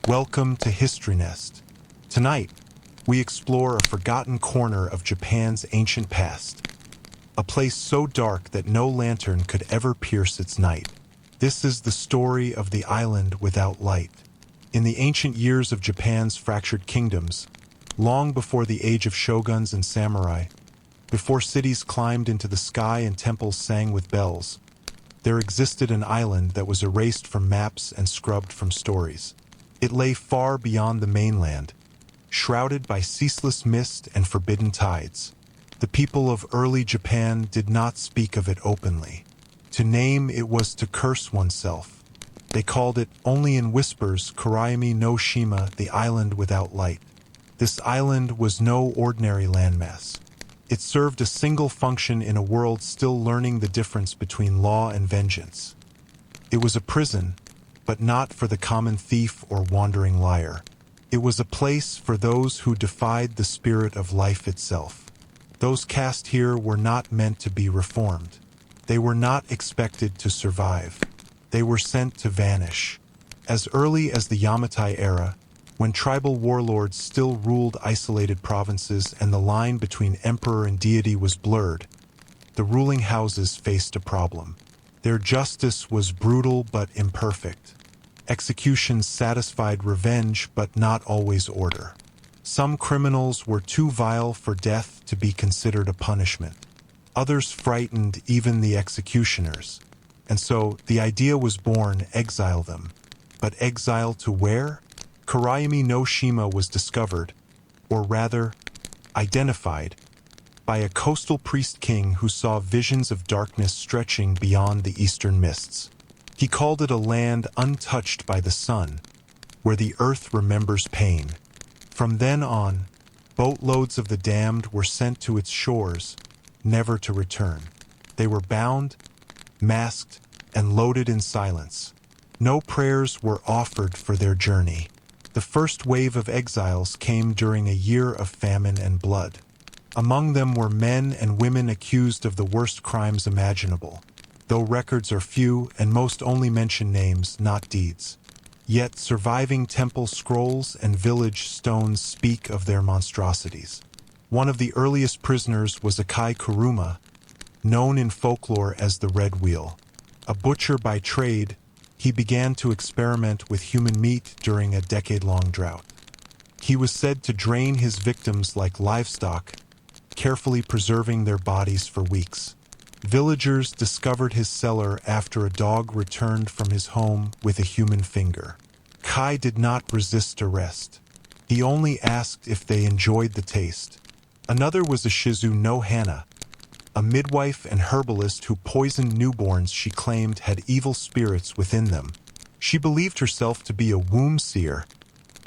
Welcome to History Nest. Tonight, we explore a forgotten corner of Japan's ancient past, a place so dark that no lantern could ever pierce its night. This is the story of the island without light. In the ancient years of Japan's fractured kingdoms, long before the age of shoguns and samurai, before cities climbed into the sky and temples sang with bells, there existed an island that was erased from maps and scrubbed from stories. It lay far beyond the mainland, shrouded by ceaseless mist and forbidden tides. The people of early Japan did not speak of it openly. To name it was to curse oneself. They called it, only in whispers, Kurayami no Shima, the island without light. This island was no ordinary landmass. It served a single function in a world still learning the difference between law and vengeance. It was a prison, but not for the common thief or wandering liar. It was a place for those who defied the spirit of life itself. Those cast here were not meant to be reformed. They were not expected to survive. They were sent to vanish. As early as the Yamatai era, when tribal warlords still ruled isolated provinces and the line between emperor and deity was blurred, the ruling houses faced a problem. Their justice was brutal but imperfect. Executions satisfied revenge but not always order. Some criminals were too vile for death to be considered a punishment. Others frightened even the executioners. And so the idea was born: exile them. But exile to where? Kurayami no Shima was discovered, or rather, identified, by a coastal priest-king who saw visions of darkness stretching beyond the eastern mists. He called it a land untouched by the sun, where the earth remembers pain. From then on, boatloads of the damned were sent to its shores, never to return. They were bound, masked, and loaded in silence. No prayers were offered for their journey. The first wave of exiles came during a year of famine and blood. Among them were men and women accused of the worst crimes imaginable, though records are few and most only mention names, not deeds. Yet surviving temple scrolls and village stones speak of their monstrosities. One of the earliest prisoners was Akai Kuruma, known in folklore as the Red Wheel. A butcher by trade, he began to experiment with human meat during a decade-long drought. He was said to drain his victims like livestock, carefully preserving their bodies for weeks. Villagers discovered his cellar after a dog returned from his home with a human finger. Kai did not resist arrest. He only asked if they enjoyed the taste. Another was a Shizu no Hana, a midwife and herbalist who poisoned newborns she claimed had evil spirits within them. She believed herself to be a womb seer,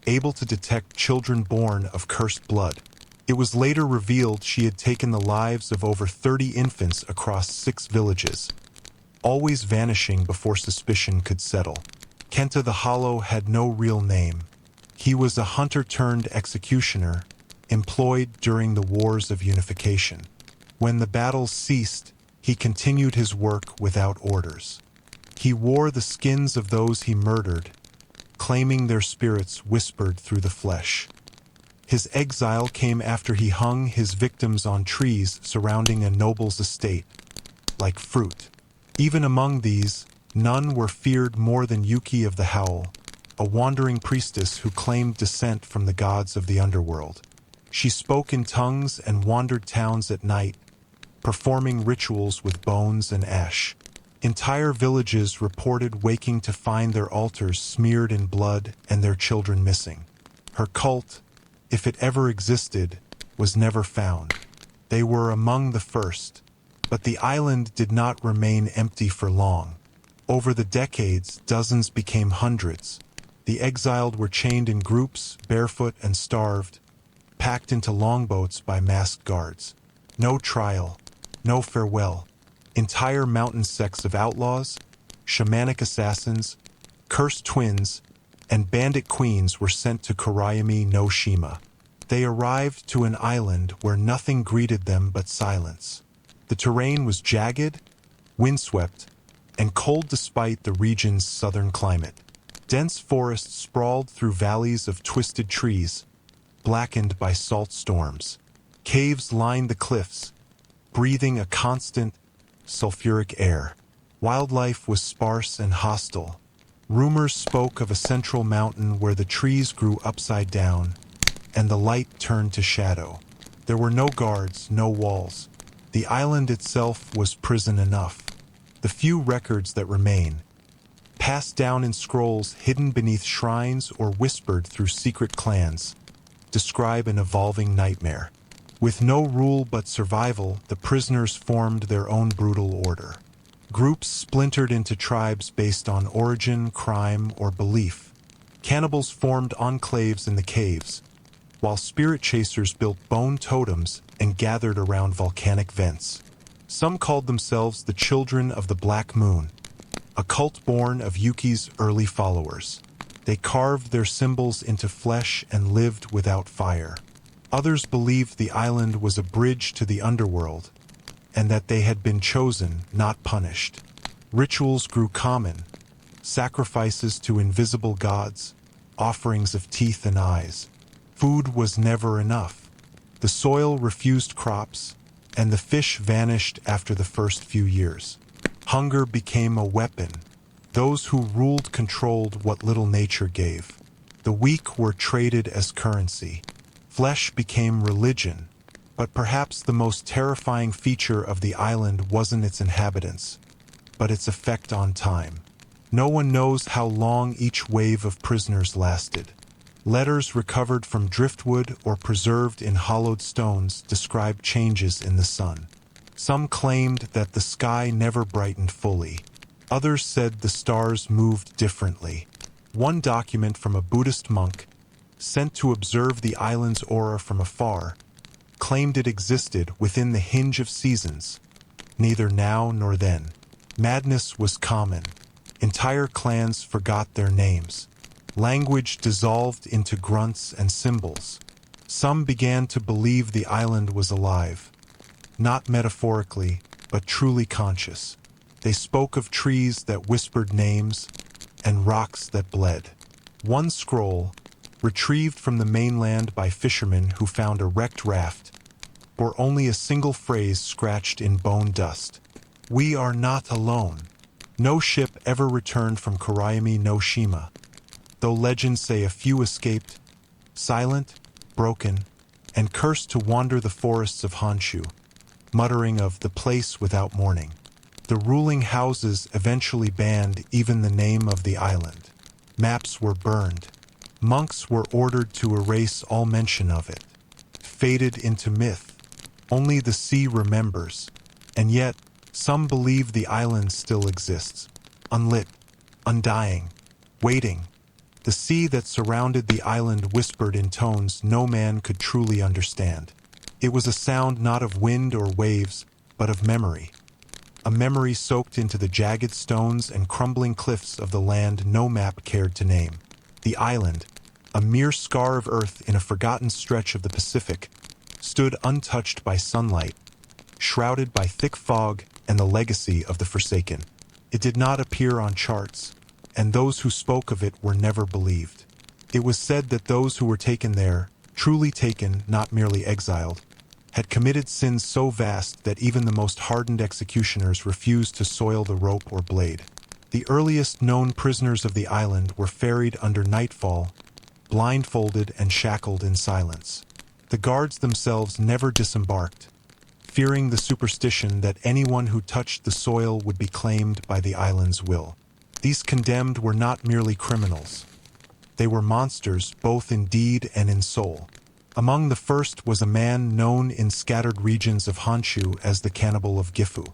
able to detect children born of cursed blood. It was later revealed she had taken the lives of over 30 infants across 6 villages, always vanishing before suspicion could settle. Kenta the Hollow had no real name. He was a hunter-turned-executioner, employed during the Wars of Unification. When the battles ceased, he continued his work without orders. He wore the skins of those he murdered, claiming their spirits whispered through the flesh. His exile came after he hung his victims on trees surrounding a noble's estate, like fruit. Even among these, none were feared more than Yuki of the Howl, a wandering priestess who claimed descent from the gods of the underworld. She spoke in tongues and wandered towns at night, performing rituals with bones and ash. Entire villages reported waking to find their altars smeared in blood and their children missing. Her cult, if it ever existed, was never found. They were among the first, but the island did not remain empty for long. Over the decades, dozens became hundreds. The exiled were chained in groups, barefoot and starved, packed into longboats by masked guards. No trial, no farewell. Entire mountain sects of outlaws, shamanic assassins, cursed twins, and bandit queens were sent to Kurayami no Shima. They arrived to an island where nothing greeted them but silence. The terrain was jagged, windswept, and cold despite the region's southern climate. Dense forests sprawled through valleys of twisted trees, blackened by salt storms. Caves lined the cliffs, breathing a constant, sulfuric air. Wildlife was sparse and hostile. Rumors spoke of a central mountain where the trees grew upside down, and the light turned to shadow. There were no guards, no walls. The island itself was prison enough. The few records that remain, passed down in scrolls hidden beneath shrines or whispered through secret clans, describe an evolving nightmare. With no rule but survival, the prisoners formed their own brutal order. Groups splintered into tribes based on origin, crime, or belief. Cannibals formed enclaves in the caves, while spirit chasers built bone totems and gathered around volcanic vents. Some called themselves the Children of the Black Moon, a cult born of Yuki's early followers. They carved their symbols into flesh and lived without fire. Others believed the island was a bridge to the underworld, and that they had been chosen, not punished. Rituals grew common: sacrifices to invisible gods, offerings of teeth and eyes. Food was never enough. The soil refused crops, and the fish vanished after the first few years. Hunger became a weapon. Those who ruled controlled what little nature gave. The weak were traded as currency. Flesh became religion. But perhaps the most terrifying feature of the island wasn't its inhabitants, but its effect on time. No one knows how long each wave of prisoners lasted. Letters recovered from driftwood or preserved in hollowed stones describe changes in the sun. Some claimed that the sky never brightened fully. Others said the stars moved differently. One document from a Buddhist monk, sent to observe the island's aura from afar, claimed it existed within the hinge of seasons, neither now nor then. Madness was common. Entire clans forgot their names. Language dissolved into grunts and symbols. Some began to believe the island was alive, not metaphorically, but truly conscious. They spoke of trees that whispered names and rocks that bled. One scroll, retrieved from the mainland by fishermen who found a wrecked raft, bore only a single phrase scratched in bone dust: "We are not alone." No ship ever returned from Kurayami no Shima, though legends say a few escaped, silent, broken, and cursed to wander the forests of Honshu, muttering of the place without mourning. The ruling houses eventually banned even the name of the island. Maps were burned. Monks were ordered to erase all mention of it. Faded into myth. Only the sea remembers. And yet, some believe the island still exists. Unlit, undying, waiting. The sea that surrounded the island whispered in tones no man could truly understand. It was a sound not of wind or waves, but of memory. A memory soaked into the jagged stones and crumbling cliffs of the land no map cared to name. The island, a mere scar of earth in a forgotten stretch of the Pacific, stood untouched by sunlight, shrouded by thick fog and the legacy of the forsaken. It did not appear on charts, and those who spoke of it were never believed. It was said that those who were taken there, truly taken, not merely exiled, had committed sins so vast that even the most hardened executioners refused to soil the rope or blade. The earliest known prisoners of the island were ferried under nightfall, blindfolded and shackled in silence. The guards themselves never disembarked, fearing the superstition that anyone who touched the soil would be claimed by the island's will. These condemned were not merely criminals. They were monsters both in deed and in soul. Among the first was a man known in scattered regions of Honshu as the Cannibal of Gifu.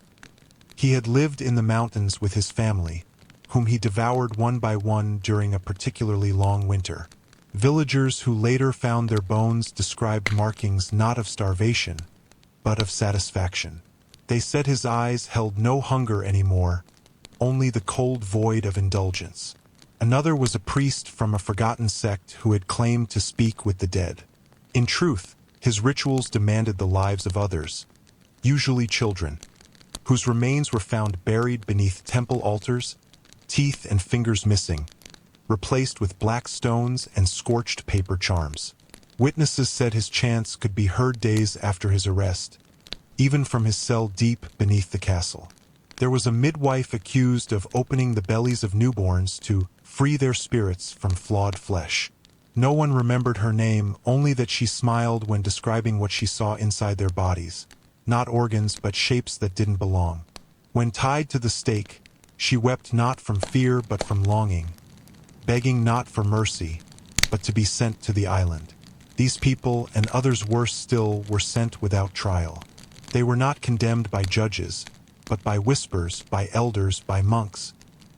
He had lived in the mountains with his family, whom he devoured one by one during a particularly long winter. Villagers who later found their bones described markings not of starvation, but of satisfaction. They said his eyes held no hunger anymore, only the cold void of indulgence. Another was a priest from a forgotten sect who had claimed to speak with the dead. In truth, his rituals demanded the lives of others, usually children, whose remains were found buried beneath temple altars, teeth and fingers missing, replaced with black stones and scorched paper charms. Witnesses said his chants could be heard days after his arrest, even from his cell deep beneath the castle. There was a midwife accused of opening the bellies of newborns to free their spirits from flawed flesh. No one remembered her name, only that she smiled when describing what she saw inside their bodies. Not organs, but shapes that didn't belong. When tied to the stake, she wept not from fear but from longing, begging not for mercy, but to be sent to the island. These people, and others worse still, were sent without trial. They were not condemned by judges, but by whispers, by elders, by monks,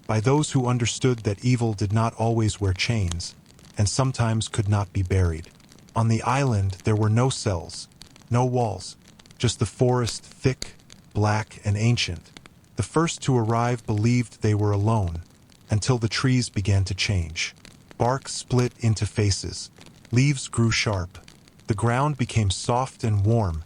by those who understood that evil did not always wear chains, and sometimes could not be buried. On the island there were no cells, no walls, just the forest, thick, black, and ancient. The first to arrive believed they were alone, until the trees began to change. Bark split into faces, leaves grew sharp, the ground became soft and warm,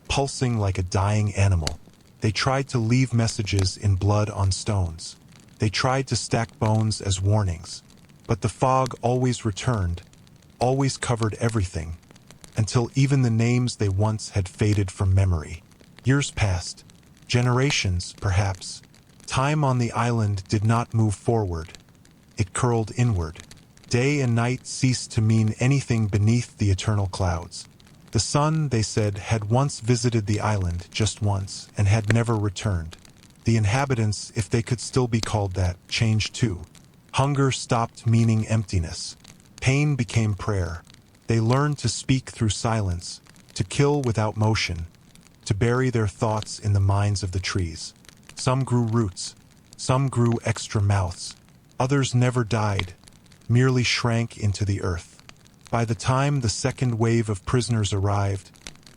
pulsing like a dying animal. They tried to leave messages in blood on stones. They tried to stack bones as warnings. But the fog always returned, always covered everything, until even the names they once had faded from memory. Years passed, generations, perhaps. Time on the island did not move forward. It curled inward. Day and night ceased to mean anything beneath the eternal clouds. The sun, they said, had once visited the island, just once, and had never returned. The inhabitants, if they could still be called that, changed too. Hunger stopped meaning emptiness. Pain became prayer. They learned to speak through silence, to kill without motion, to bury their thoughts in the minds of the trees. Some grew roots, some grew extra mouths. Others never died, merely shrank into the earth. By the time the second wave of prisoners arrived,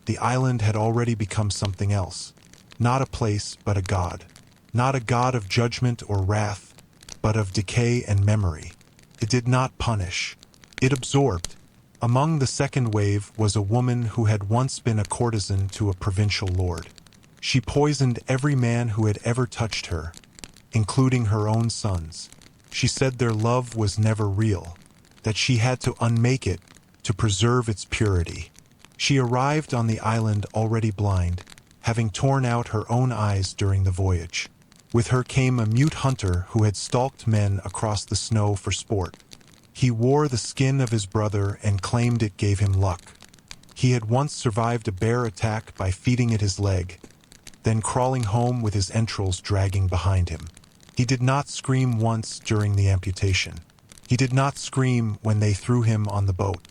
the island had already become something else. Not a place, but a god. Not a god of judgment or wrath, but of decay and memory. It did not punish. It absorbed. Among the second wave was a woman who had once been a courtesan to a provincial lord. She poisoned every man who had ever touched her, including her own sons. She said their love was never real, that she had to unmake it to preserve its purity. She arrived on the island already blind, having torn out her own eyes during the voyage. With her came a mute hunter who had stalked men across the snow for sport. He wore the skin of his brother and claimed it gave him luck. He had once survived a bear attack by feeding it his leg, then crawling home with his entrails dragging behind him. He did not scream once during the amputation. He did not scream when they threw him on the boat.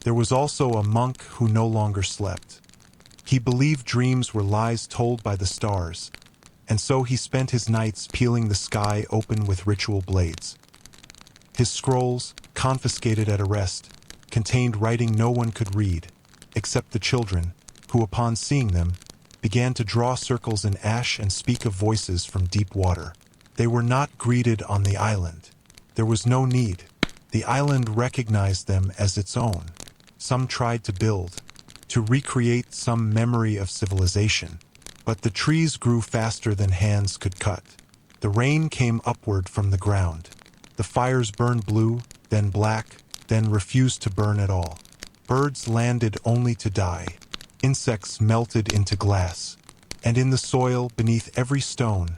There was also a monk who no longer slept. He believed dreams were lies told by the stars, and so he spent his nights peeling the sky open with ritual blades. His scrolls, confiscated at arrest, contained writing no one could read, except the children, who upon seeing them, began to draw circles in ash and speak of voices from deep water. They were not greeted on the island. There was no need. The island recognized them as its own. Some tried to build, to recreate some memory of civilization. But the trees grew faster than hands could cut. The rain came upward from the ground. The fires burned blue, then black, then refused to burn at all. Birds landed only to die. Insects melted into glass. And in the soil, beneath every stone,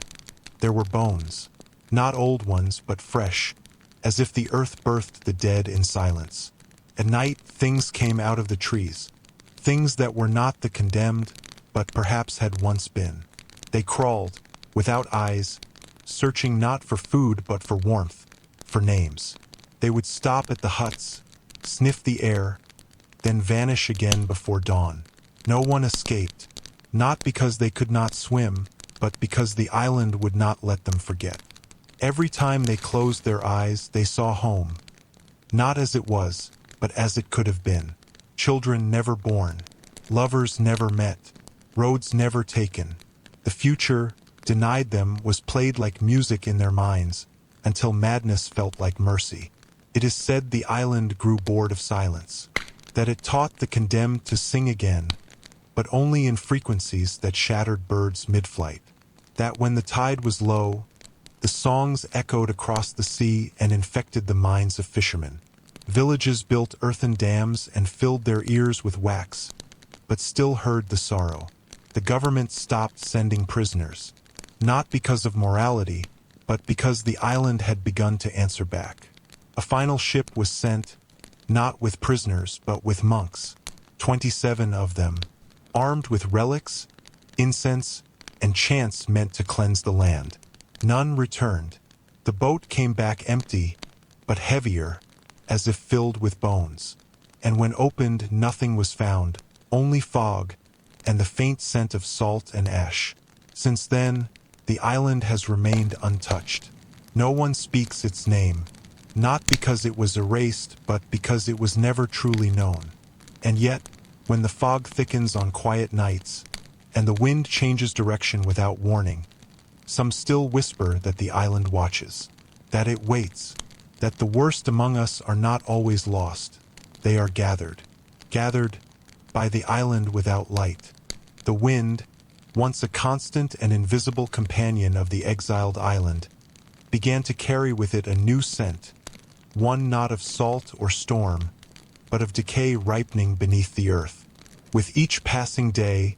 there were bones. Not old ones, but fresh, as if the earth birthed the dead in silence. At night, things came out of the trees. Things that were not the condemned, but perhaps had once been. They crawled, without eyes, searching not for food but for warmth, for names. They would stop at the huts, sniff the air, then vanish again before dawn. No one escaped, not because they could not swim, but because the island would not let them forget. Every time they closed their eyes, they saw home, not as it was, but as it could have been. Children never born, lovers never met, roads never taken. The future, denied them, was played like music in their minds, until madness felt like mercy. It is said the island grew bored of silence, that it taught the condemned to sing again, but only in frequencies that shattered birds mid-flight, that when the tide was low, The songs echoed across the sea and infected the minds of fishermen. Villages built earthen dams and filled their ears with wax, but still heard the sorrow. The government stopped sending prisoners, not because of morality, but because the island had begun to answer back. A final ship was sent, not with prisoners, but with monks, 27 of them, armed with relics, incense, and chants meant to cleanse the land. None returned. The boat came back empty, but heavier, as if filled with bones. And when opened, nothing was found, only fog, and the faint scent of salt and ash. Since then, the island has remained untouched. No one speaks its name, not because it was erased, but because it was never truly known. And yet, when the fog thickens on quiet nights, and the wind changes direction without warning, some still whisper that the island watches, that it waits, that the worst among us are not always lost. They are gathered by the island without light. The wind, once a constant and invisible companion of the exiled island, began to carry with it a new scent, one not of salt or storm, but of decay ripening beneath the earth. With each passing day,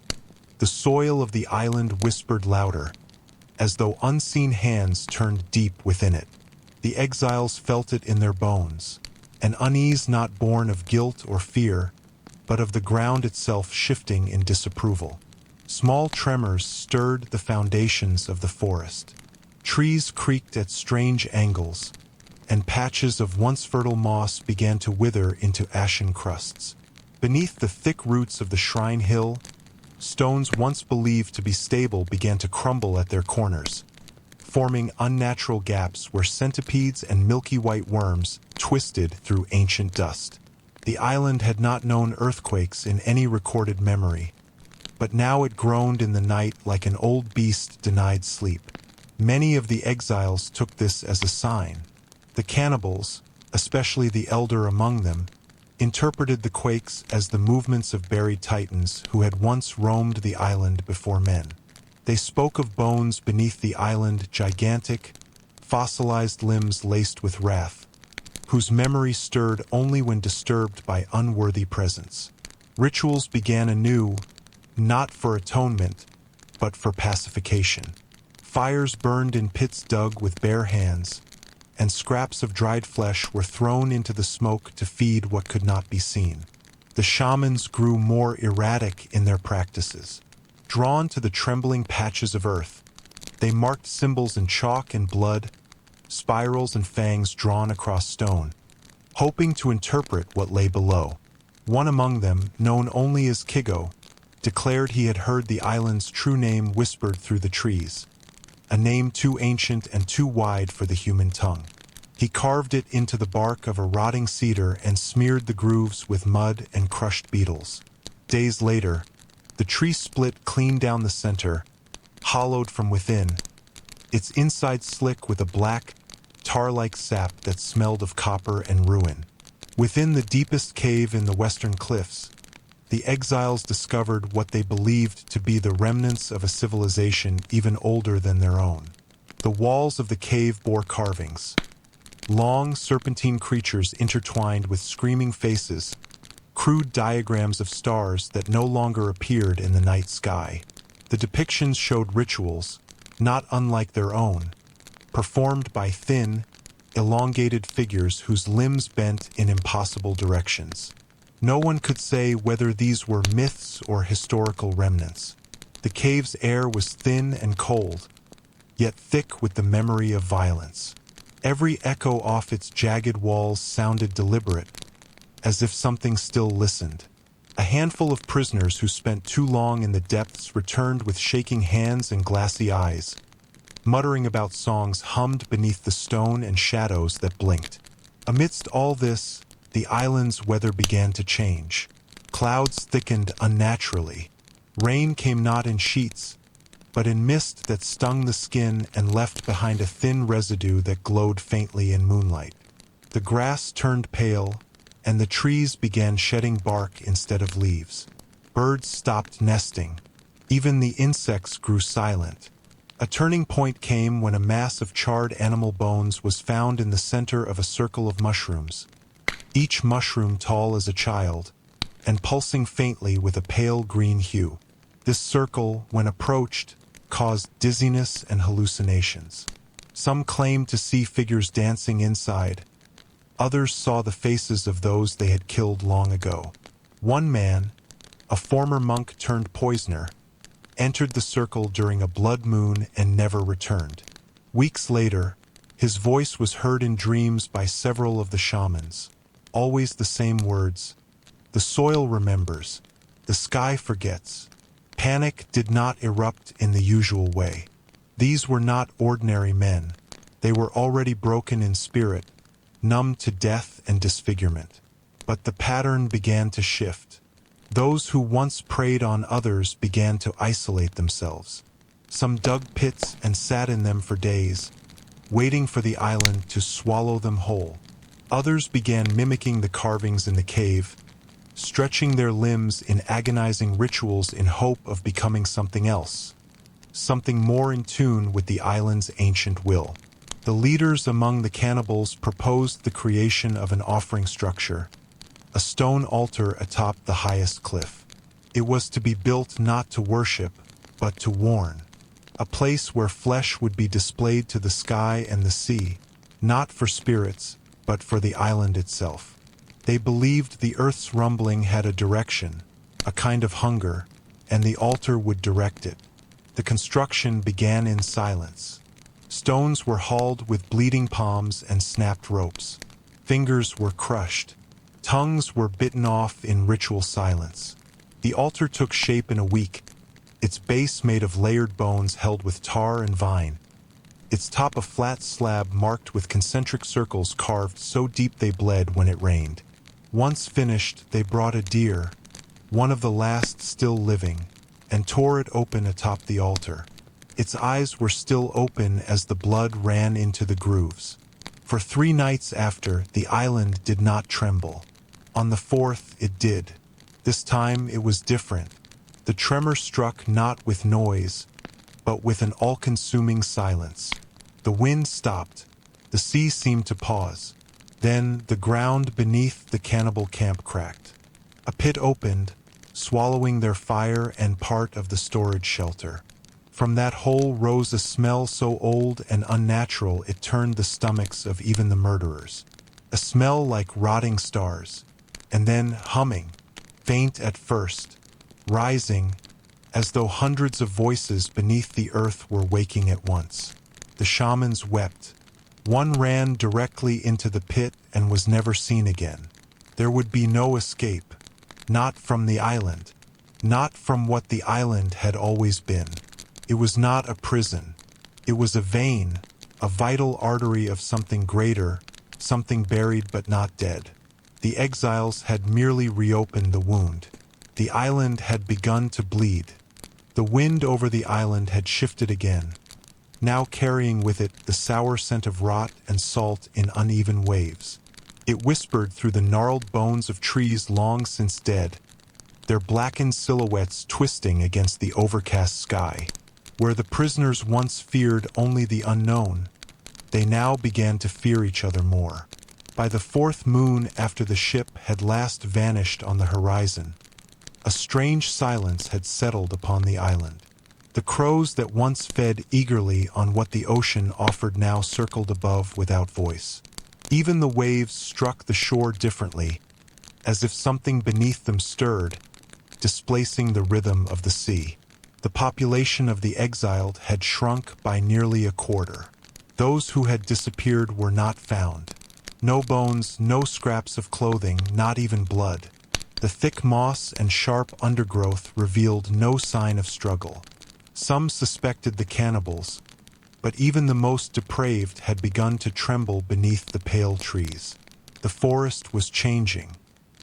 the soil of the island whispered louder, as though unseen hands turned deep within it. The exiles felt it in their bones, an unease not born of guilt or fear, but of the ground itself shifting in disapproval. Small tremors stirred the foundations of the forest. Trees creaked at strange angles, and patches of once fertile moss began to wither into ashen crusts. Beneath the thick roots of the shrine hill, stones once believed to be stable began to crumble at their corners, forming unnatural gaps where centipedes and milky white worms twisted through ancient dust. The island had not known earthquakes in any recorded memory, but now it groaned in the night like an old beast denied sleep. Many of the exiles took this as a sign. The cannibals, especially the elder among them, interpreted the quakes as the movements of buried titans who had once roamed the island before men. They spoke of bones beneath the island, gigantic, fossilized limbs laced with wrath, whose memory stirred only when disturbed by unworthy presence. Rituals began anew, not for atonement, but for pacification. Fires burned in pits dug with bare hands, and scraps of dried flesh were thrown into the smoke to feed what could not be seen. The shamans grew more erratic in their practices. Drawn to the trembling patches of earth, they marked symbols in chalk and blood, spirals and fangs drawn across stone, hoping to interpret what lay below. One among them, known only as Kigo, declared he had heard the island's true name whispered through the trees, a name too ancient and too wide for the human tongue. He carved it into the bark of a rotting cedar and smeared the grooves with mud and crushed beetles. Days later, the tree split clean down the center, hollowed from within, its inside slick with a black, tar-like sap that smelled of copper and ruin. Within the deepest cave in the western cliffs, the exiles discovered what they believed to be the remnants of a civilization even older than their own. The walls of the cave bore carvings, long serpentine creatures intertwined with screaming faces, crude diagrams of stars that no longer appeared in the night sky. The depictions showed rituals, not unlike their own, performed by thin, elongated figures whose limbs bent in impossible directions. No one could say whether these were myths or historical remnants. The cave's air was thin and cold, yet thick with the memory of violence. Every echo off its jagged walls sounded deliberate, as if something still listened. A handful of prisoners who spent too long in the depths returned with shaking hands and glassy eyes, muttering about songs hummed beneath the stone and shadows that blinked. Amidst all this, the island's weather began to change. Clouds thickened unnaturally. Rain came not in sheets, but in mist that stung the skin and left behind a thin residue that glowed faintly in moonlight. The grass turned pale, and the trees began shedding bark instead of leaves. Birds stopped nesting. Even the insects grew silent. A turning point came when a mass of charred animal bones was found in the center of a circle of mushrooms, each mushroom tall as a child, and pulsing faintly with a pale green hue. This circle, when approached, caused dizziness and hallucinations. Some claimed to see figures dancing inside. Others saw the faces of those they had killed long ago. One man, a former monk turned poisoner, entered the circle during a blood moon and never returned. Weeks later, his voice was heard in dreams by several of the shamans. Always the same words. The soil remembers. The sky forgets. Panic did not erupt in the usual way. These were not ordinary men. They were already broken in spirit, numb to death and disfigurement. But the pattern began to shift. Those who once preyed on others began to isolate themselves. Some dug pits and sat in them for days, waiting for the island to swallow them whole. Others began mimicking the carvings in the cave, stretching their limbs in agonizing rituals in hope of becoming something else, something more in tune with the island's ancient will. The leaders among the cannibals proposed the creation of an offering structure, a stone altar atop the highest cliff. It was to be built not to worship, but to warn. A place where flesh would be displayed to the sky and the sea, not for spirits, but for the island itself. They believed the earth's rumbling had a direction, a kind of hunger, and the altar would direct it. The construction began in silence. Stones were hauled with bleeding palms and snapped ropes. Fingers were crushed. Tongues were bitten off in ritual silence. The altar took shape in a week, its base made of layered bones held with tar and vine, its top a flat slab marked with concentric circles carved so deep they bled when it rained. Once finished, they brought a deer, one of the last still living, and tore it open atop the altar. Its eyes were still open as the blood ran into the grooves. For 3 nights after, the island did not tremble. On the 4th, it did. This time it was different. The tremor struck not with noise, but with an all-consuming silence. The wind stopped. The sea seemed to pause. Then the ground beneath the cannibal camp cracked. A pit opened, swallowing their fire and part of the storage shelter. From that hole rose a smell so old and unnatural it turned the stomachs of even the murderers. A smell like rotting stars, and then humming, faint at first, rising, as though hundreds of voices beneath the earth were waking at once. The shamans wept. One ran directly into the pit and was never seen again. There would be no escape, not from the island, not from what the island had always been. It was not a prison. It was a vein, a vital artery of something greater, something buried but not dead. The exiles had merely reopened the wound. The island had begun to bleed. The wind over the island had shifted again, now carrying with it the sour scent of rot and salt in uneven waves. It whispered through the gnarled bones of trees long since dead, their blackened silhouettes twisting against the overcast sky. Where the prisoners once feared only the unknown, they now began to fear each other more. By the 4th moon after the ship had last vanished on the horizon, a strange silence had settled upon the island. The crows that once fed eagerly on what the ocean offered now circled above without voice. Even the waves struck the shore differently, as if something beneath them stirred, displacing the rhythm of the sea. The population of the exiled had shrunk by nearly a quarter. Those who had disappeared were not found. No bones, no scraps of clothing, not even blood. The thick moss and sharp undergrowth revealed no sign of struggle. Some suspected the cannibals, but even the most depraved had begun to tremble beneath the pale trees. The forest was changing.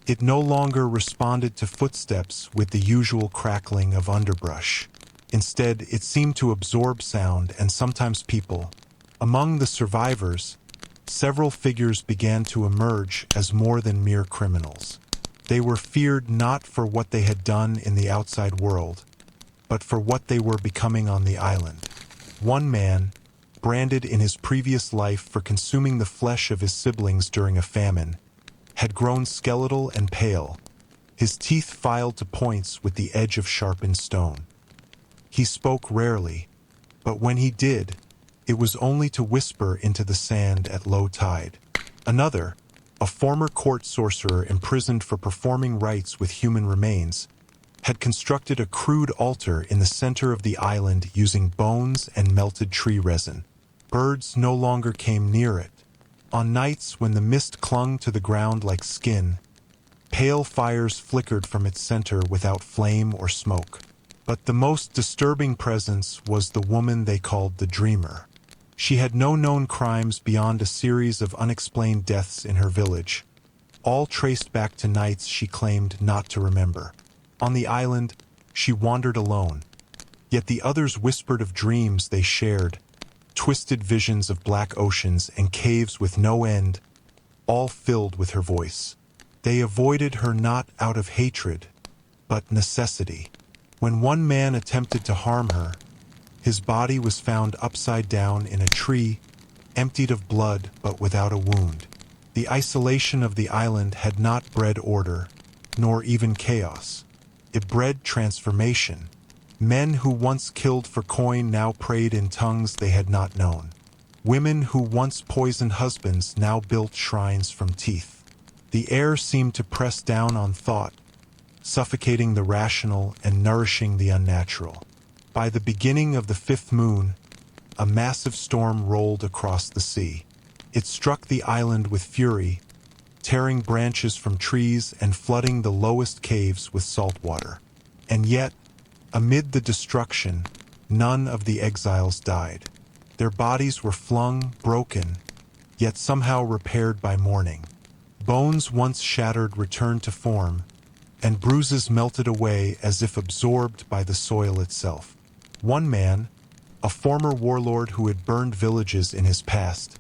It no longer responded to footsteps with the usual crackling of underbrush. Instead, it seemed to absorb sound and sometimes people. Among the survivors, several figures began to emerge as more than mere criminals. They were feared not for what they had done in the outside world, but for what they were becoming on the island. One man, branded in his previous life for consuming the flesh of his siblings during a famine, had grown skeletal and pale, his teeth filed to points with the edge of sharpened stone. He spoke rarely, but when he did, it was only to whisper into the sand at low tide. Another, a former court sorcerer imprisoned for performing rites with human remains, had constructed a crude altar in the center of the island using bones and melted tree resin. Birds no longer came near it. On nights when the mist clung to the ground like skin, pale fires flickered from its center without flame or smoke. But the most disturbing presence was the woman they called the Dreamer. She had no known crimes beyond a series of unexplained deaths in her village, all traced back to nights she claimed not to remember. On the island, she wandered alone, yet the others whispered of dreams they shared, twisted visions of black oceans and caves with no end, all filled with her voice. They avoided her not out of hatred, but necessity. When one man attempted to harm her, his body was found upside down in a tree, emptied of blood but without a wound. The isolation of the island had not bred order, nor even chaos. It bred transformation. Men who once killed for coin now prayed in tongues they had not known. Women who once poisoned husbands now built shrines from teeth. The air seemed to press down on thought, suffocating the rational and nourishing the unnatural. By the beginning of the fifth moon, a massive storm rolled across the sea. It struck the island with fury, tearing branches from trees and flooding the lowest caves with salt water. And yet, amid the destruction, none of the exiles died. Their bodies were flung, broken, yet somehow repaired by morning. Bones once shattered returned to form, and bruises melted away as if absorbed by the soil itself. One man, a former warlord who had burned villages in his past,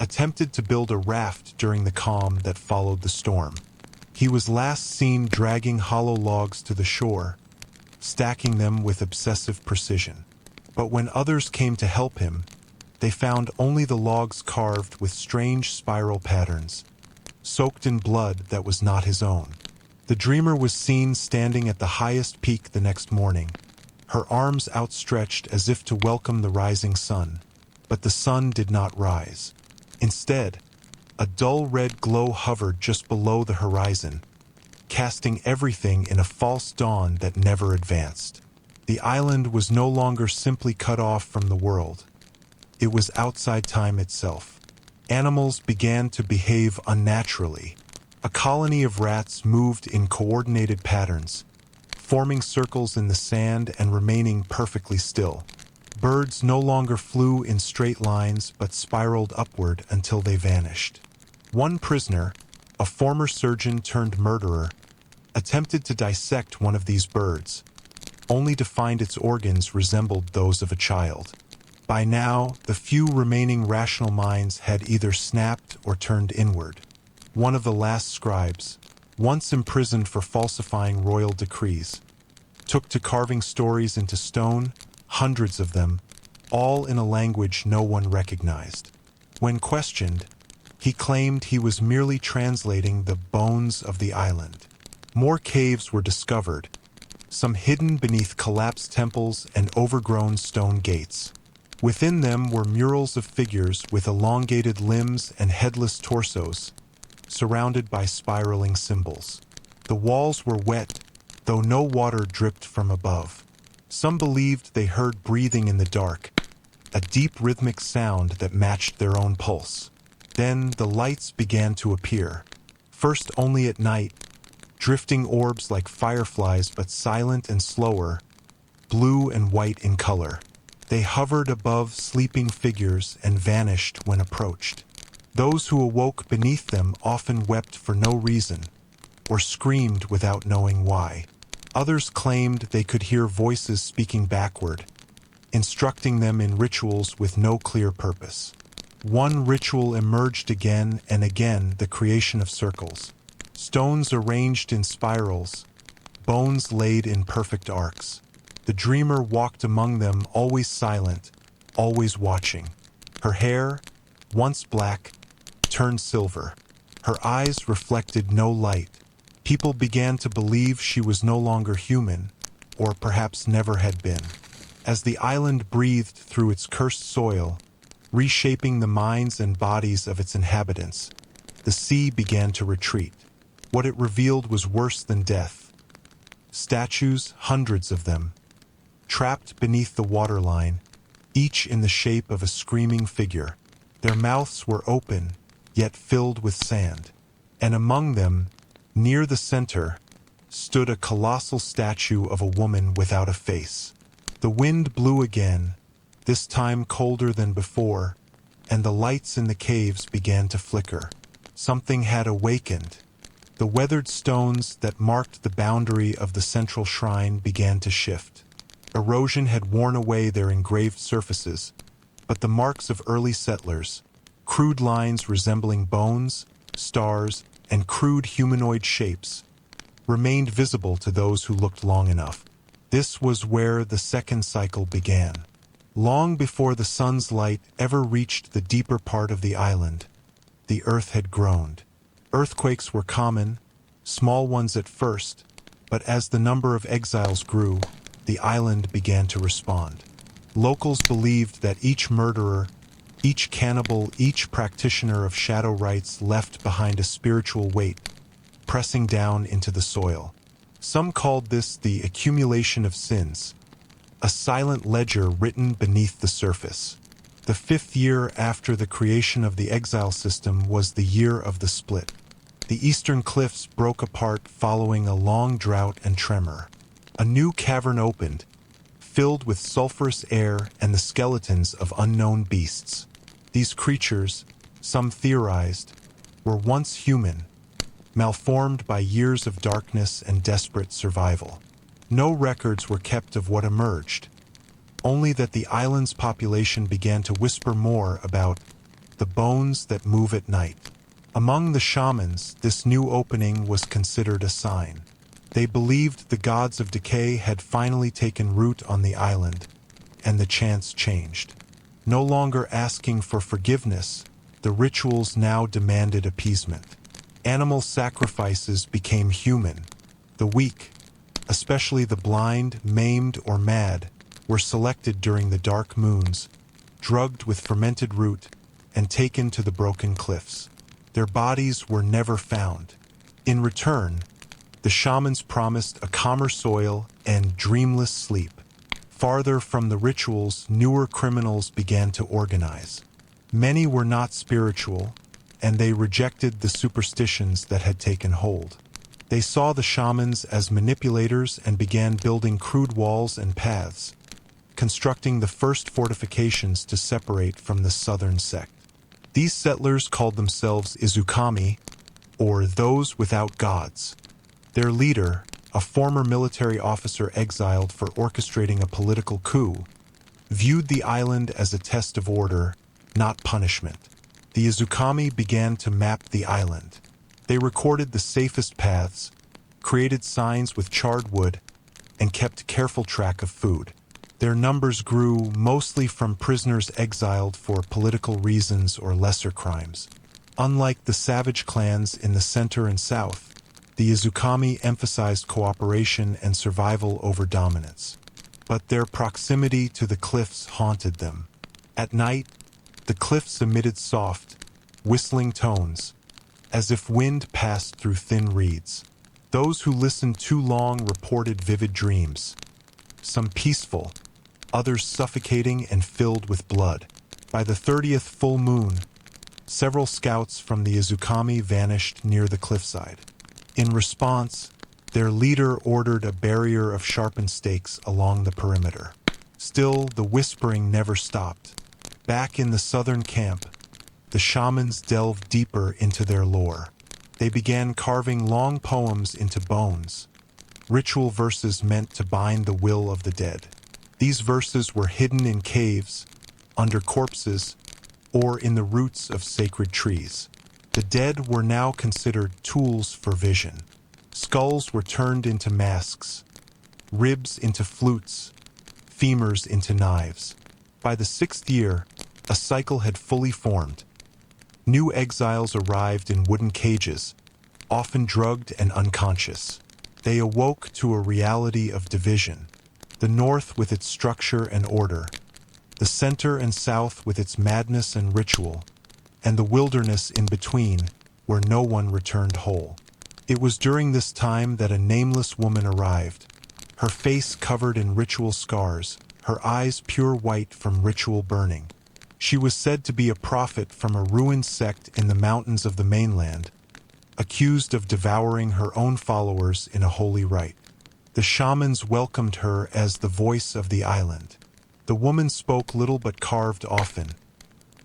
attempted to build a raft during the calm that followed the storm. He was last seen dragging hollow logs to the shore, stacking them with obsessive precision. But when others came to help him, they found only the logs carved with strange spiral patterns, soaked in blood that was not his own. The Dreamer was seen standing at the highest peak the next morning, her arms outstretched as if to welcome the rising sun. But the sun did not rise. Instead, a dull red glow hovered just below the horizon, casting everything in a false dawn that never advanced. The island was no longer simply cut off from the world. It was outside time itself. Animals began to behave unnaturally. A colony of rats moved in coordinated patterns, forming circles in the sand and remaining perfectly still. Birds no longer flew in straight lines but spiraled upward until they vanished. One prisoner, a former surgeon turned murderer, attempted to dissect one of these birds, only to find its organs resembled those of a child. By now, the few remaining rational minds had either snapped or turned inward. One of the last scribes, once imprisoned for falsifying royal decrees, took to carving stories into stone, hundreds of them, all in a language no one recognized. When questioned, he claimed he was merely translating the bones of the island. More caves were discovered, some hidden beneath collapsed temples and overgrown stone gates. Within them were murals of figures with elongated limbs and headless torsos, surrounded by spiraling symbols. The walls were wet, though no water dripped from above. Some believed they heard breathing in the dark, a deep rhythmic sound that matched their own pulse. Then the lights began to appear, first only at night, drifting orbs like fireflies but silent and slower, blue and white in color. They hovered above sleeping figures and vanished when approached. Those who awoke beneath them often wept for no reason, or screamed without knowing why. Others claimed they could hear voices speaking backward, instructing them in rituals with no clear purpose. One ritual emerged again and again, the creation of circles. Stones arranged in spirals, bones laid in perfect arcs. The Dreamer walked among them, always silent, always watching. Her hair, once black, turned silver. Her eyes reflected no light. People began to believe she was no longer human, or perhaps never had been. As the island breathed through its cursed soil, reshaping the minds and bodies of its inhabitants, the sea began to retreat. What it revealed was worse than death. Statues, hundreds of them, trapped beneath the waterline, each in the shape of a screaming figure. Their mouths were open, yet filled with sand. And among them, near the center, stood a colossal statue of a woman without a face. The wind blew again, this time colder than before, and the lights in the caves began to flicker. Something had awakened. The weathered stones that marked the boundary of the central shrine began to shift. Erosion had worn away their engraved surfaces, but the marks of early settlers, crude lines resembling bones, stars, and crude humanoid shapes, remained visible to those who looked long enough. This was where the second cycle began. Long before the sun's light ever reached the deeper part of the island, the earth had groaned. Earthquakes were common, small ones at first, but as the number of exiles grew, the island began to respond. Locals believed that each murderer, each cannibal, each practitioner of shadow rites left behind a spiritual weight, pressing down into the soil. Some called this the accumulation of sins, a silent ledger written beneath the surface. The 5th year after the creation of the exile system was the year of the split. The eastern cliffs broke apart following a long drought and tremor. A new cavern opened, filled with sulfurous air and the skeletons of unknown beasts. These creatures, some theorized, were once human, malformed by years of darkness and desperate survival. No records were kept of what emerged, only that the island's population began to whisper more about the bones that move at night. Among the shamans, this new opening was considered a sign. They believed the gods of decay had finally taken root on the island, and the chants changed. No longer asking for forgiveness, the rituals now demanded appeasement. Animal sacrifices became human. The weak, especially the blind, maimed, or mad, were selected during the dark moons, drugged with fermented root, and taken to the broken cliffs. Their bodies were never found. In return, the shamans promised a calmer soil and dreamless sleep. Farther from the rituals, newer criminals began to organize. Many were not spiritual, and they rejected the superstitions that had taken hold. They saw the shamans as manipulators and began building crude walls and paths, constructing the first fortifications to separate from the southern sect. These settlers called themselves Izukami, or those without gods. Their leader, a former military officer exiled for orchestrating a political coup, viewed the island as a test of order, not punishment. The Izukami began to map the island. They recorded the safest paths, created signs with charred wood, and kept careful track of food. Their numbers grew mostly from prisoners exiled for political reasons or lesser crimes. Unlike the savage clans in the center and south, the Izukami emphasized cooperation and survival over dominance. But their proximity to the cliffs haunted them. At night, the cliffs emitted soft, whistling tones, as if wind passed through thin reeds. Those who listened too long reported vivid dreams, some peaceful, others suffocating and filled with blood. By the 30th full moon, several scouts from the Izukami vanished near the cliffside. In response, their leader ordered a barrier of sharpened stakes along the perimeter. Still, the whispering never stopped. Back in the southern camp, the shamans delved deeper into their lore. They began carving long poems into bones, ritual verses meant to bind the will of the dead. These verses were hidden in caves, under corpses, or in the roots of sacred trees. The dead were now considered tools for vision. Skulls were turned into masks, ribs into flutes, femurs into knives. By the 6th year, a cycle had fully formed. New exiles arrived in wooden cages, often drugged and unconscious. They awoke to a reality of division. The north with its structure and order, the center and south with its madness and ritual, and the wilderness in between, where no one returned whole. It was during this time that a nameless woman arrived, her face covered in ritual scars, her eyes pure white from ritual burning. She was said to be a prophet from a ruined sect in the mountains of the mainland, accused of devouring her own followers in a holy rite. The shamans welcomed her as the voice of the island. The woman spoke little but carved often.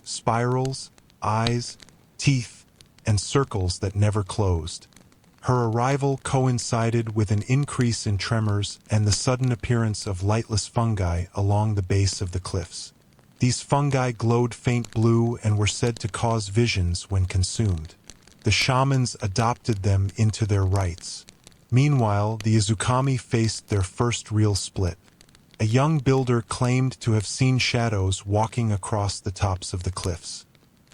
Spirals, eyes, teeth, and circles that never closed. Her arrival coincided with an increase in tremors and the sudden appearance of lightless fungi along the base of the cliffs. These fungi glowed faint blue and were said to cause visions when consumed. The shamans adopted them into their rites. Meanwhile, the Izukami faced their first real split. A young builder claimed to have seen shadows walking across the tops of the cliffs.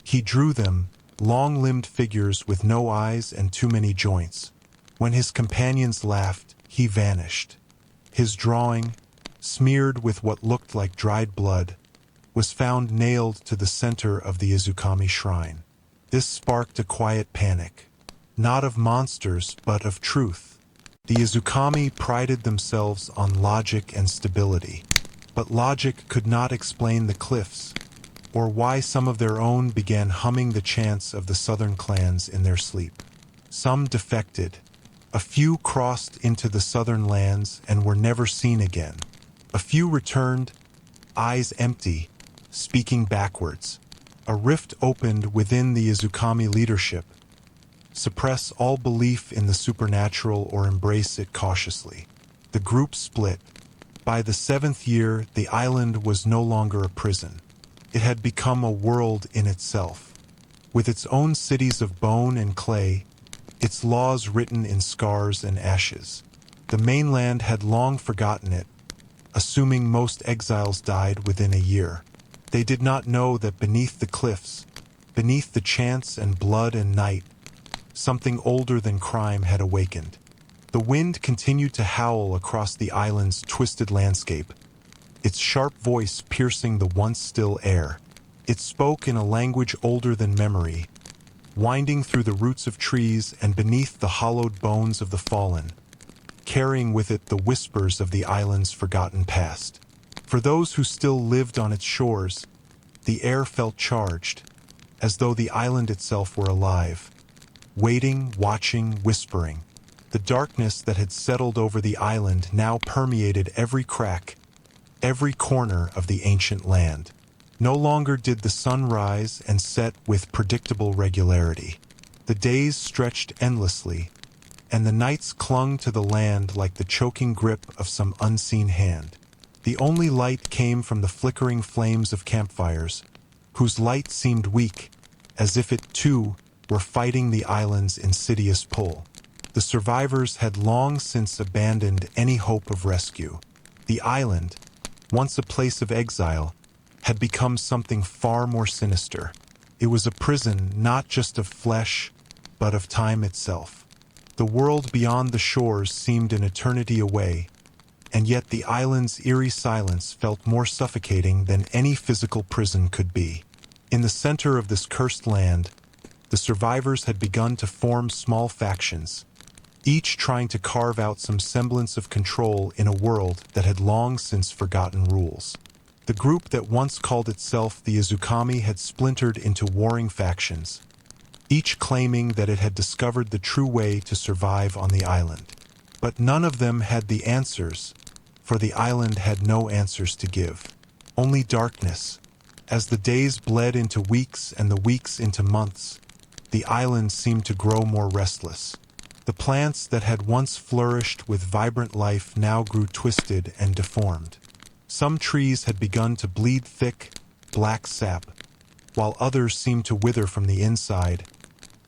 He drew them, long-limbed figures with no eyes and too many joints. When his companions laughed, he vanished. His drawing, smeared with what looked like dried blood, was found nailed to the center of the Izukami shrine. This sparked a quiet panic, not of monsters but of truth. The Izukami prided themselves on logic and stability, but logic could not explain the cliffs, or why some of their own began humming the chants of the southern clans in their sleep. Some defected. A few crossed into the southern lands and were never seen again. A few returned, eyes empty, speaking backwards. A rift opened within the Izukami leadership. Suppress all belief in the supernatural or embrace it cautiously. The group split. By the 7th year, the island was no longer a prison. It had become a world in itself, with its own cities of bone and clay, its laws written in scars and ashes. The mainland had long forgotten it, assuming most exiles died within a year. They did not know that beneath the cliffs, beneath the chants and blood and night, something older than crime had awakened. The wind continued to howl across the island's twisted landscape, its sharp voice piercing the once still air. It spoke in a language older than memory, winding through the roots of trees and beneath the hollowed bones of the fallen, carrying with it the whispers of the island's forgotten past. For those who still lived on its shores, the air felt charged, as though the island itself were alive, waiting, watching, whispering. The darkness that had settled over the island now permeated every crack, every corner of the ancient land. No longer did the sun rise and set with predictable regularity. The days stretched endlessly, and the nights clung to the land like the choking grip of some unseen hand. The only light came from the flickering flames of campfires, whose light seemed weak, as if it, too, were fighting the island's insidious pull. The survivors had long since abandoned any hope of rescue. The island, once a place of exile, had become something far more sinister. It was a prison not just of flesh, but of time itself. The world beyond the shores seemed an eternity away, and yet the island's eerie silence felt more suffocating than any physical prison could be. In the center of this cursed land, the survivors had begun to form small factions, each trying to carve out some semblance of control in a world that had long since forgotten rules. The group that once called itself the Izukami had splintered into warring factions, each claiming that it had discovered the true way to survive on the island. But none of them had the answers, for the island had no answers to give. Only darkness. As the days bled into weeks and the weeks into months, the island seemed to grow more restless. The plants that had once flourished with vibrant life now grew twisted and deformed. Some trees had begun to bleed thick, black sap, while others seemed to wither from the inside,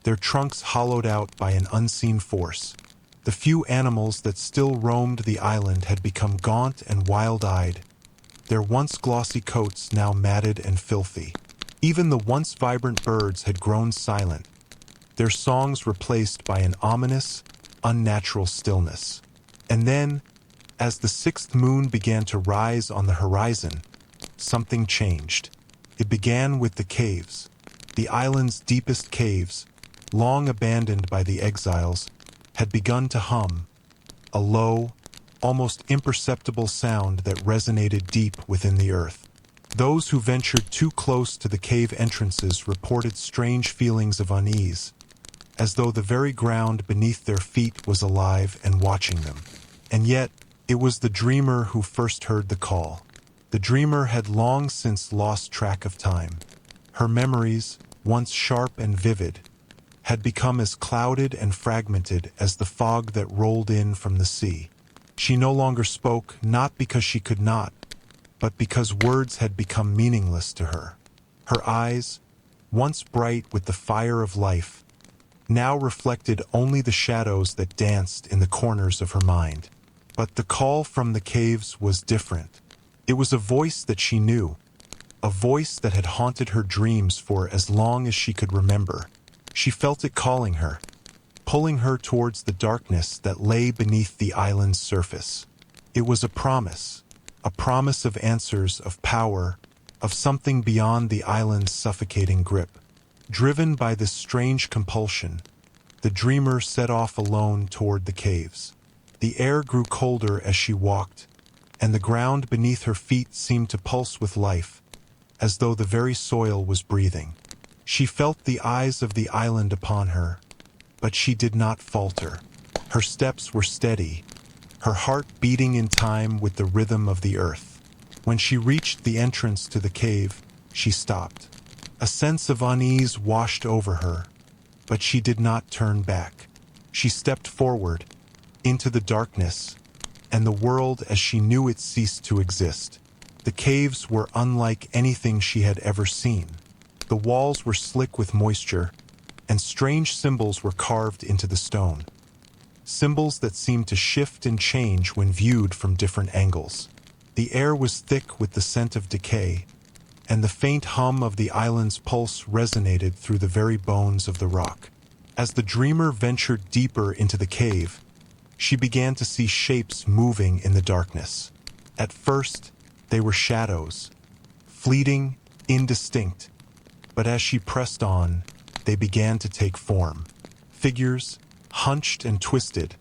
their trunks hollowed out by an unseen force. The few animals that still roamed the island had become gaunt and wild-eyed, their once glossy coats now matted and filthy. Even the once vibrant birds had grown silent, their songs replaced by an ominous, unnatural stillness. And then, as the sixth moon began to rise on the horizon, something changed. It began with the caves. The island's deepest caves, long abandoned by the exiles, had begun to hum, a low, almost imperceptible sound that resonated deep within the earth. Those who ventured too close to the cave entrances reported strange feelings of unease, as though the very ground beneath their feet was alive and watching them. And yet, it was the dreamer who first heard the call. The dreamer had long since lost track of time. Her memories, once sharp and vivid, had become as clouded and fragmented as the fog that rolled in from the sea. She no longer spoke, not because she could not, but because words had become meaningless to her. Her eyes, once bright with the fire of life, now reflected only the shadows that danced in the corners of her mind. But the call from the caves was different. It was a voice that she knew, a voice that had haunted her dreams for as long as she could remember. She felt it calling her, pulling her towards the darkness that lay beneath the island's surface. It was a promise of answers, of power, of something beyond the island's suffocating grip. Driven by this strange compulsion, the dreamer set off alone toward the caves. The air grew colder as she walked, and the ground beneath her feet seemed to pulse with life, as though the very soil was breathing. She felt the eyes of the island upon her, but she did not falter. Her steps were steady, her heart beating in time with the rhythm of the earth. When she reached the entrance to the cave, she stopped. A sense of unease washed over her, but she did not turn back. She stepped forward, into the darkness, and the world as she knew it ceased to exist. The caves were unlike anything she had ever seen. The walls were slick with moisture, and strange symbols were carved into the stone. Symbols that seemed to shift and change when viewed from different angles. The air was thick with the scent of decay, and the faint hum of the island's pulse resonated through the very bones of the rock. As the dreamer ventured deeper into the cave, she began to see shapes moving in the darkness. At first, they were shadows, fleeting, indistinct, but as she pressed on, they began to take form. Figures, hunched and twisted,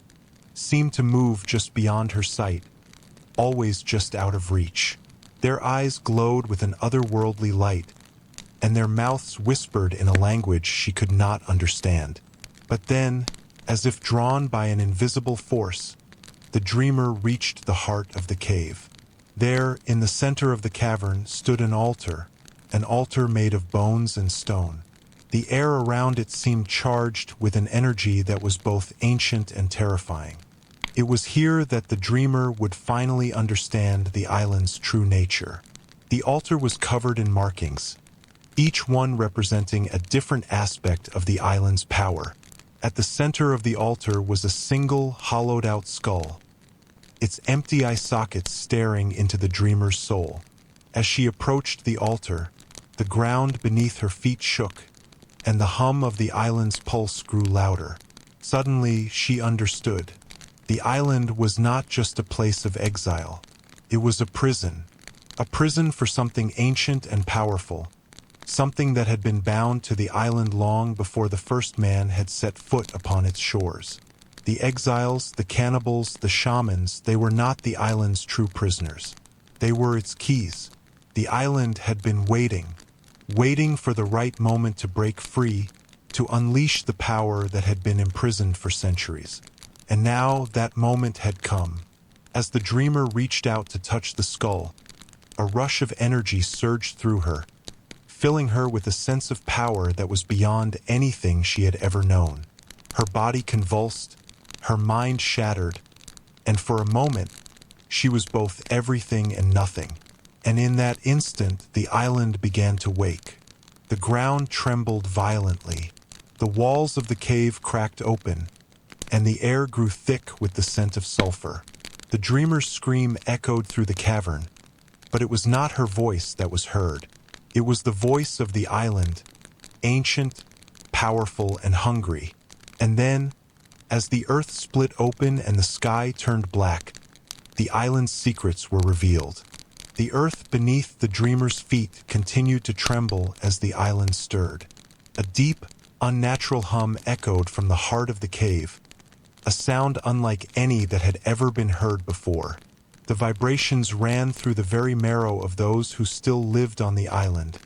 seemed to move just beyond her sight, always just out of reach. Their eyes glowed with an otherworldly light, and their mouths whispered in a language she could not understand. But then, as if drawn by an invisible force, the dreamer reached the heart of the cave. There, in the center of the cavern, stood an altar made of bones and stone. The air around it seemed charged with an energy that was both ancient and terrifying. It was here that the dreamer would finally understand the island's true nature. The altar was covered in markings, each one representing a different aspect of the island's power. At the center of the altar was a single, hollowed-out skull, its empty eye sockets staring into the dreamer's soul. As she approached the altar, the ground beneath her feet shook, and the hum of the island's pulse grew louder. Suddenly, she understood. The island was not just a place of exile. It was a prison for something ancient and powerful, something that had been bound to the island long before the first man had set foot upon its shores. The exiles, the cannibals, the shamans, they were not the island's true prisoners. They were its keys. The island had been waiting for the right moment to break free, to unleash the power that had been imprisoned for centuries. And now that moment had come. As the dreamer reached out to touch the skull, a rush of energy surged through her, filling her with a sense of power that was beyond anything she had ever known. Her body convulsed, her mind shattered, and for a moment, she was both everything and nothing. And in that instant, the island began to wake. The ground trembled violently. The walls of the cave cracked open, and the air grew thick with the scent of sulfur. The dreamer's scream echoed through the cavern, But it was not her voice that was heard. It was the voice of the island, ancient, powerful, and hungry. And then, as the earth split open and the sky turned black, the island's secrets were revealed. The earth beneath the dreamer's feet continued to tremble as the island stirred. A deep, unnatural hum echoed from the heart of the cave, a sound unlike any that had ever been heard before. The vibrations ran through the very marrow of those who still lived on the island,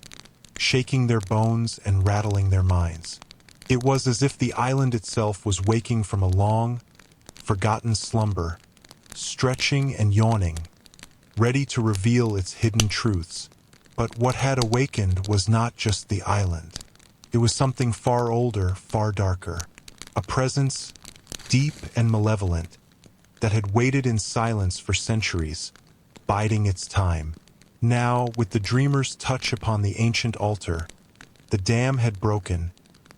shaking their bones and rattling their minds. It was as if the island itself was waking from a long, forgotten slumber, stretching and yawning, ready to reveal its hidden truths. But what had awakened was not just the island. It was something far older, far darker, a presence, deep and malevolent, that had waited in silence for centuries, biding its time. Now, with the dreamer's touch upon the ancient altar, the dam had broken,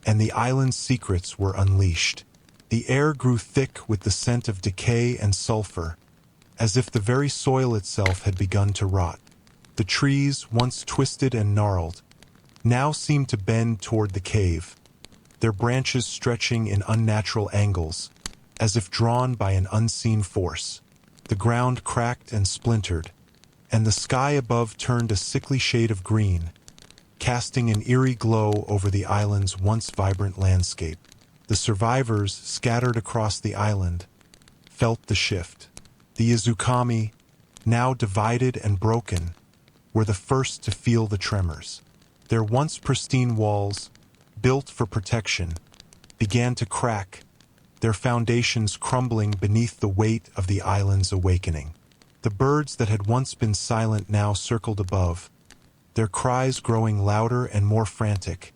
and the island's secrets were unleashed. The air grew thick with the scent of decay and sulfur, as if the very soil itself had begun to rot. The trees, once twisted and gnarled, now seemed to bend toward the cave, their branches stretching in unnatural angles, as if drawn by an unseen force. The ground cracked and splintered, and the sky above turned a sickly shade of green, casting an eerie glow over the island's once vibrant landscape. The survivors, scattered across the island, felt the shift. The Izukami, now divided and broken, were the first to feel the tremors. Their once pristine walls, built for protection, began to crack, their foundations crumbling beneath the weight of the island's awakening. The birds that had once been silent now circled above, their cries growing louder and more frantic,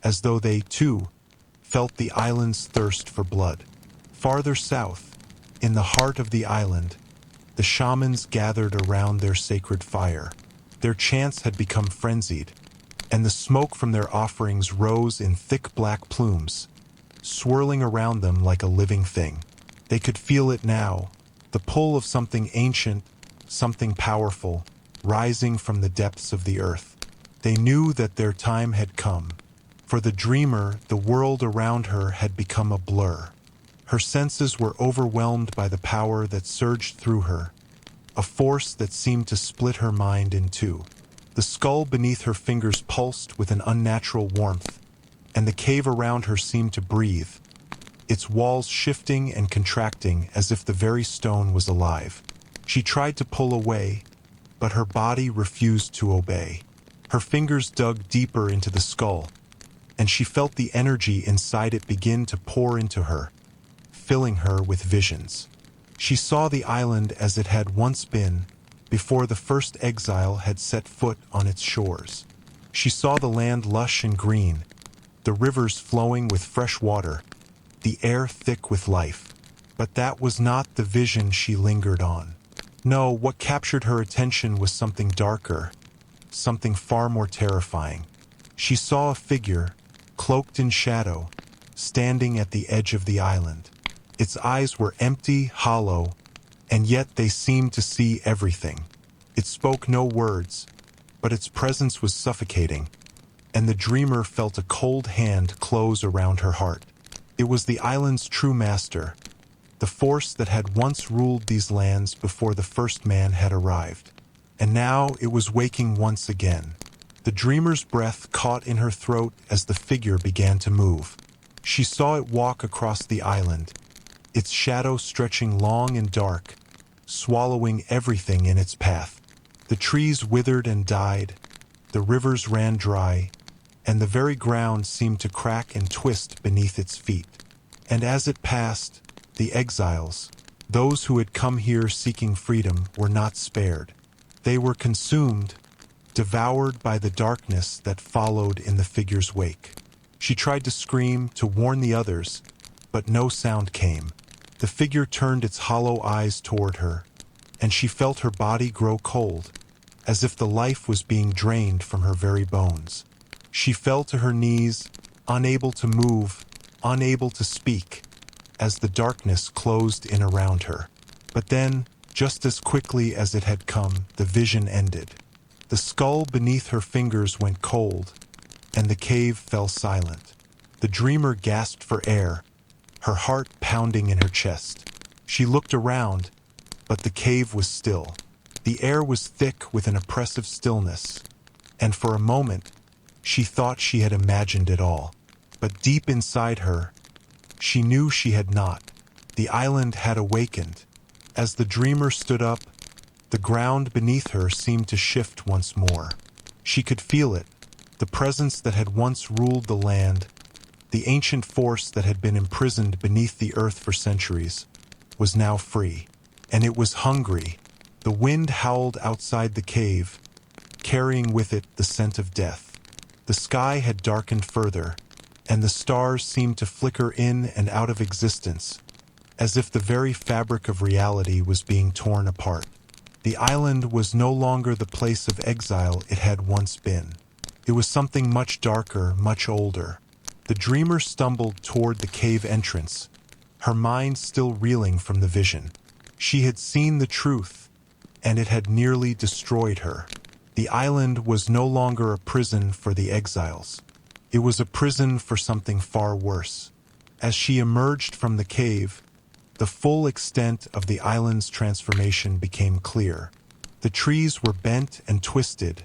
as though they, too, felt the island's thirst for blood. Farther south, in the heart of the island, the shamans gathered around their sacred fire. Their chants had become frenzied, and the smoke from their offerings rose in thick black plumes, swirling around them like a living thing. They could feel it now, the pull of something ancient, something powerful, rising from the depths of the earth. They knew that their time had come. For the dreamer, the world around her had become a blur. Her senses were overwhelmed by the power that surged through her, a force that seemed to split her mind in two. The skull beneath her fingers pulsed with an unnatural warmth, and the cave around her seemed to breathe, its walls shifting and contracting as if the very stone was alive. She tried to pull away, but her body refused to obey. Her fingers dug deeper into the skull, and she felt the energy inside it begin to pour into her, filling her with visions. She saw the island as it had once been, before the first exile had set foot on its shores. She saw the land lush and green, the rivers flowing with fresh water, the air thick with life. But that was not the vision she lingered on. No, what captured her attention was something darker, something far more terrifying. She saw a figure, cloaked in shadow, standing at the edge of the island. Its eyes were empty, hollow, and yet they seemed to see everything. It spoke no words, but its presence was suffocating, and the dreamer felt a cold hand close around her heart. It was the island's true master, the force that had once ruled these lands before the first man had arrived. And now it was waking once again. The dreamer's breath caught in her throat as the figure began to move. She saw it walk across the island, its shadow stretching long and dark, swallowing everything in its path. The trees withered and died, the rivers ran dry, and the very ground seemed to crack and twist beneath its feet. And as it passed, the exiles, those who had come here seeking freedom, were not spared. They were consumed, devoured by the darkness that followed in the figure's wake. She tried to scream, to warn the others, but no sound came. The figure turned its hollow eyes toward her, and she felt her body grow cold, as if the life was being drained from her very bones. She fell to her knees, unable to move, unable to speak, as the darkness closed in around her. But then, Just as quickly as it had come, the vision ended. The skull beneath her fingers went cold, and the cave fell silent. The dreamer gasped for air, her heart pounding in her chest. She looked around, but the cave was still. The air was thick with an oppressive stillness, and for a moment, she thought she had imagined it all. But deep inside her, she knew she had not. The island had awakened. As the dreamer stood up, the ground beneath her seemed to shift once more. She could feel it, the presence that had once ruled the land, the ancient force that had been imprisoned beneath the earth for centuries, was now free. And it was hungry. The wind howled outside the cave, carrying with it the scent of death. The sky had darkened further, and the stars seemed to flicker in and out of existence, as if the very fabric of reality was being torn apart. The island was no longer the place of exile it had once been. It was something much darker, much older. The dreamer stumbled toward the cave entrance, her mind still reeling from the vision. She had seen the truth, and it had nearly destroyed her. The island was no longer a prison for the exiles. It was a prison for something far worse. As she emerged from the cave, the full extent of the island's transformation became clear. The trees were bent and twisted,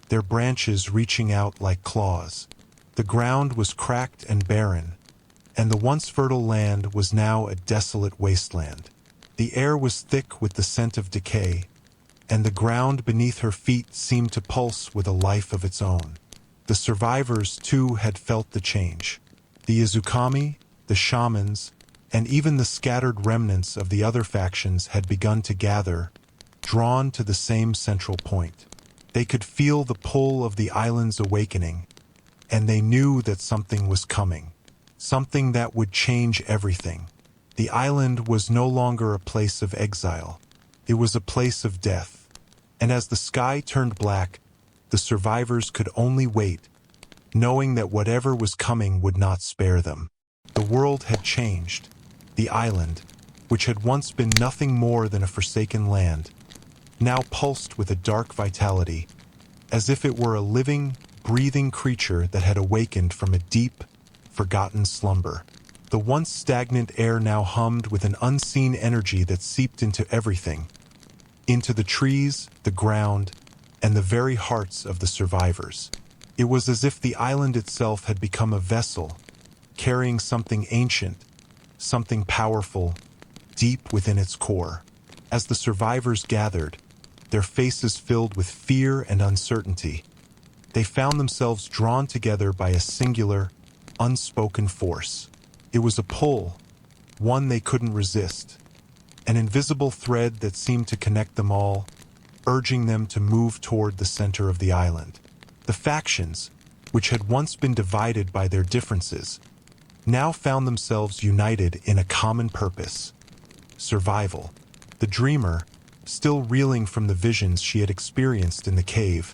their branches reaching out like claws. The ground was cracked and barren, and the once fertile land was now a desolate wasteland. The air was thick with the scent of decay, and the ground beneath her feet seemed to pulse with a life of its own. The survivors, too, had felt the change. The Izukami, the shamans, and even the scattered remnants of the other factions had begun to gather, drawn to the same central point. They could feel the pull of the island's awakening, and they knew that something was coming, something that would change everything. The island was no longer a place of exile. It was a place of death. And as the sky turned black, the survivors could only wait, knowing that whatever was coming would not spare them. The world had changed. The island, which had once been nothing more than a forsaken land, now pulsed with a dark vitality, as if it were a living, breathing creature that had awakened from a deep, forgotten slumber. The once stagnant air now hummed with an unseen energy that seeped into everything, into the trees, the ground, and the very hearts of the survivors. It was as if the island itself had become a vessel, carrying something ancient, something powerful, deep within its core. As the survivors gathered, their faces filled with fear and uncertainty, they found themselves drawn together by a singular, unspoken force. It was a pull, one they couldn't resist, an invisible thread that seemed to connect them all, urging them to move toward the center of the island. The factions, which had once been divided by their differences, now found themselves united in a common purpose: survival. The dreamer, still reeling from the visions she had experienced in the cave,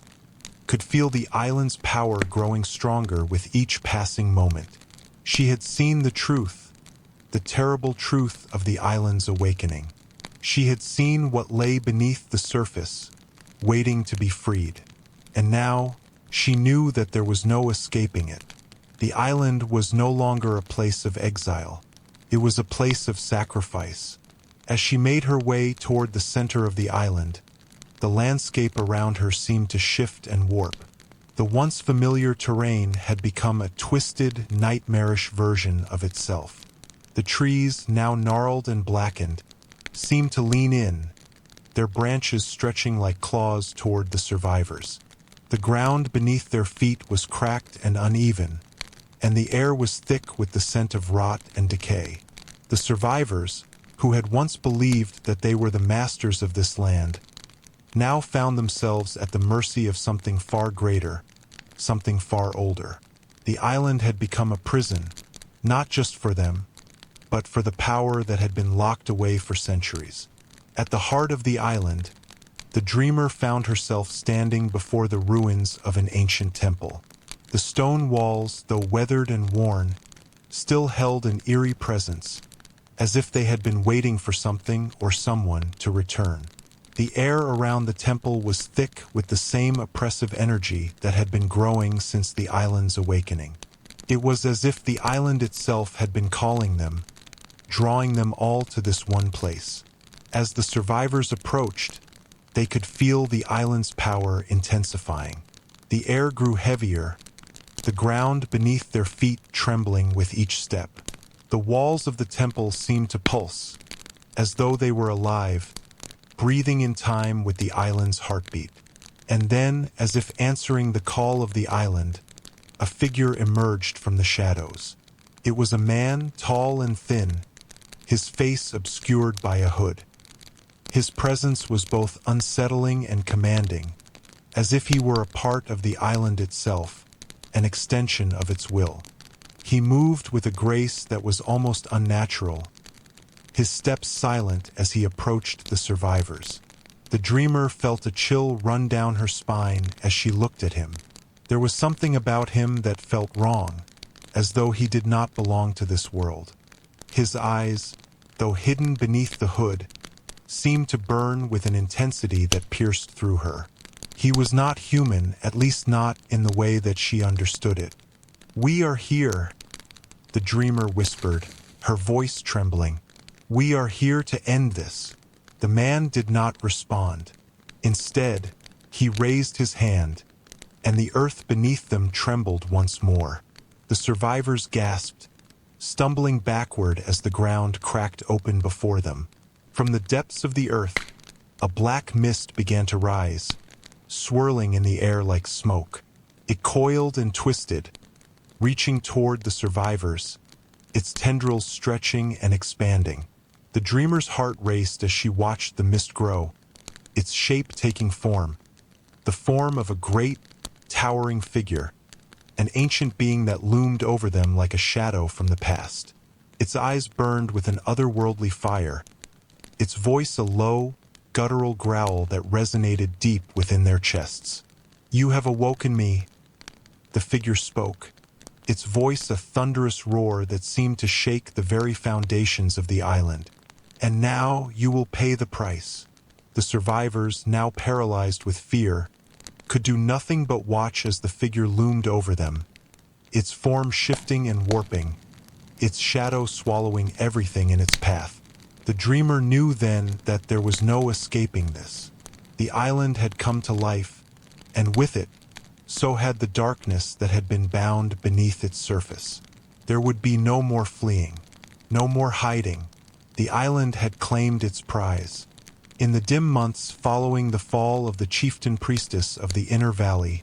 could feel the island's power growing stronger with each passing moment. She had seen the truth, the terrible truth of the island's awakening. She had seen what lay beneath the surface, waiting to be freed. And now, she knew that there was no escaping it. The island was no longer a place of exile. It was a place of sacrifice. As she made her way toward the center of the island, the landscape around her seemed to shift and warp. The once familiar terrain had become a twisted, nightmarish version of itself. The trees, now gnarled and blackened, seemed to lean in, their branches stretching like claws toward the survivors. The ground beneath their feet was cracked and uneven, and the air was thick with the scent of rot and decay. The survivors, who had once believed that they were the masters of this land, now found themselves at the mercy of something far greater, something far older. The island had become a prison, not just for them, but for the power that had been locked away for centuries. At the heart of the island, the dreamer found herself standing before the ruins of an ancient temple. The stone walls, though weathered and worn, still held an eerie presence, as if they had been waiting for something or someone to return. The air around the temple was thick with the same oppressive energy that had been growing since the island's awakening. It was as if the island itself had been calling them, drawing them all to this one place. As the survivors approached, they could feel the island's power intensifying. The air grew heavier, the ground beneath their feet trembling with each step. The walls of the temple seemed to pulse, as though they were alive, breathing in time with the island's heartbeat. And then, as if answering the call of the island, a figure emerged from the shadows. It was a man, tall and thin, his face obscured by a hood. His presence was both unsettling and commanding, as if he were a part of the island itself, an extension of its will. He moved with a grace that was almost unnatural, his steps silent as he approached the survivors. The dreamer felt a chill run down her spine as she looked at him. There was something about him that felt wrong, as though he did not belong to this world. His eyes, though hidden beneath the hood, seemed to burn with an intensity that pierced through her. He was not human, at least not in the way that she understood it. "We are here," the dreamer whispered, her voice trembling. "We are here to end this." The man did not respond. Instead, he raised his hand, and the earth beneath them trembled once more. The survivors gasped, stumbling backward as the ground cracked open before them. From the depths of the earth, a black mist began to rise, swirling in the air like smoke. It coiled and twisted, reaching toward the survivors, its tendrils stretching and expanding. The dreamer's heart raced as she watched the mist grow, its shape taking form, the form of a great, towering figure, an ancient being that loomed over them like a shadow from the past. Its eyes burned with an otherworldly fire, its voice a low, guttural growl that resonated deep within their chests. "You have awoken me," the figure spoke, its voice a thunderous roar that seemed to shake the very foundations of the island. "And now you will pay the price." The survivors, now paralyzed with fear, could do nothing but watch as the figure loomed over them, its form shifting and warping, its shadow swallowing everything in its path. The dreamer knew then that there was no escaping this. The island had come to life, and with it, so had the darkness that had been bound beneath its surface. There would be no more fleeing, no more hiding. The island had claimed its prize. In the dim months following the fall of the chieftain priestess of the inner valley,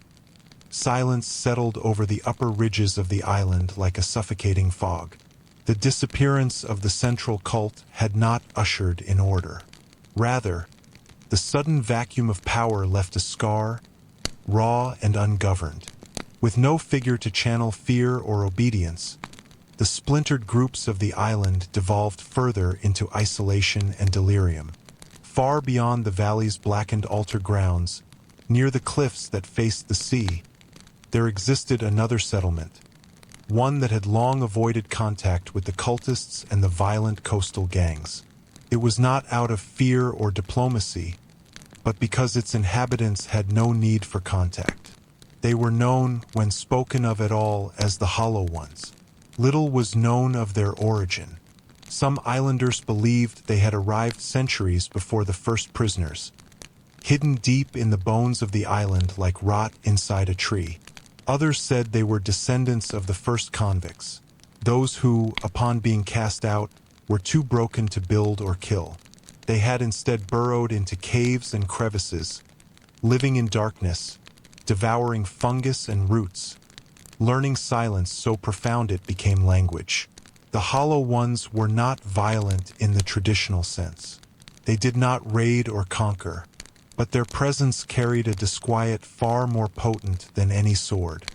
silence settled over the upper ridges of the island like a suffocating fog. The disappearance of the central cult had not ushered in order. Rather, the sudden vacuum of power left a scar, raw and ungoverned. With no figure to channel fear or obedience, the splintered groups of the island devolved further into isolation and delirium. Far beyond the valley's blackened altar grounds, near the cliffs that faced the sea, there existed another settlement, one that had long avoided contact with the cultists and the violent coastal gangs. It was not out of fear or diplomacy, but because its inhabitants had no need for contact. They were known, when spoken of at all, as the Hollow Ones. Little was known of their origin. Some islanders believed they had arrived centuries before the first prisoners, hidden deep in the bones of the island like rot inside a tree. Others said they were descendants of the first convicts, those who, upon being cast out, were too broken to build or kill. They had instead burrowed into caves and crevices, living in darkness, devouring fungus and roots, learning silence so profound it became language. The Hollow Ones were not violent in the traditional sense. They did not raid or conquer, but their presence carried a disquiet far more potent than any sword.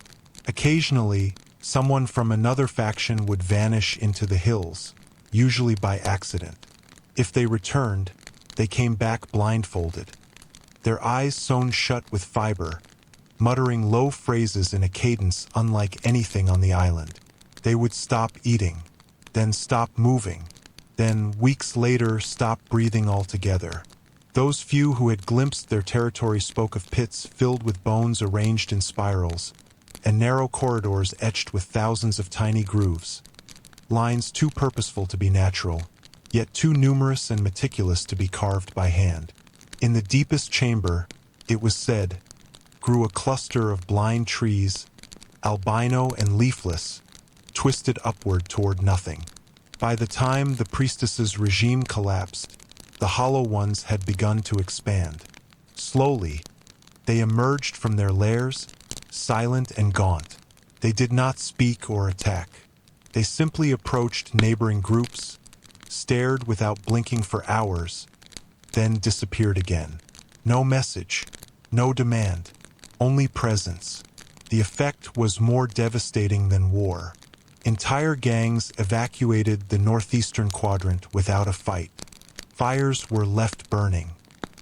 Occasionally, someone from another faction would vanish into the hills, usually by accident. If they returned, they came back blindfolded, their eyes sewn shut with fiber, muttering low phrases in a cadence unlike anything on the island. They would stop eating, then stop moving, then weeks later stopped breathing altogether. Those few who had glimpsed their territory spoke of pits filled with bones arranged in spirals, and narrow corridors etched with thousands of tiny grooves, lines too purposeful to be natural, yet too numerous and meticulous to be carved by hand. In the deepest chamber, it was said, grew a cluster of blind trees, albino and leafless, twisted upward toward nothing. By the time the priestess's regime collapsed, the hollow ones had begun to expand. Slowly, they emerged from their lairs, silent and gaunt. They did not speak or attack. They simply approached neighboring groups, stared without blinking for hours, then disappeared again. No message, no demand, only presence. The effect was more devastating than war. Entire gangs evacuated the northeastern quadrant without a fight. Fires were left burning.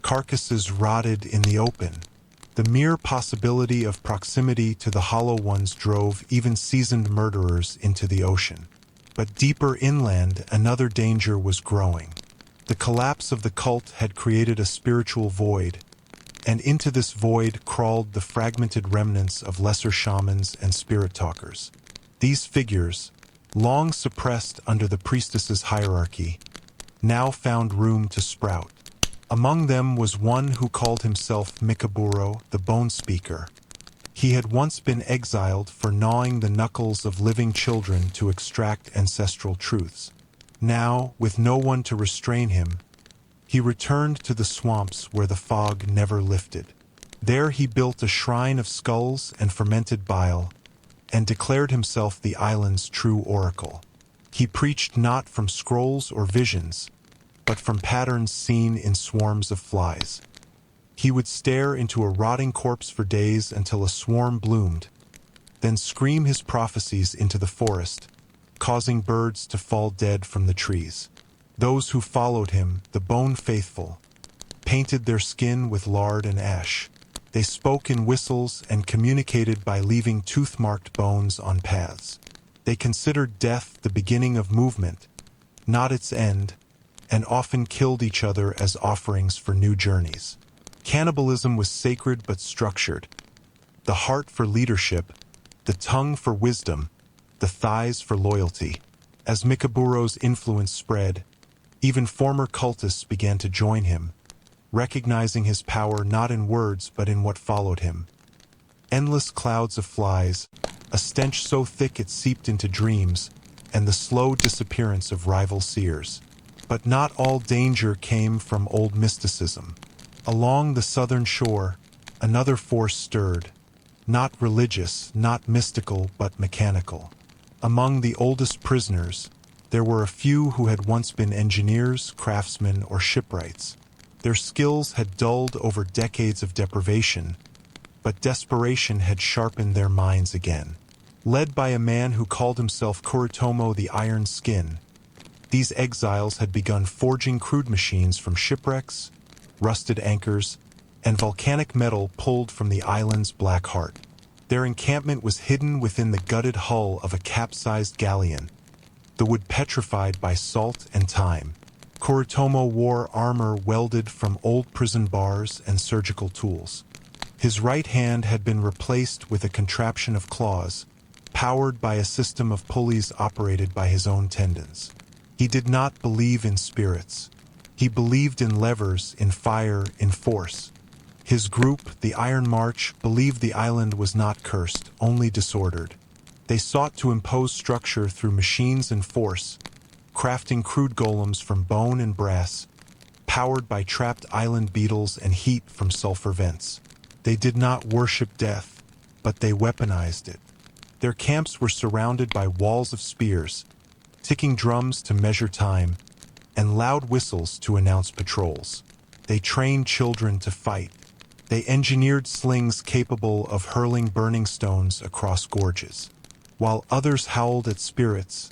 Carcasses rotted in the open. The mere possibility of proximity to the hollow ones drove even seasoned murderers into the ocean. But deeper inland, another danger was growing. The collapse of the cult had created a spiritual void, and into this void crawled the fragmented remnants of lesser shamans and spirit talkers. These figures, long suppressed under the priestess's hierarchy, now found room to sprout. Among them was one who called himself Mikaburo, the Bone Speaker. He had once been exiled for gnawing the knuckles of living children to extract ancestral truths. Now, with no one to restrain him, he returned to the swamps where the fog never lifted. There he built a shrine of skulls and fermented bile, and declared himself the island's true oracle. He preached not from scrolls or visions, but from patterns seen in swarms of flies. He would stare into a rotting corpse for days until a swarm bloomed, then scream his prophecies into the forest, causing birds to fall dead from the trees. Those who followed him, the bone faithful, painted their skin with lard and ash. They spoke in whistles and communicated by leaving tooth-marked bones on paths. They considered death the beginning of movement, not its end, and often killed each other as offerings for new journeys. Cannibalism was sacred but structured. The heart for leadership, the tongue for wisdom, the thighs for loyalty. As Mikaburo's influence spread, even former cultists began to join him, recognizing his power not in words but in what followed him. Endless clouds of flies, a stench so thick it seeped into dreams, and the slow disappearance of rival seers. But not all danger came from old mysticism. Along the southern shore, another force stirred, not religious, not mystical, but mechanical. Among the oldest prisoners, there were a few who had once been engineers, craftsmen, or shipwrights. Their skills had dulled over decades of deprivation, but desperation had sharpened their minds again. Led by a man who called himself Kuritomo the Iron Skin, these exiles had begun forging crude machines from shipwrecks, rusted anchors, and volcanic metal pulled from the island's black heart. Their encampment was hidden within the gutted hull of a capsized galleon, the wood petrified by salt and time. Kuritomo wore armor welded from old prison bars and surgical tools. His right hand had been replaced with a contraption of claws, powered by a system of pulleys operated by his own tendons. He did not believe in spirits. He believed in levers, in fire, in force. His group, the Iron March, believed the island was not cursed, only disordered. They sought to impose structure through machines and force, crafting crude golems from bone and brass, powered by trapped island beetles and heat from sulfur vents. They did not worship death, but they weaponized it. Their camps were surrounded by walls of spears, ticking drums to measure time, and loud whistles to announce patrols. They trained children to fight. They engineered slings capable of hurling burning stones across gorges. While others howled at spirits,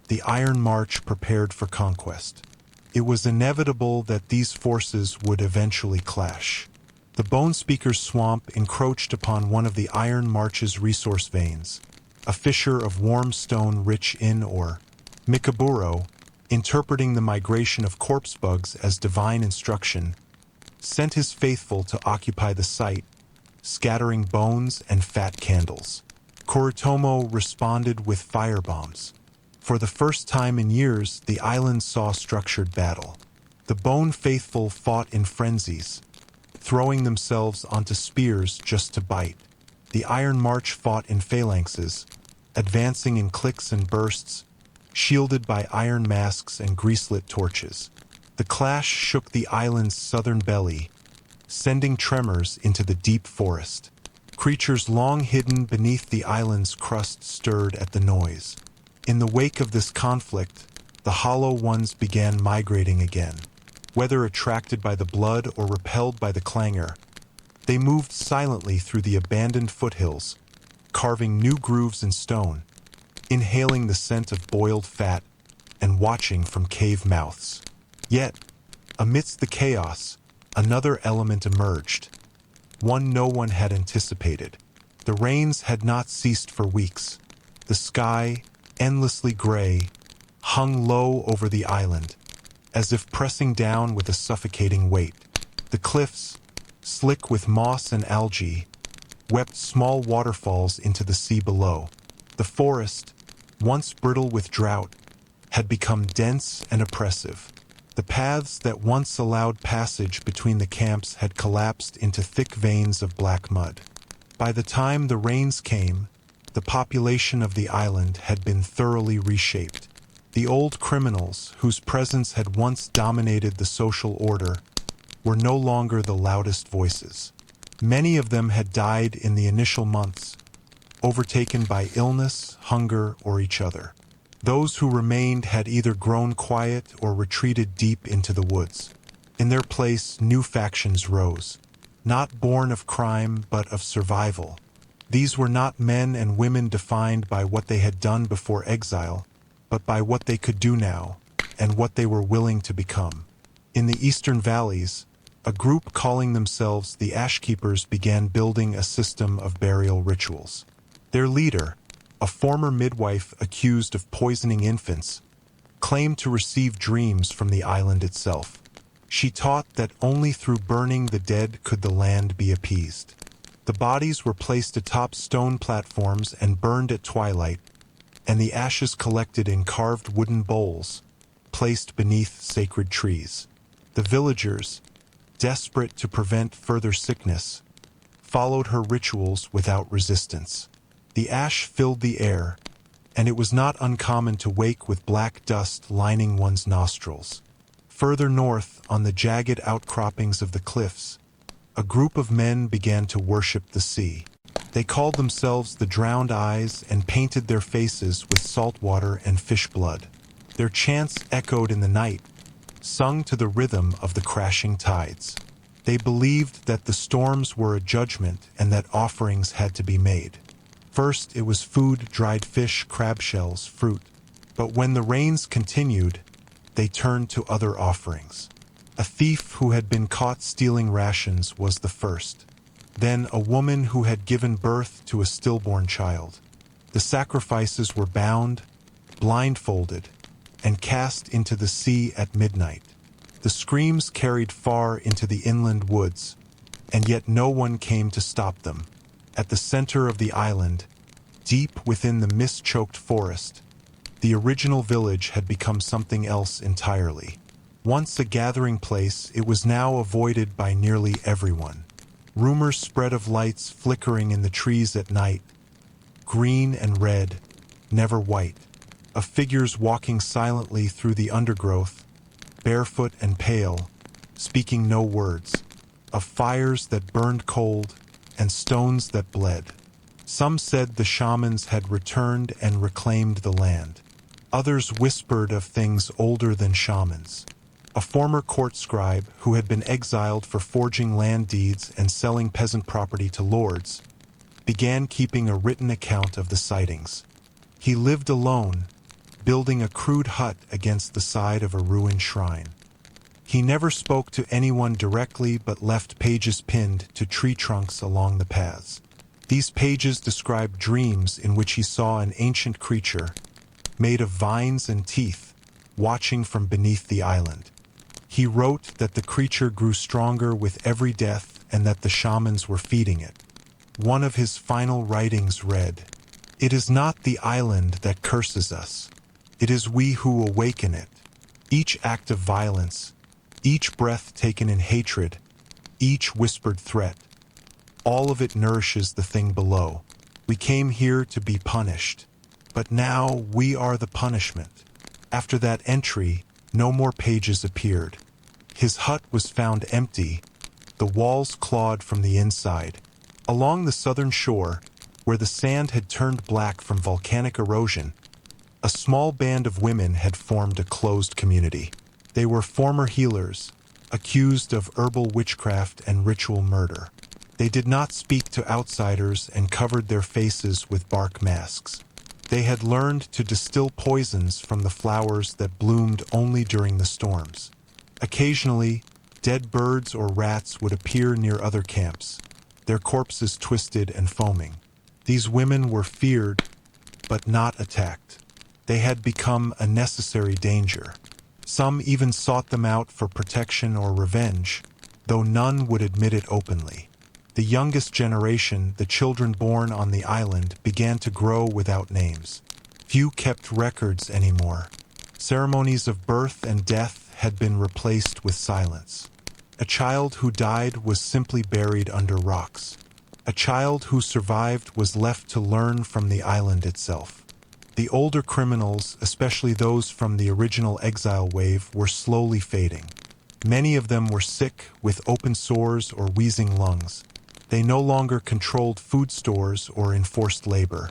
the Iron March prepared for conquest. It was inevitable that these forces would eventually clash. The Bone Speaker's swamp encroached upon one of the Iron March's resource veins, a fissure of warm stone rich in ore. Mikaburo, interpreting the migration of corpse bugs as divine instruction, sent his faithful to occupy the site, scattering bones and fat candles. Kuritomo responded with firebombs. For the first time in years, the island saw structured battle. The Bone Faithful fought in frenzies, throwing themselves onto spears just to bite. The Iron March fought in phalanxes, advancing in clicks and bursts, shielded by iron masks and greaselit torches. The clash shook the island's southern belly, sending tremors into the deep forest. Creatures long hidden beneath the island's crust stirred at the noise. In the wake of this conflict, the Hollow Ones began migrating again. Whether attracted by the blood or repelled by the clangor, they moved silently through the abandoned foothills, carving new grooves in stone, inhaling the scent of boiled fat, and watching from cave mouths. Yet, amidst the chaos, another element emerged, one no one had anticipated. The rains had not ceased for weeks. The sky, endlessly gray, hung low over the island, as if pressing down with a suffocating weight. The cliffs, slick with moss and algae, wept small waterfalls into the sea below. The forest, once brittle with drought, had become dense and oppressive. The paths that once allowed passage between the camps had collapsed into thick veins of black mud. By the time the rains came, the population of the island had been thoroughly reshaped. The old criminals, whose presence had once dominated the social order, were no longer the loudest voices. Many of them had died in the initial months, overtaken by illness, hunger, or each other. Those who remained had either grown quiet or retreated deep into the woods. In their place, new factions rose, not born of crime but of survival. These were not men and women defined by what they had done before exile, but by what they could do now, and what they were willing to become. In the eastern valleys, a group calling themselves the Ashkeepers began building a system of burial rituals. Their leader, a former midwife accused of poisoning infants, claimed to receive dreams from the island itself. She taught that only through burning the dead could the land be appeased. The bodies were placed atop stone platforms and burned at twilight, and the ashes collected in carved wooden bowls, placed beneath sacred trees. The villagers, desperate to prevent further sickness, followed her rituals without resistance. The ash filled the air, and it was not uncommon to wake with black dust lining one's nostrils. Further north, on the jagged outcroppings of the cliffs, a group of men began to worship the sea. They called themselves the Drowned Eyes and painted their faces with salt water and fish blood. Their chants echoed in the night, sung to the rhythm of the crashing tides. They believed that the storms were a judgment and that offerings had to be made. First it was food, dried fish, crab shells, fruit. But when the rains continued, they turned to other offerings. A thief who had been caught stealing rations was the first. Then a woman who had given birth to a stillborn child. The sacrifices were bound, blindfolded, and cast into the sea at midnight. The screams carried far into the inland woods, and yet no one came to stop them. At the center of the island, deep within the mist-choked forest, the original village had become something else entirely. Once a gathering place, it was now avoided by nearly everyone. Rumors spread of lights flickering in the trees at night, green and red, never white, of figures walking silently through the undergrowth, barefoot and pale, speaking no words, of fires that burned cold and stones that bled. Some said the shamans had returned and reclaimed the land. Others whispered of things older than shamans. A former court scribe who had been exiled for forging land deeds and selling peasant property to lords began keeping a written account of the sightings. He lived alone, building a crude hut against the side of a ruined shrine. He never spoke to anyone directly but left pages pinned to tree trunks along the paths. These pages described dreams in which he saw an ancient creature, made of vines and teeth, watching from beneath the island. He wrote that the creature grew stronger with every death and that the shamans were feeding it. One of his final writings read, "It is not the island that curses us. It is we who awaken it. Each act of violence, each breath taken in hatred, each whispered threat, all of it nourishes the thing below. We came here to be punished, but now we are the punishment." After that entry, no more pages appeared. His hut was found empty, the walls clawed from the inside. Along the southern shore, where the sand had turned black from volcanic erosion, a small band of women had formed a closed community. They were former healers, accused of herbal witchcraft and ritual murder. They did not speak to outsiders and covered their faces with bark masks. They had learned to distill poisons from the flowers that bloomed only during the storms. Occasionally, dead birds or rats would appear near other camps, their corpses twisted and foaming. These women were feared, but not attacked. They had become a necessary danger. Some even sought them out for protection or revenge, though none would admit it openly. The youngest generation, the children born on the island, began to grow without names. Few kept records anymore. Ceremonies of birth and death had been replaced with silence. A child who died was simply buried under rocks. A child who survived was left to learn from the island itself. The older criminals, especially those from the original exile wave, were slowly fading. Many of them were sick, with open sores or wheezing lungs. They no longer controlled food stores or enforced labor.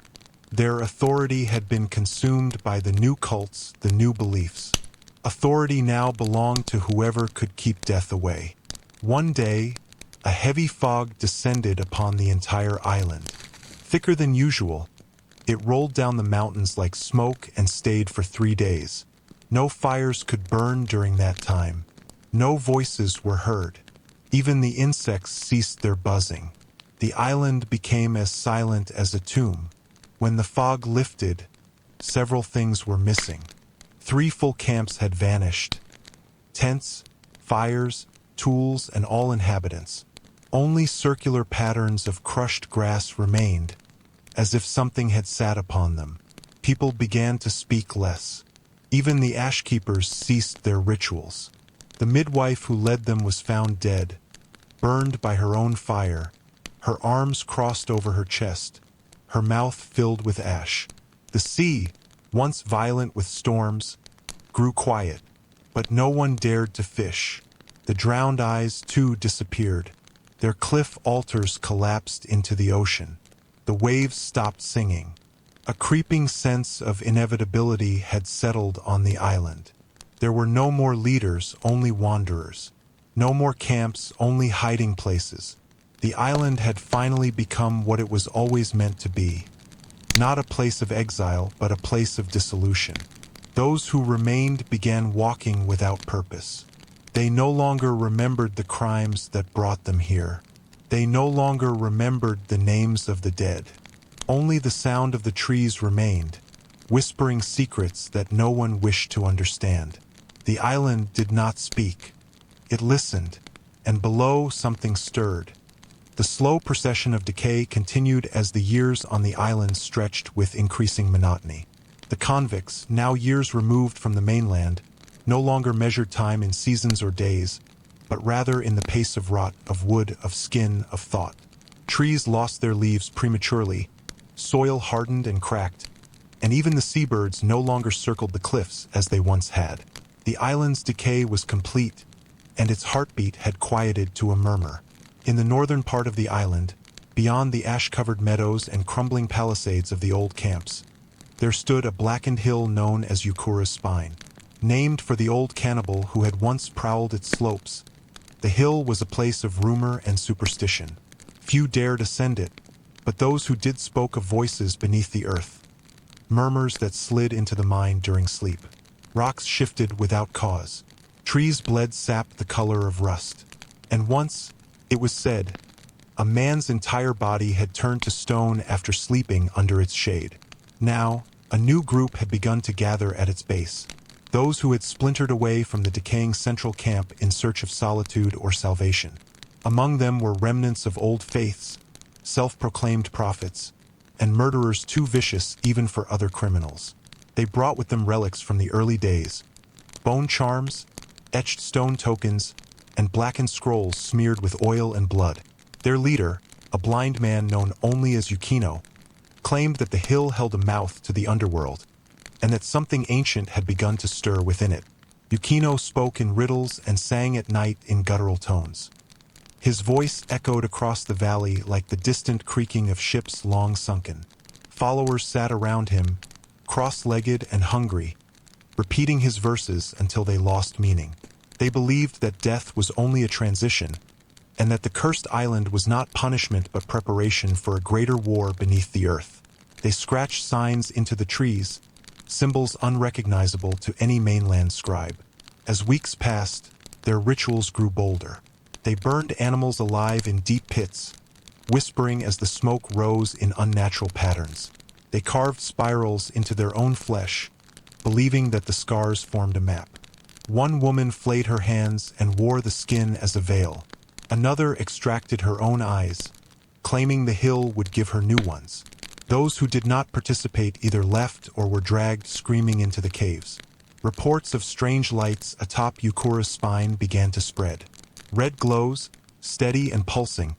Their authority had been consumed by the new cults, the new beliefs. Authority now belonged to whoever could keep death away. One day, a heavy fog descended upon the entire island. Thicker than usual, it rolled down the mountains like smoke and stayed for 3 days. No fires could burn during that time. No voices were heard. Even the insects ceased their buzzing. The island became as silent as a tomb. When the fog lifted, several things were missing. 3 full camps had vanished. Tents, fires, tools, and all inhabitants. Only circular patterns of crushed grass remained, as if something had sat upon them. People began to speak less. Even the ashkeepers ceased their rituals. The midwife who led them was found dead, burned by her own fire, her arms crossed over her chest, her mouth filled with ash. The sea, once violent with storms, grew quiet, but no one dared to fish. The drowned eyes, too, disappeared. Their cliff altars collapsed into the ocean. The waves stopped singing. A creeping sense of inevitability had settled on the island. There were no more leaders, only wanderers. No more camps, only hiding places. The island had finally become what it was always meant to be. Not a place of exile, but a place of dissolution. Those who remained began walking without purpose. They no longer remembered the crimes that brought them here. They no longer remembered the names of the dead. Only the sound of the trees remained, whispering secrets that no one wished to understand. The island did not speak. It listened, and below something stirred. The slow procession of decay continued as the years on the island stretched with increasing monotony. The convicts, now years removed from the mainland, no longer measured time in seasons or days, but rather in the pace of rot, of wood, of skin, of thought. Trees lost their leaves prematurely, soil hardened and cracked, and even the seabirds no longer circled the cliffs as they once had. The island's decay was complete, and its heartbeat had quieted to a murmur. In the northern part of the island, beyond the ash-covered meadows and crumbling palisades of the old camps, there stood a blackened hill known as Ukura's Spine. Named for the old cannibal who had once prowled its slopes, the hill was a place of rumor and superstition. Few dared ascend it, but those who did spoke of voices beneath the earth, murmurs that slid into the mind during sleep. Rocks shifted without cause. Trees bled sap the color of rust. And once, it was said, a man's entire body had turned to stone after sleeping under its shade. Now, a new group had begun to gather at its base. those who had splintered away from the decaying central camp in search of solitude or salvation. Among them were remnants of old faiths, self-proclaimed prophets, and murderers too vicious even for other criminals. They brought with them relics from the early days, bone charms, etched stone tokens, and blackened scrolls smeared with oil and blood. Their leader, a blind man known only as Yukino, claimed that the hill held a mouth to the underworld, and that something ancient had begun to stir within it. Yukino spoke in riddles and sang at night in guttural tones. His voice echoed across the valley like the distant creaking of ships long sunken. Followers sat around him, cross-legged and hungry, repeating his verses until they lost meaning. They believed that death was only a transition, and that the cursed island was not punishment but preparation for a greater war beneath the earth. They scratched signs into the trees, symbols unrecognizable to any mainland scribe. As weeks passed, their rituals grew bolder. They burned animals alive in deep pits, whispering as the smoke rose in unnatural patterns. They carved spirals into their own flesh, believing that the scars formed a map. One woman flayed her hands and wore the skin as a veil. Another extracted her own eyes, claiming the hill would give her new ones. Those who did not participate either left or were dragged screaming into the caves. Reports of strange lights atop Yukura's spine began to spread. Red glows, steady and pulsing,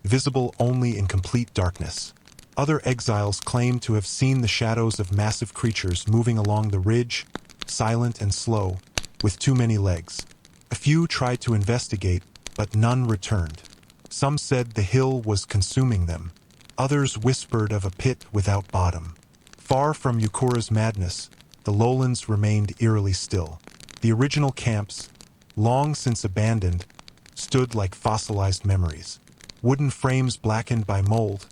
visible only in complete darkness. Other exiles claimed to have seen the shadows of massive creatures moving along the ridge, silent and slow, with too many legs. A few tried to investigate, but none returned. Some said the hill was consuming them. Others whispered of a pit without bottom. Far from Yukura's madness, the lowlands remained eerily still. The original camps, long since abandoned, stood like fossilized memories. Wooden frames blackened by mold,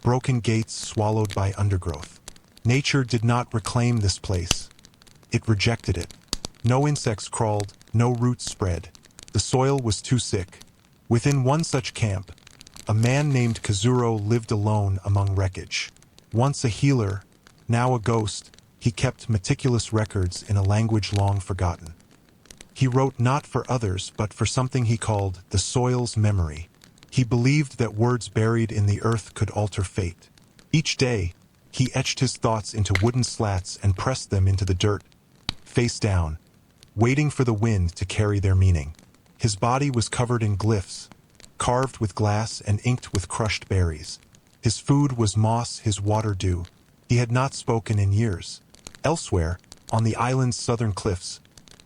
broken gates swallowed by undergrowth. Nature did not reclaim this place. It rejected it. No insects crawled, no roots spread. The soil was too sick. Within one such camp, a man named Kazuro lived alone among wreckage. Once a healer, now a ghost, he kept meticulous records in a language long forgotten. He wrote not for others but for something he called the soil's memory. He believed that words buried in the earth could alter fate. Each day, he etched his thoughts into wooden slats and pressed them into the dirt, face down, waiting for the wind to carry their meaning. His body was covered in glyphs, carved with glass and inked with crushed berries. His food was moss, his water dew. He had not spoken in years. Elsewhere, on the island's southern cliffs,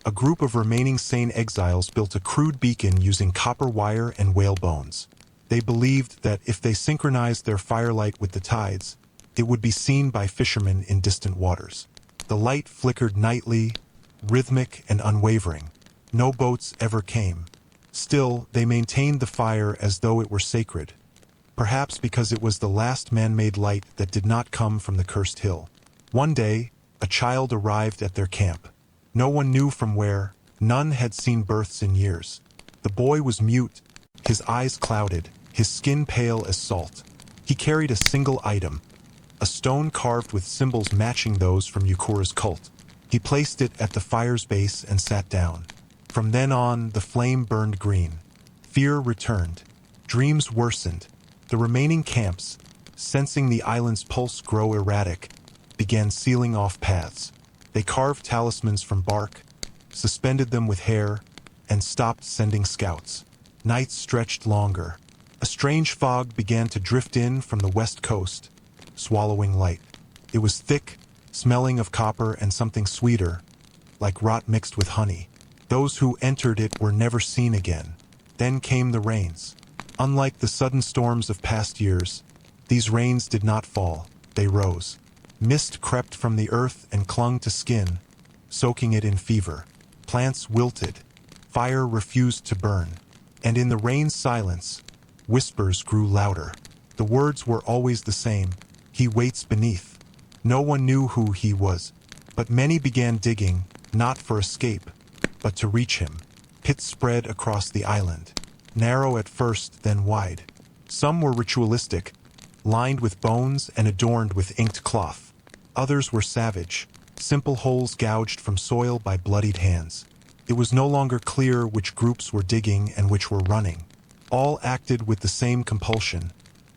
a group of remaining sane exiles built a crude beacon using copper wire and whale bones. They believed that if they synchronized their firelight with the tides, it would be seen by fishermen in distant waters. The light flickered nightly, rhythmic and unwavering. No boats ever came. Still, they maintained the fire as though it were sacred, perhaps because it was the last man-made light that did not come from the cursed hill. One day, a child arrived at their camp. No one knew from where, none had seen births in years. The boy was mute, his eyes clouded, his skin pale as salt. He carried a single item, a stone carved with symbols matching those from Yukura's cult. He placed it at the fire's base and sat down. From then on, the flame burned green. Fear returned. Dreams worsened. The remaining camps, sensing the island's pulse grow erratic, began sealing off paths. They carved talismans from bark, suspended them with hair, and stopped sending scouts. Nights stretched longer. A strange fog began to drift in from the west coast, swallowing light. It was thick, smelling of copper and something sweeter, like rot mixed with honey. Those who entered it were never seen again. Then came the rains. Unlike the sudden storms of past years, these rains did not fall, they rose. Mist crept from the earth and clung to skin, soaking it in fever. Plants wilted, fire refused to burn, and in the rain's silence, whispers grew louder. The words were always the same: "He waits beneath." No one knew who he was, but many began digging, not for escape, but to reach him. Pits spread across the island, narrow at first, then wide. Some were ritualistic, lined with bones and adorned with inked cloth. Others were savage, simple holes gouged from soil by bloodied hands. It was no longer clear which groups were digging and which were running. All acted with the same compulsion,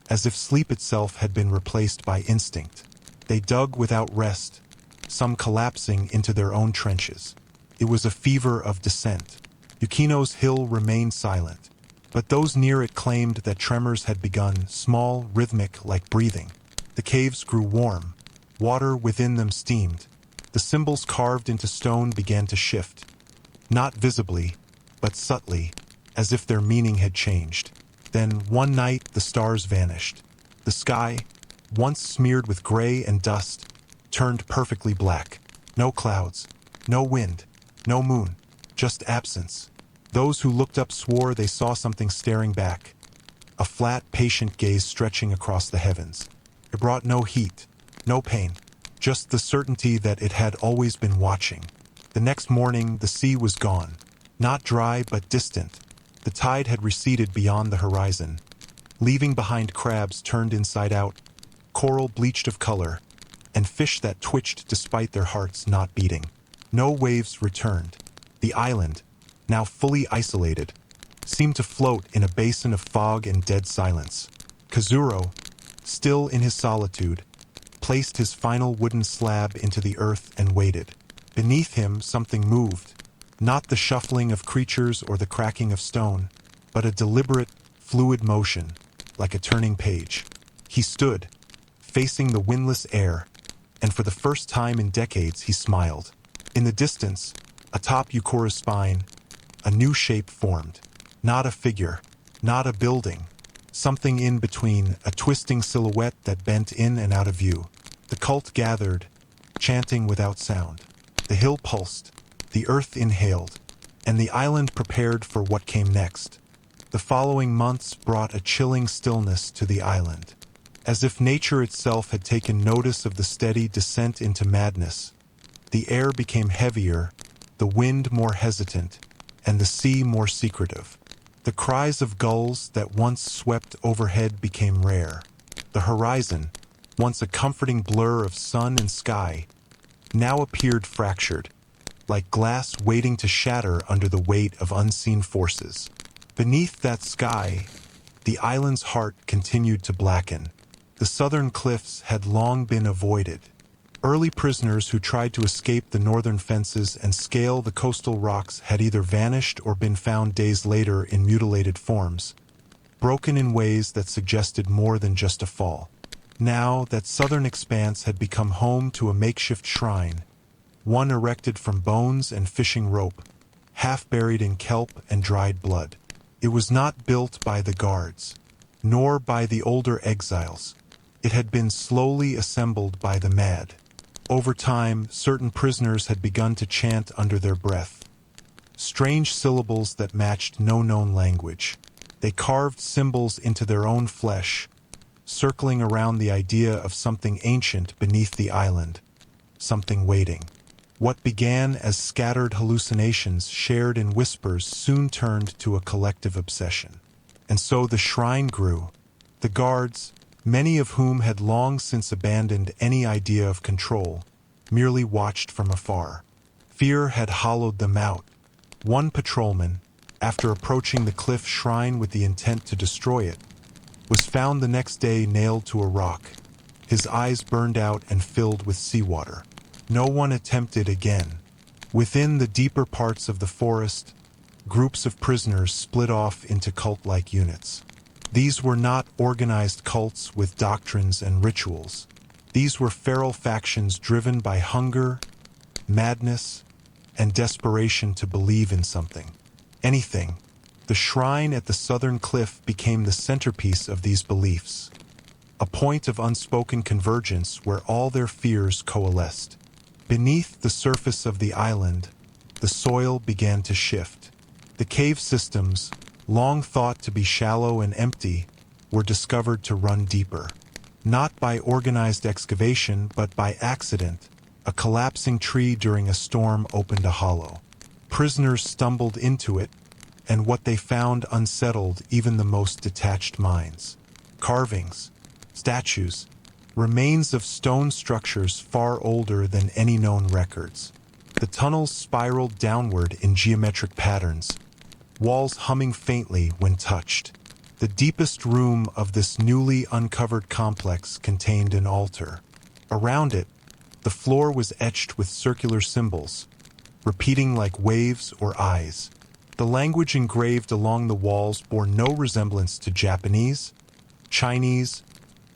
as if sleep itself had been replaced by instinct. They dug without rest, some collapsing into their own trenches. It was a fever of descent. Yukino's hill remained silent, but those near it claimed that tremors had begun, small, rhythmic, like breathing. The caves grew warm. Water within them steamed. The symbols carved into stone began to shift. Not visibly, but subtly, as if their meaning had changed. Then, one night, the stars vanished. The sky, once smeared with gray and dust, turned perfectly black. No clouds, no wind, no moon, just absence. Those who looked up swore they saw something staring back. A flat, patient gaze stretching across the heavens. It brought no heat, no pain, just the certainty that it had always been watching. The next morning, the sea was gone. Not dry, but distant. The tide had receded beyond the horizon, leaving behind crabs turned inside out, coral bleached of color, and fish that twitched despite their hearts not beating. No waves returned. The island, now fully isolated, seemed to float in a basin of fog and dead silence. Kazuro, still in his solitude, placed his final wooden slab into the earth and waited. Beneath him something moved, not the shuffling of creatures or the cracking of stone, but a deliberate, fluid motion, like a turning page. He stood, facing the windless air, and for the first time in decades he smiled. In the distance, atop Yukora's spine, a new shape formed. Not a figure, not a building, something in between, a twisting silhouette that bent in and out of view. The cult gathered, chanting without sound. The hill pulsed, the earth inhaled, and the island prepared for what came next. The following months brought a chilling stillness to the island, as if nature itself had taken notice of the steady descent into madness. The air became heavier, the wind more hesitant, and the sea more secretive. The cries of gulls that once swept overhead became rare. The horizon, once a comforting blur of sun and sky, now appeared fractured, like glass waiting to shatter under the weight of unseen forces. Beneath that sky, the island's heart continued to blacken. The southern cliffs had long been avoided. Early prisoners who tried to escape the northern fences and scale the coastal rocks had either vanished or been found days later in mutilated forms, broken in ways that suggested more than just a fall. Now that southern expanse had become home to a makeshift shrine, one erected from bones and fishing rope, half buried in kelp and dried blood. It was not built by the guards, nor by the older exiles. It had been slowly assembled by the mad. Over time, certain prisoners had begun to chant under their breath, strange syllables that matched no known language. They carved symbols into their own flesh, circling around the idea of something ancient beneath the island, something waiting. What began as scattered hallucinations shared in whispers soon turned to a collective obsession. And so the shrine grew. The guards, many of whom had long since abandoned any idea of control, merely watched from afar. Fear had hollowed them out. One patrolman, after approaching the cliff shrine with the intent to destroy it, was found the next day nailed to a rock, his eyes burned out and filled with seawater. No one attempted again. Within the deeper parts of the forest, groups of prisoners split off into cult-like units. These were not organized cults with doctrines and rituals. These were feral factions driven by hunger, madness, and desperation to believe in something. Anything. The shrine at the southern cliff became the centerpiece of these beliefs, a point of unspoken convergence where all their fears coalesced. Beneath the surface of the island, the soil began to shift. The cave systems, long thought to be shallow and empty, were discovered to run deeper. Not by organized excavation, but by accident. A collapsing tree during a storm opened a hollow. Prisoners stumbled into it, and what they found unsettled even the most detached minds. Carvings, statues, remains of stone structures far older than any known records. The tunnels spiraled downward in geometric patterns, walls humming faintly when touched. The deepest room of this newly uncovered complex contained an altar. Around it, the floor was etched with circular symbols, repeating like waves or eyes. The language engraved along the walls bore no resemblance to Japanese, Chinese,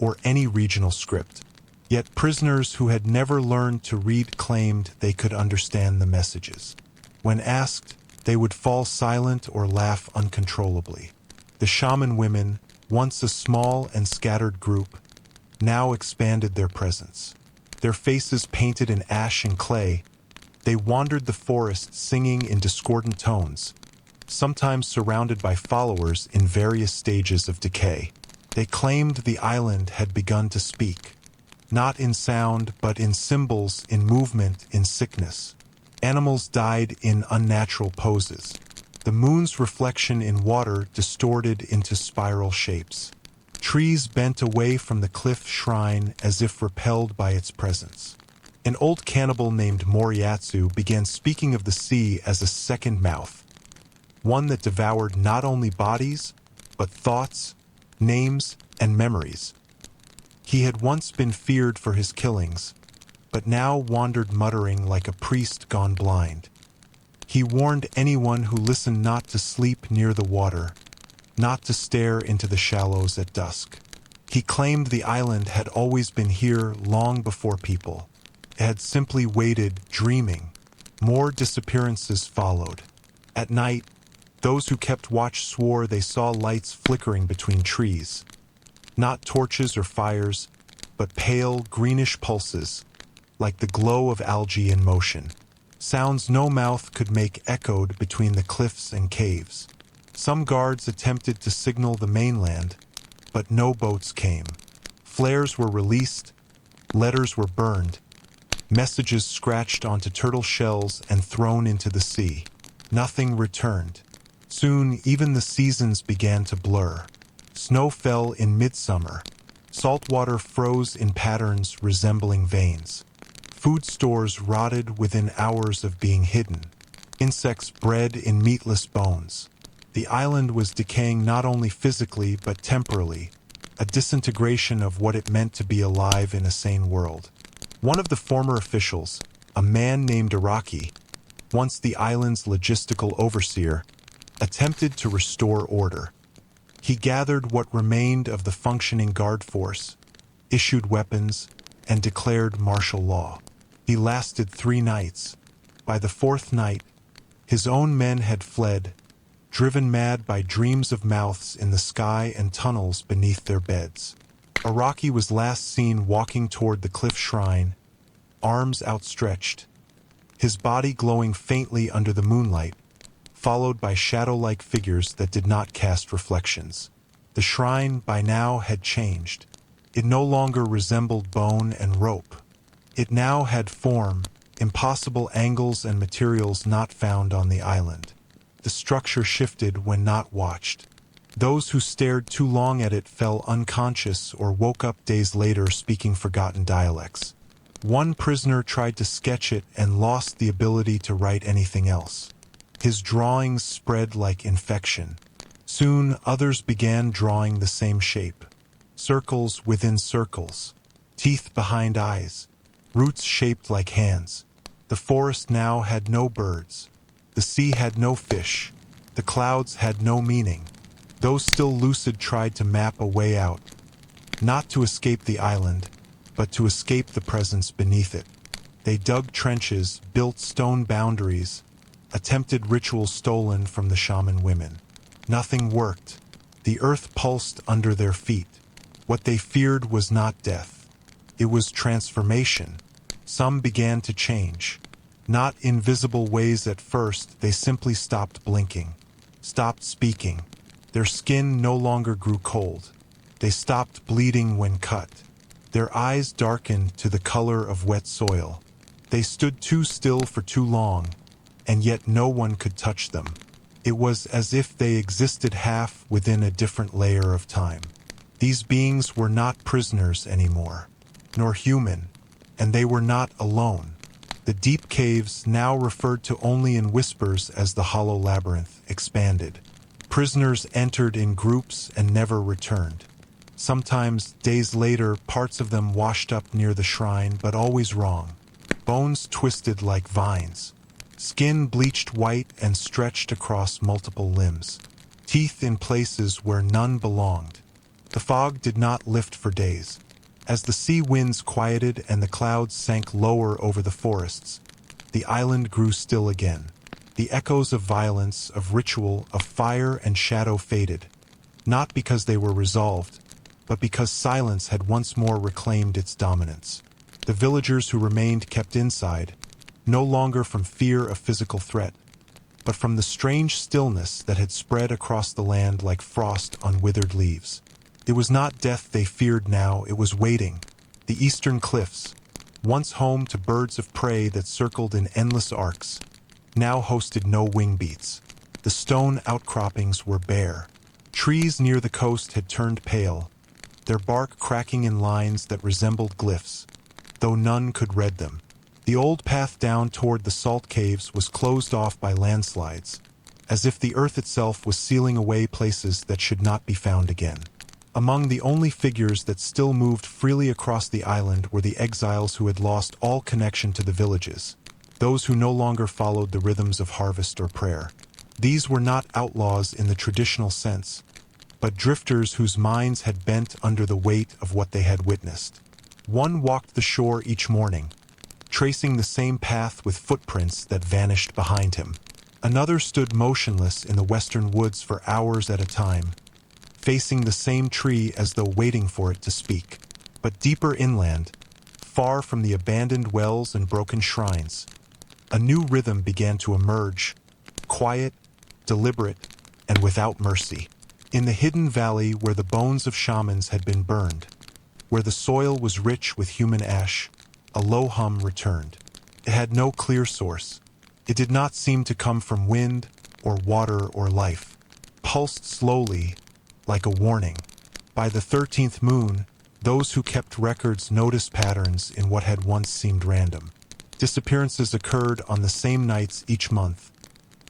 or any regional script. Yet prisoners who had never learned to read claimed they could understand the messages. When asked, they would fall silent or laugh uncontrollably. The shaman women, once a small and scattered group, now expanded their presence. Their faces painted in ash and clay, they wandered the forest singing in discordant tones, sometimes surrounded by followers in various stages of decay. They claimed the island had begun to speak, not in sound but in symbols, in movement, in sickness. Animals died in unnatural poses. The moon's reflection in water distorted into spiral shapes. Trees bent away from the cliff shrine as if repelled by its presence. An old cannibal named Moriatsu began speaking of the sea as a second mouth, one that devoured not only bodies, but thoughts, names, and memories. He had once been feared for his killings, but now wandered muttering like a priest gone blind. He warned anyone who listened not to sleep near the water, not to stare into the shallows at dusk. He claimed the island had always been here long before people. It had simply waited, dreaming. More disappearances followed. At night, those who kept watch swore they saw lights flickering between trees. Not torches or fires, but pale, greenish pulses, like the glow of algae in motion. Sounds no mouth could make echoed between the cliffs and caves. Some guards attempted to signal the mainland, but no boats came. Flares were released, letters were burned, messages scratched onto turtle shells and thrown into the sea. Nothing returned. Soon, even the seasons began to blur. Snow fell in midsummer. Salt water froze in patterns resembling veins. Food stores rotted within hours of being hidden. Insects bred in meatless bones. The island was decaying not only physically but temporally, a disintegration of what it meant to be alive in a sane world. One of the former officials, a man named Araki, once the island's logistical overseer, attempted to restore order. He gathered what remained of the functioning guard force, issued weapons, and declared martial law. He lasted 3 nights. By the 4th night, his own men had fled, driven mad by dreams of mouths in the sky and tunnels beneath their beds. Araki was last seen walking toward the cliff shrine, arms outstretched, his body glowing faintly under the moonlight, followed by shadow-like figures that did not cast reflections. The shrine by now had changed. It no longer resembled bone and rope. It now had form, impossible angles and materials not found on the island. The structure shifted when not watched. Those who stared too long at it fell unconscious or woke up days later speaking forgotten dialects. One prisoner tried to sketch it and lost the ability to write anything else. His drawings spread like infection. Soon others began drawing the same shape. Circles within circles. Teeth behind eyes. Roots shaped like hands. The forest now had no birds. The sea had no fish. The clouds had no meaning. Those still lucid tried to map a way out, not to escape the island, but to escape the presence beneath it. They dug trenches, built stone boundaries, attempted rituals stolen from the shaman women. Nothing worked. The earth pulsed under their feet. What they feared was not death. It was transformation. Some began to change. Not in visible ways at first, they simply stopped blinking, stopped speaking. Their skin no longer grew cold. They stopped bleeding when cut. Their eyes darkened to the color of wet soil. They stood too still for too long, and yet no one could touch them. It was as if they existed half within a different layer of time. These beings were not prisoners anymore. nor human, and they were not alone. The deep caves, now referred to only in whispers as the hollow labyrinth, expanded. Prisoners entered in groups and never returned. Sometimes, days later, parts of them washed up near the shrine, but always wrong. Bones twisted like vines. Skin bleached white and stretched across multiple limbs. Teeth in places where none belonged. The fog did not lift for days. As the sea winds quieted and the clouds sank lower over the forests, the island grew still again. The echoes of violence, of ritual, of fire and shadow faded, not because they were resolved, but because silence had once more reclaimed its dominance. The villagers who remained kept inside, no longer from fear of physical threat, but from the strange stillness that had spread across the land like frost on withered leaves. It was not death they feared now, it was waiting. The eastern cliffs, once home to birds of prey that circled in endless arcs, now hosted no wing beats. The stone outcroppings were bare. Trees near the coast had turned pale, their bark cracking in lines that resembled glyphs, though none could read them. The old path down toward the salt caves was closed off by landslides, as if the earth itself was sealing away places that should not be found again. Among the only figures that still moved freely across the island were the exiles who had lost all connection to the villages, those who no longer followed the rhythms of harvest or prayer. These were not outlaws in the traditional sense, but drifters whose minds had bent under the weight of what they had witnessed. One walked the shore each morning, tracing the same path with footprints that vanished behind him. Another stood motionless in the western woods for hours at a time, facing the same tree as though waiting for it to speak. But deeper inland, far from the abandoned wells and broken shrines, a new rhythm began to emerge, quiet, deliberate, and without mercy. In the hidden valley where the bones of shamans had been burned, where the soil was rich with human ash, a low hum returned. It had no clear source. It did not seem to come from wind or water or life. Pulsed slowly, like a warning. By the 13th moon, those who kept records noticed patterns in what had once seemed random. Disappearances occurred on the same nights each month,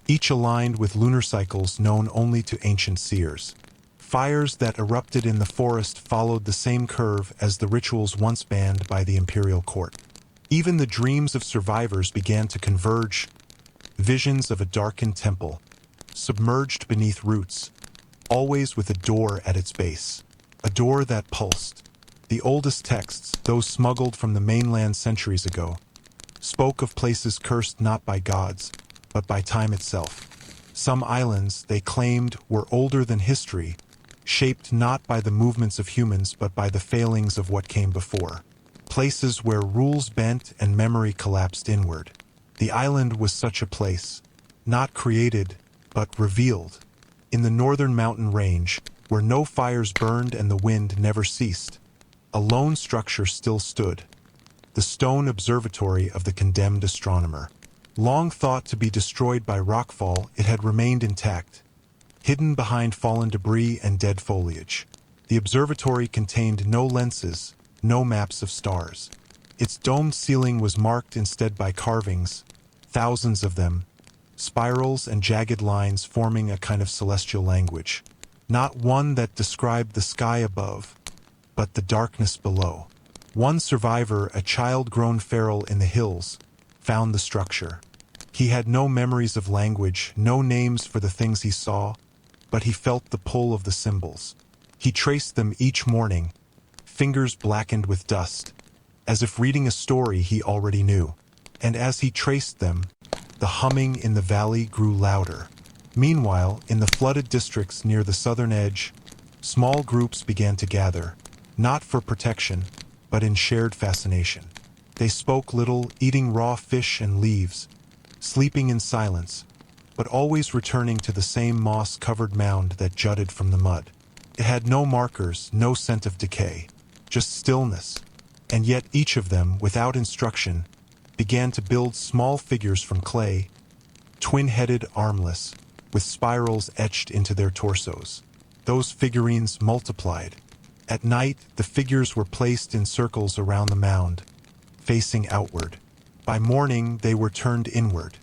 each aligned with lunar cycles known only to ancient seers. Fires that erupted in the forest followed the same curve as the rituals once banned by the imperial court. Even the dreams of survivors began to converge, visions of a darkened temple, submerged beneath roots, always with a door at its base, a door that pulsed. The oldest texts, those smuggled from the mainland centuries ago, spoke of places cursed not by gods, but by time itself. Some islands, they claimed, were older than history, shaped not by the movements of humans but by the failings of what came before. Places where rules bent and memory collapsed inward. The island was such a place, not created, but revealed. In the northern mountain range, where no fires burned and the wind never ceased, a lone structure still stood, the stone observatory of the condemned astronomer. Long thought to be destroyed by rockfall, it had remained intact, hidden behind fallen debris and dead foliage. The observatory contained no lenses, no maps of stars. Its domed ceiling was marked instead by carvings, thousands of them, spirals and jagged lines forming a kind of celestial language. Not one that described the sky above, but the darkness below. One survivor, a child grown feral in the hills, found the structure. He had no memories of language, no names for the things he saw, but he felt the pull of the symbols. He traced them each morning, fingers blackened with dust, as if reading a story he already knew. And as he traced them, the humming in the valley grew louder. Meanwhile, in the flooded districts near the southern edge, small groups began to gather, not for protection, but in shared fascination. They spoke little, eating raw fish and leaves, sleeping in silence, but always returning to the same moss-covered mound that jutted from the mud. It had no markers, no scent of decay, just stillness. And yet each of them, without instruction, began to build small figures from clay, twin-headed, armless, with spirals etched into their torsos. Those figurines multiplied, At night, the figures were placed in circles around the mound, facing outward. By morning, they were turned inward.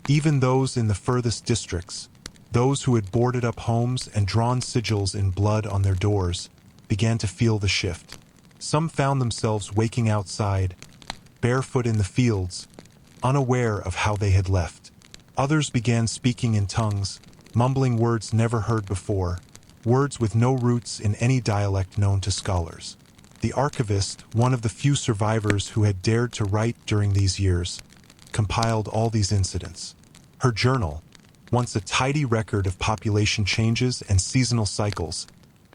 Even those in the furthest districts, those who had boarded up homes and drawn sigils in blood on their doors, began to feel the shift. Some found themselves waking outside, barefoot in the fields, unaware of how they had left. Others began speaking in tongues, mumbling words never heard before, words with no roots in any dialect known to scholars. The archivist, one of the few survivors who had dared to write during these years, compiled all these incidents. Her journal, once a tidy record of population changes and seasonal cycles,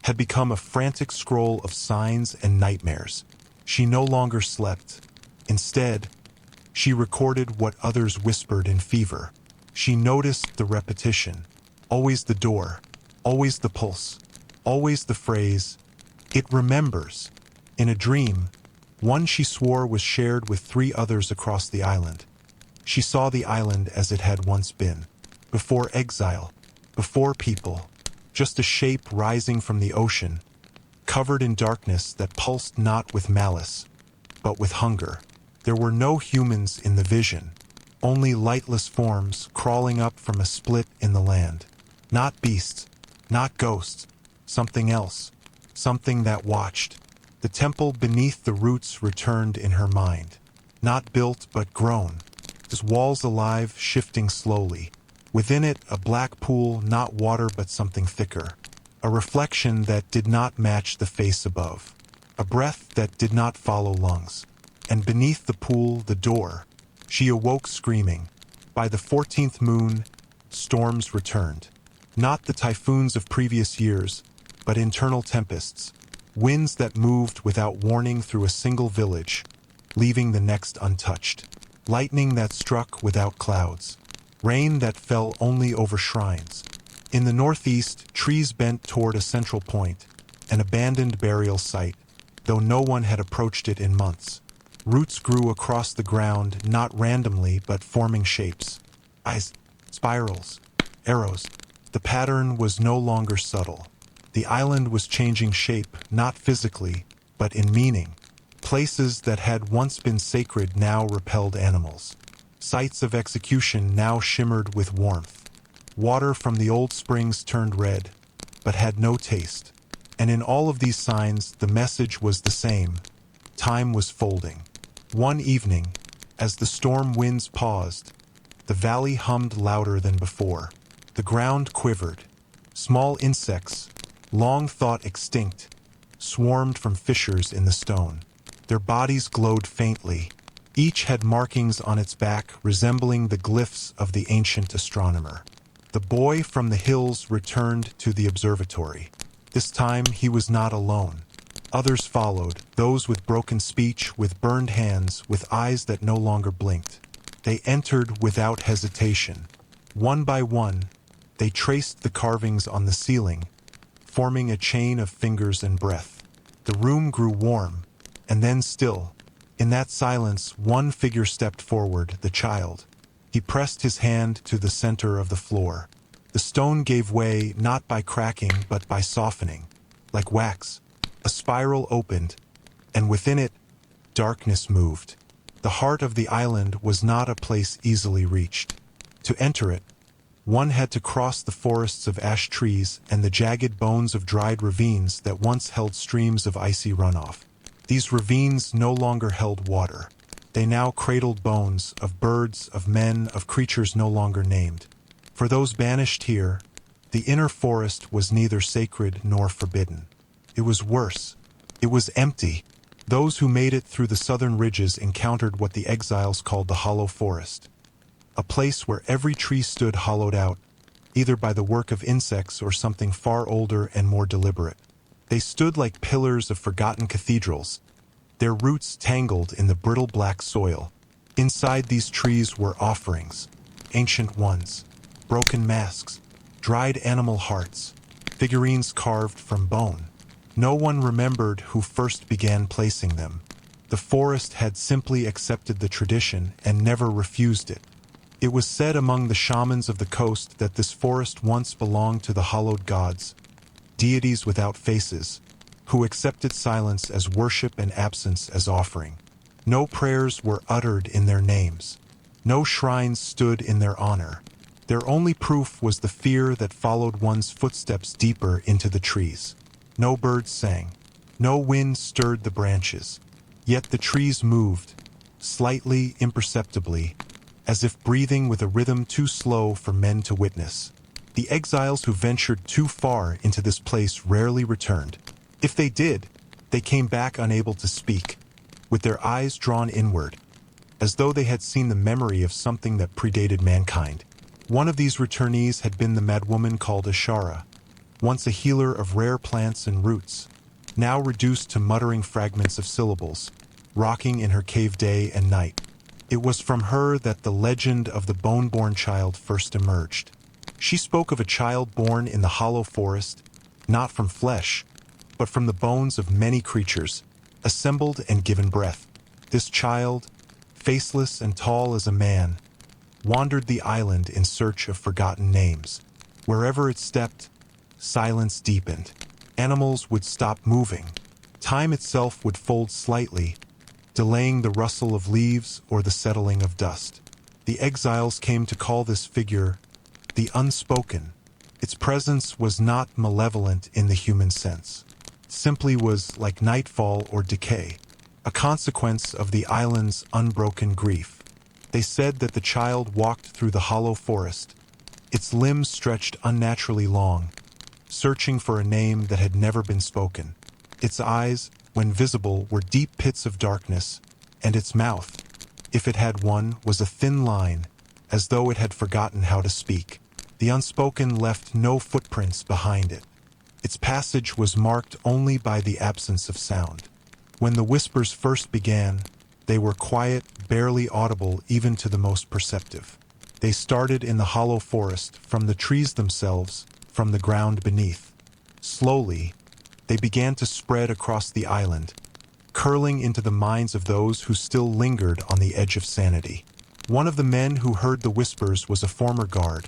had become a frantic scroll of signs and nightmares. She no longer slept. Instead, she recorded what others whispered in fever. She noticed the repetition, always the door, always the pulse, always the phrase, "It remembers." In a dream, one she swore was shared with 3 others across the island. She saw the island as it had once been, before exile, before people, just a shape rising from the ocean, covered in darkness that pulsed not with malice, but with hunger. There were no humans in the vision, only lightless forms crawling up from a split in the land. Not beasts, not ghosts, something else, something that watched. The temple beneath the roots returned in her mind. Not built, but grown. Its walls alive, shifting slowly. Within it, a black pool, not water but something thicker. A reflection that did not match the face above. A breath that did not follow lungs. And beneath the pool, the door. She awoke screaming. By the 14th moon, storms returned. Not the typhoons of previous years, but internal tempests. Winds that moved without warning through a single village, leaving the next untouched. Lightning that struck without clouds. Rain that fell only over shrines. In the northeast, trees bent toward a central point, an abandoned burial site, though no one had approached it in months. Roots grew across the ground, not randomly but forming shapes. Eyes, spirals, arrows. The pattern was no longer subtle. The island was changing shape, not physically, but in meaning. Places that had once been sacred now repelled animals. Sites of execution now shimmered with warmth. Water from the old springs turned red, but had no taste. And in all of these signs, the message was the same. Time was folding. One evening, as the storm winds paused, the valley hummed louder than before. The ground quivered. Small insects, long thought extinct, swarmed from fissures in the stone. Their bodies glowed faintly. Each had markings on its back resembling the glyphs of the ancient astronomer. The boy from the hills returned to the observatory. This time he was not alone. Others followed, those with broken speech, with burned hands, with eyes that no longer blinked. They entered without hesitation. One by one, they traced the carvings on the ceiling, forming a chain of fingers and breath. The room grew warm, and then still. In that silence, one figure stepped forward, the child. He pressed his hand to the center of the floor. The stone gave way not by cracking but by softening. Like wax, a spiral opened, and within it, darkness moved. The heart of the island was not a place easily reached. To enter it, one had to cross the forests of ash trees and the jagged bones of dried ravines that once held streams of icy runoff. These ravines no longer held water. They now cradled bones of birds, of men, of creatures no longer named. For those banished here, the inner forest was neither sacred nor forbidden. It was worse. It was empty. Those who made it through the southern ridges encountered what the exiles called the hollow forest. A place where every tree stood hollowed out, either by the work of insects or something far older and more deliberate. They stood like pillars of forgotten cathedrals, their roots tangled in the brittle black soil. Inside these trees were offerings, ancient ones, broken masks, dried animal hearts, figurines carved from bone. No one remembered who first began placing them. The forest had simply accepted the tradition and never refused it. It was said among the shamans of the coast that this forest once belonged to the hallowed gods, deities without faces, who accepted silence as worship and absence as offering. No prayers were uttered in their names. No shrines stood in their honor. Their only proof was the fear that followed one's footsteps deeper into the trees. No birds sang. No wind stirred the branches. Yet the trees moved, slightly, imperceptibly, as if breathing with a rhythm too slow for men to witness. The exiles who ventured too far into this place rarely returned. If they did, they came back unable to speak, with their eyes drawn inward, as though they had seen the memory of something that predated mankind. One of these returnees had been the madwoman called Ashara, once a healer of rare plants and roots, now reduced to muttering fragments of syllables, rocking in her cave day and night. It was from her that the legend of the bone-born child first emerged. She spoke of a child born in the hollow forest, not from flesh, but from the bones of many creatures, assembled and given breath. This child, faceless and tall as a man, wandered the island in search of forgotten names. Wherever it stepped, silence deepened. Animals would stop moving. Time itself would fold slightly, delaying the rustle of leaves or the settling of dust. The exiles came to call this figure the unspoken. Its presence was not malevolent in the human sense. Simply was like nightfall or decay, a consequence of the island's unbroken grief. They said that the child walked through the hollow forest, its limbs stretched unnaturally long, searching for a name that had never been spoken. Its eyes, when visible, were deep pits of darkness, and its mouth, if it had one, was a thin line, as though it had forgotten how to speak. The unspoken left no footprints behind it. Its passage was marked only by the absence of sound. When the whispers first began, they were quiet, barely audible even to the most perceptive. They started in the hollow forest, from the trees themselves, from the ground beneath. Slowly, they began to spread across the island, curling into the minds of those who still lingered on the edge of sanity. One of the men who heard the whispers was a former guard,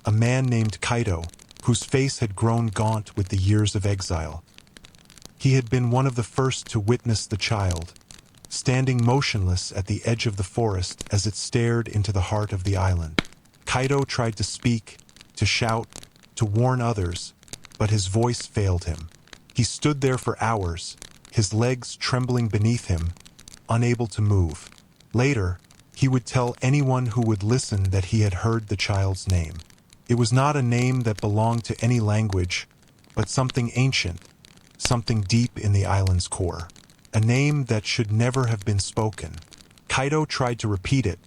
a man named Kaito, whose face had grown gaunt with the years of exile. He had been one of the first to witness the child, standing motionless at the edge of the forest as it stared into the heart of the island. Kaito tried to speak, to shout, to warn others, but his voice failed him. He stood there for hours, his legs trembling beneath him, unable to move. Later, he would tell anyone who would listen that he had heard the child's name. It was not a name that belonged to any language, but something ancient, something deep in the island's core. A name that should never have been spoken. Kaito tried to repeat it,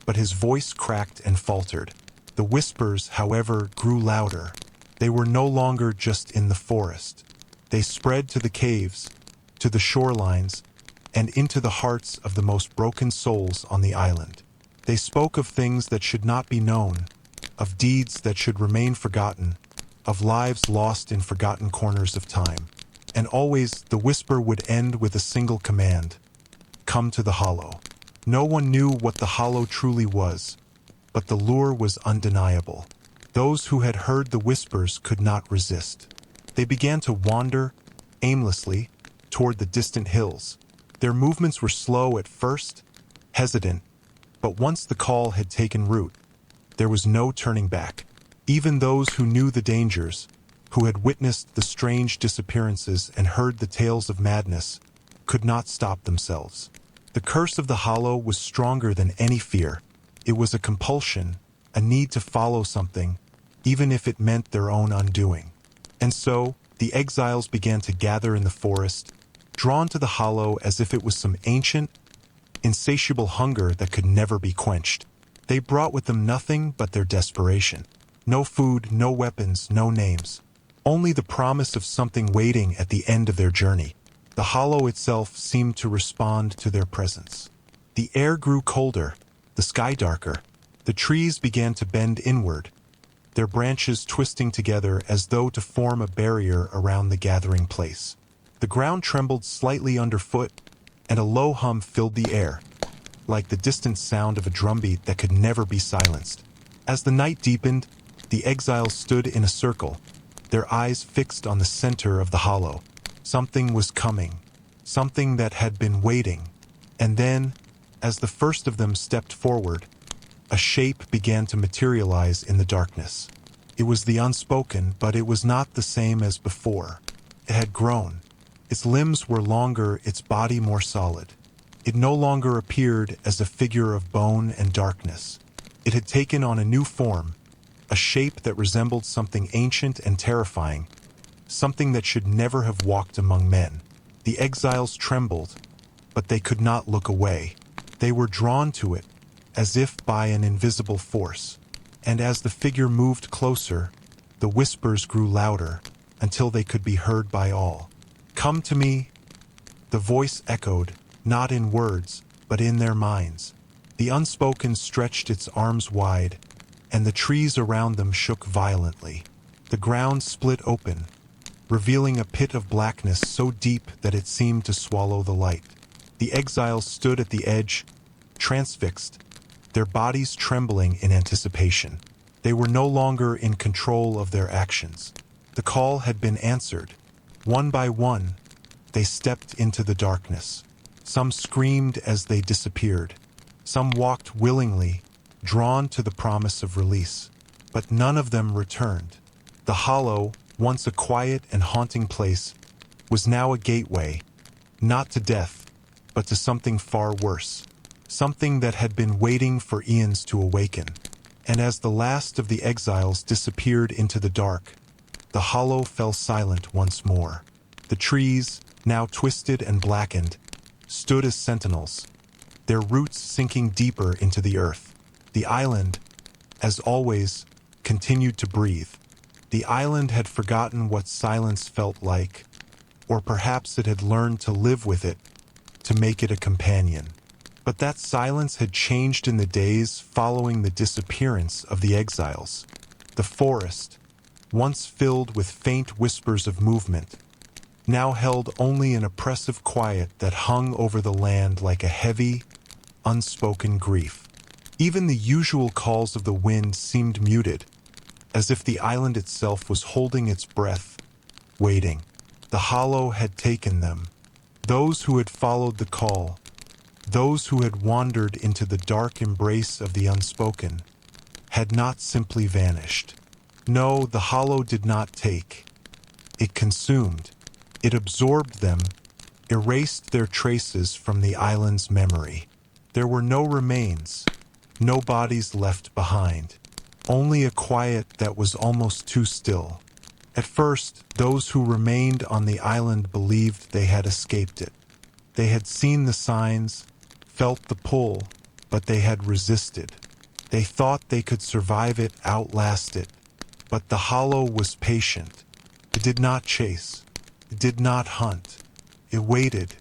but his voice cracked and faltered. The whispers, however, grew louder. They were no longer just in the forest. They spread to the caves, to the shorelines, and into the hearts of the most broken souls on the island. They spoke of things that should not be known, of deeds that should remain forgotten, of lives lost in forgotten corners of time. And always the whisper would end with a single command: come to the hollow. No one knew what the hollow truly was, but the lure was undeniable. Those who had heard the whispers could not resist. They began to wander, aimlessly, toward the distant hills. Their movements were slow at first, hesitant, but once the call had taken root, there was no turning back. Even those who knew the dangers, who had witnessed the strange disappearances and heard the tales of madness, could not stop themselves. The curse of the hollow was stronger than any fear. It was a compulsion, a need to follow something, even if it meant their own undoing. And so, the exiles began to gather in the forest, drawn to the hollow as if it was some ancient, insatiable hunger that could never be quenched. They brought with them nothing but their desperation. No food, no weapons, no names. Only the promise of something waiting at the end of their journey. The hollow itself seemed to respond to their presence. The air grew colder, the sky darker. The trees began to bend inward, their branches twisting together as though to form a barrier around the gathering place. The ground trembled slightly underfoot, and a low hum filled the air, like the distant sound of a drumbeat that could never be silenced. As the night deepened, the exiles stood in a circle, their eyes fixed on the center of the hollow. Something was coming, something that had been waiting. And then, as the first of them stepped forward, a shape began to materialize in the darkness. It was the unspoken, but it was not the same as before. It had grown. Its limbs were longer, its body more solid. It no longer appeared as a figure of bone and darkness. It had taken on a new form, a shape that resembled something ancient and terrifying, something that should never have walked among men. The exiles trembled, but they could not look away. They were drawn to it, as if by an invisible force. And as the figure moved closer, the whispers grew louder, until they could be heard by all. "Come to me," the voice echoed, not in words, but in their minds. The unspoken stretched its arms wide, and the trees around them shook violently. The ground split open, revealing a pit of blackness so deep that it seemed to swallow the light. The exiles stood at the edge, transfixed, their bodies trembling in anticipation. They were no longer in control of their actions. The call had been answered. One by one, they stepped into the darkness. Some screamed as they disappeared. Some walked willingly, drawn to the promise of release. But none of them returned. The hollow, once a quiet and haunting place, was now a gateway, not to death, but to something far worse. Something that had been waiting for eons to awaken. And as the last of the exiles disappeared into the dark, the hollow fell silent once more. The trees, now twisted and blackened, stood as sentinels, their roots sinking deeper into the earth. The island, as always, continued to breathe. The island had forgotten what silence felt like, or perhaps it had learned to live with it, to make it a companion. But that silence had changed in the days following the disappearance of the exiles. The forest, once filled with faint whispers of movement, now held only an oppressive quiet that hung over the land like a heavy, unspoken grief. Even the usual calls of the wind seemed muted, as if the island itself was holding its breath, waiting. The hollow had taken them. Those who had followed the call, those who had wandered into the dark embrace of the unspoken, had not simply vanished. No, the hollow did not take. It consumed. It absorbed them, erased their traces from the island's memory. There were no remains, no bodies left behind. Only a quiet that was almost too still. At first, those who remained on the island believed they had escaped it. They had seen the signs, felt the pull, but they had resisted. They thought they could survive it, outlast it. But the hollow was patient. It did not chase. It did not hunt. It waited.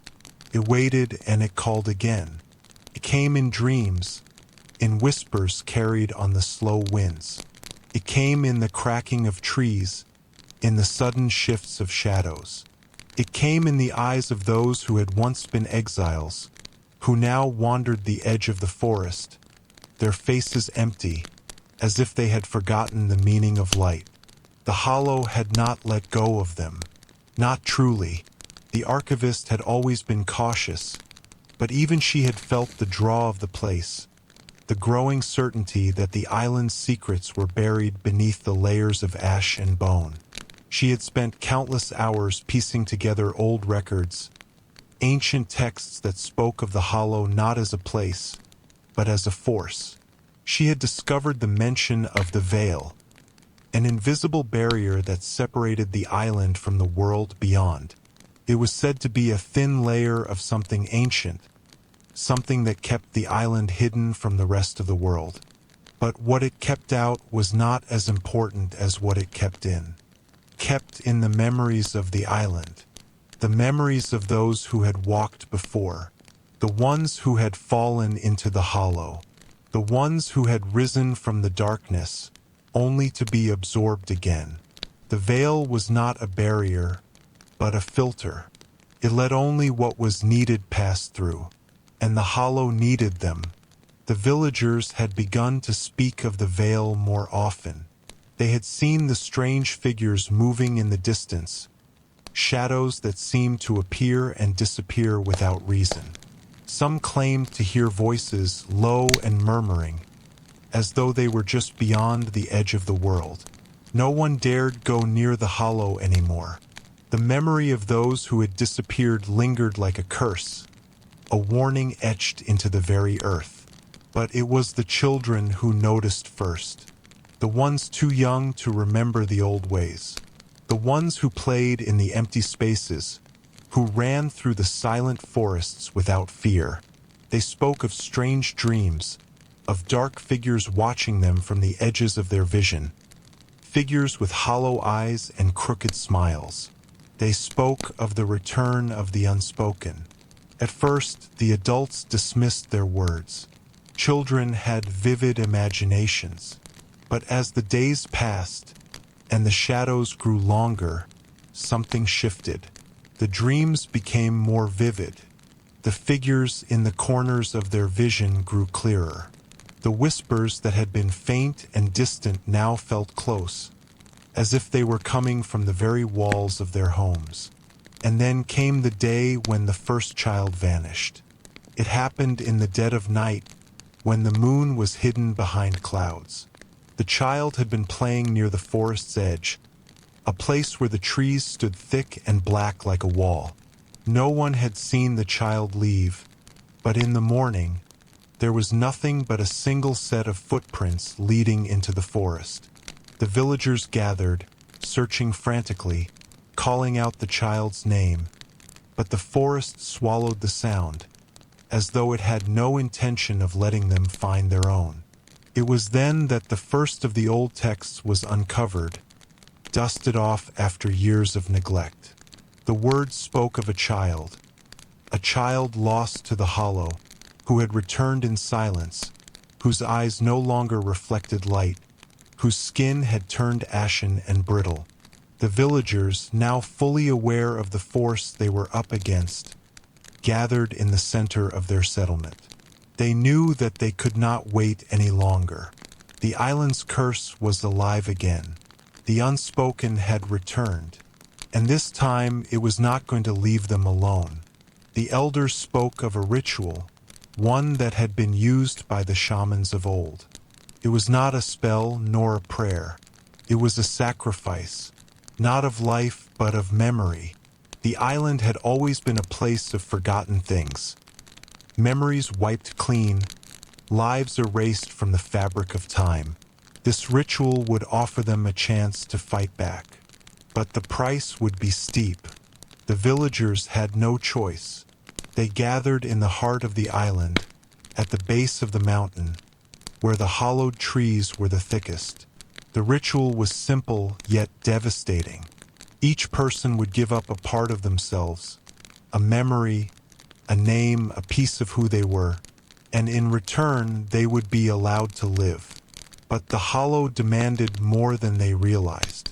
It waited, and it called again. It came in dreams, in whispers carried on the slow winds. It came in the cracking of trees, in the sudden shifts of shadows. It came in the eyes of those who had once been exiles, who now wandered the edge of the forest, their faces empty, as if they had forgotten the meaning of light. The hollow had not let go of them. Not truly. The archivist had always been cautious, but even she had felt the draw of the place, the growing certainty that the island's secrets were buried beneath the layers of ash and bone. She had spent countless hours piecing together old records, ancient texts that spoke of the hollow not as a place, but as a force. She had discovered the mention of the veil, an invisible barrier that separated the island from the world beyond. It was said to be a thin layer of something ancient, something that kept the island hidden from the rest of the world. But what it kept out was not as important as what it kept in. Kept in the memories of the island, the memories of those who had walked before, the ones who had fallen into the hollow, the ones who had risen from the darkness, only to be absorbed again. The veil was not a barrier, but a filter. It let only what was needed pass through, and the hollow needed them. The villagers had begun to speak of the veil more often. They had seen the strange figures moving in the distance, shadows that seemed to appear and disappear without reason. Some claimed to hear voices low and murmuring, as though they were just beyond the edge of the world. No one dared go near the hollow anymore. The memory of those who had disappeared lingered like a curse, a warning etched into the very earth. But it was the children who noticed first, the ones too young to remember the old ways, the ones who played in the empty spaces, who ran through the silent forests without fear. They spoke of strange dreams, of dark figures watching them from the edges of their vision, figures with hollow eyes and crooked smiles. They spoke of the return of the unspoken. At first, the adults dismissed their words. Children had vivid imaginations. But as the days passed and the shadows grew longer, something shifted. The dreams became more vivid. The figures in the corners of their vision grew clearer. The whispers that had been faint and distant now felt close, as if they were coming from the very walls of their homes. And then came the day when the first child vanished. It happened in the dead of night, when the moon was hidden behind clouds. The child had been playing near the forest's edge, a place where the trees stood thick and black like a wall. No one had seen the child leave, but in the morning, there was nothing but a single set of footprints leading into the forest. The villagers gathered, searching frantically, calling out the child's name, but the forest swallowed the sound, as though it had no intention of letting them find their own. It was then that the first of the old texts was uncovered, dusted off after years of neglect. The words spoke of a child lost to the hollow, who had returned in silence, whose eyes no longer reflected light, whose skin had turned ashen and brittle. The villagers, now fully aware of the force they were up against, gathered in the center of their settlement. They knew that they could not wait any longer. The island's curse was alive again. The unspoken had returned, and this time it was not going to leave them alone. The elders spoke of a ritual, one that had been used by the shamans of old. It was not a spell nor a prayer. It was a sacrifice, not of life but of memory. The island had always been a place of forgotten things. Memories wiped clean, lives erased from the fabric of time. This ritual would offer them a chance to fight back. But the price would be steep. The villagers had no choice. They gathered in the heart of the island, at the base of the mountain, where the hollowed trees were the thickest. The ritual was simple yet devastating. Each person would give up a part of themselves, a memory, a name, a piece of who they were, and in return they would be allowed to live. But the hollow demanded more than they realized.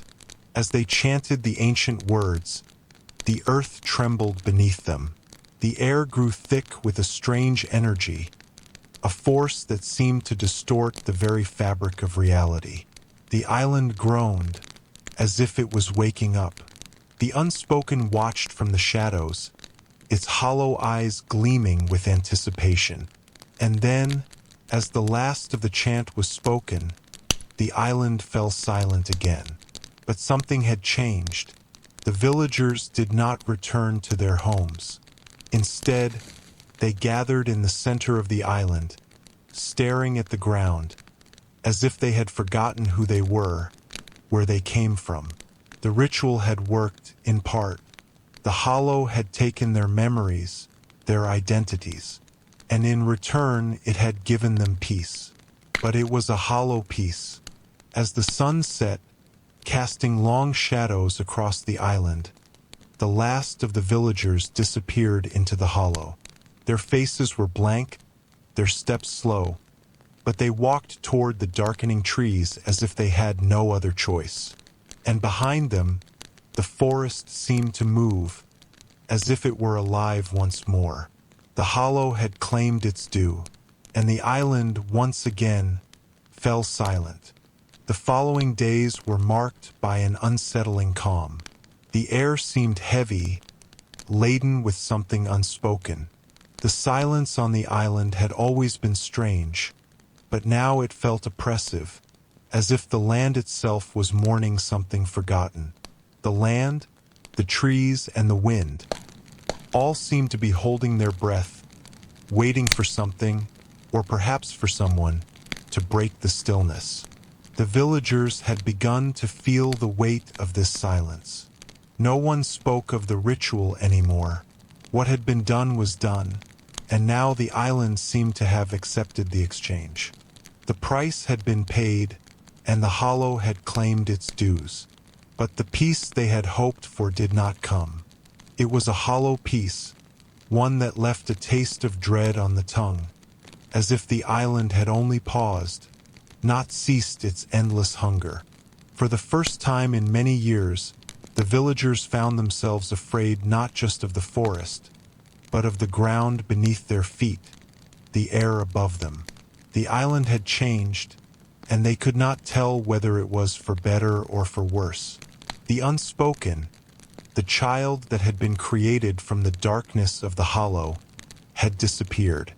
As they chanted the ancient words, the earth trembled beneath them. The air grew thick with a strange energy, a force that seemed to distort the very fabric of reality. The island groaned, as if it was waking up. The unspoken watched from the shadows, its hollow eyes gleaming with anticipation. And then, as the last of the chant was spoken, the island fell silent again. But something had changed. The villagers did not return to their homes. Instead, they gathered in the center of the island, staring at the ground, as if they had forgotten who they were, where they came from. The ritual had worked, in part. The hollow had taken their memories, their identities, and in return it had given them peace. But it was a hollow peace. As the sun set, casting long shadows across the island, the last of the villagers disappeared into the hollow. Their faces were blank, their steps slow, but they walked toward the darkening trees as if they had no other choice. And behind them, the forest seemed to move, as if it were alive once more. The hollow had claimed its due, and the island once again fell silent. The following days were marked by an unsettling calm. The air seemed heavy, laden with something unspoken. The silence on the island had always been strange, but now it felt oppressive, as if the land itself was mourning something forgotten. The land, the trees, and the wind all seemed to be holding their breath, waiting for something, or perhaps for someone, to break the stillness. The villagers had begun to feel the weight of this silence. No one spoke of the ritual anymore. What had been done was done, and now the island seemed to have accepted the exchange. The price had been paid, and the hollow had claimed its dues. But the peace they had hoped for did not come. It was a hollow peace, one that left a taste of dread on the tongue, as if the island had only paused, not ceased its endless hunger. For the first time in many years, the villagers found themselves afraid not just of the forest, but of the ground beneath their feet, the air above them. The island had changed, and they could not tell whether it was for better or for worse. The unspoken, the child that had been created from the darkness of the hollow, had disappeared.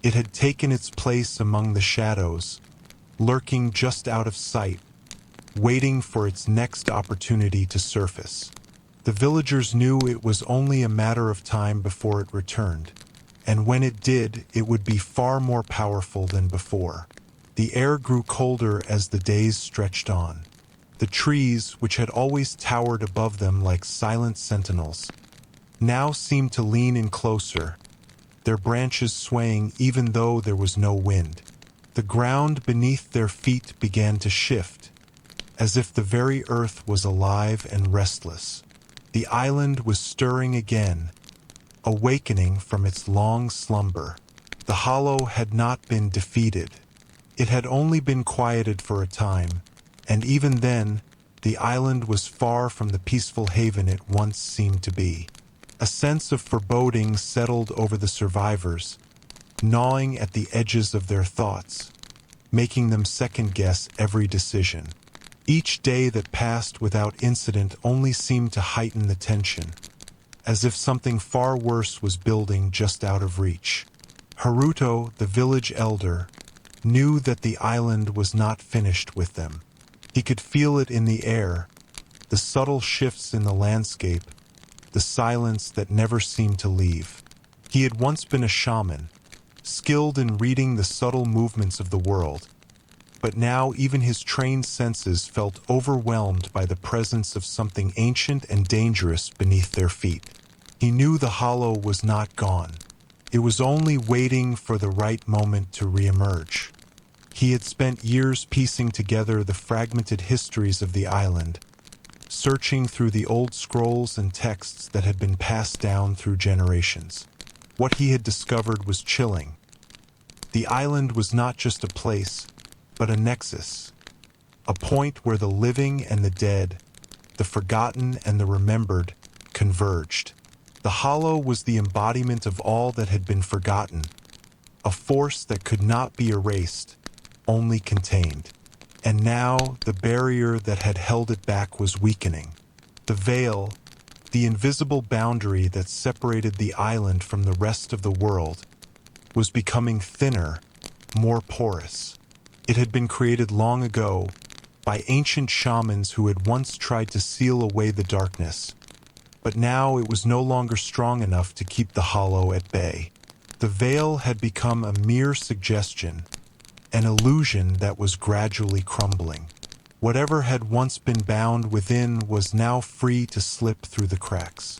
It had taken its place among the shadows, lurking just out of sight, waiting for its next opportunity to surface. The villagers knew it was only a matter of time before it returned, and when it did, it would be far more powerful than before. The air grew colder as the days stretched on. The trees, which had always towered above them like silent sentinels, now seemed to lean in closer, their branches swaying even though there was no wind. The ground beneath their feet began to shift, as if the very earth was alive and restless. The island was stirring again, awakening from its long slumber. The hollow had not been defeated. It had only been quieted for a time, and even then, the island was far from the peaceful haven it once seemed to be. A sense of foreboding settled over the survivors, gnawing at the edges of their thoughts, making them second-guess every decision. Each day that passed without incident only seemed to heighten the tension, as if something far worse was building just out of reach. Haruto, the village elder, knew that the island was not finished with them. He could feel it in the air, the subtle shifts in the landscape, the silence that never seemed to leave. He had once been a shaman, skilled in reading the subtle movements of the world, but now even his trained senses felt overwhelmed by the presence of something ancient and dangerous beneath their feet. He knew the hollow was not gone. It was only waiting for the right moment to reemerge. He had spent years piecing together the fragmented histories of the island, searching through the old scrolls and texts that had been passed down through generations. What he had discovered was chilling. The island was not just a place, but a nexus, a point where the living and the dead, the forgotten and the remembered, converged. The hollow was the embodiment of all that had been forgotten, a force that could not be erased, only contained. And now the barrier that had held it back was weakening. The veil, the invisible boundary that separated the island from the rest of the world, was becoming thinner, more porous. It had been created long ago by ancient shamans who had once tried to seal away the darkness, but now it was no longer strong enough to keep the hollow at bay. The veil had become a mere suggestion, an illusion that was gradually crumbling. Whatever had once been bound within was now free to slip through the cracks.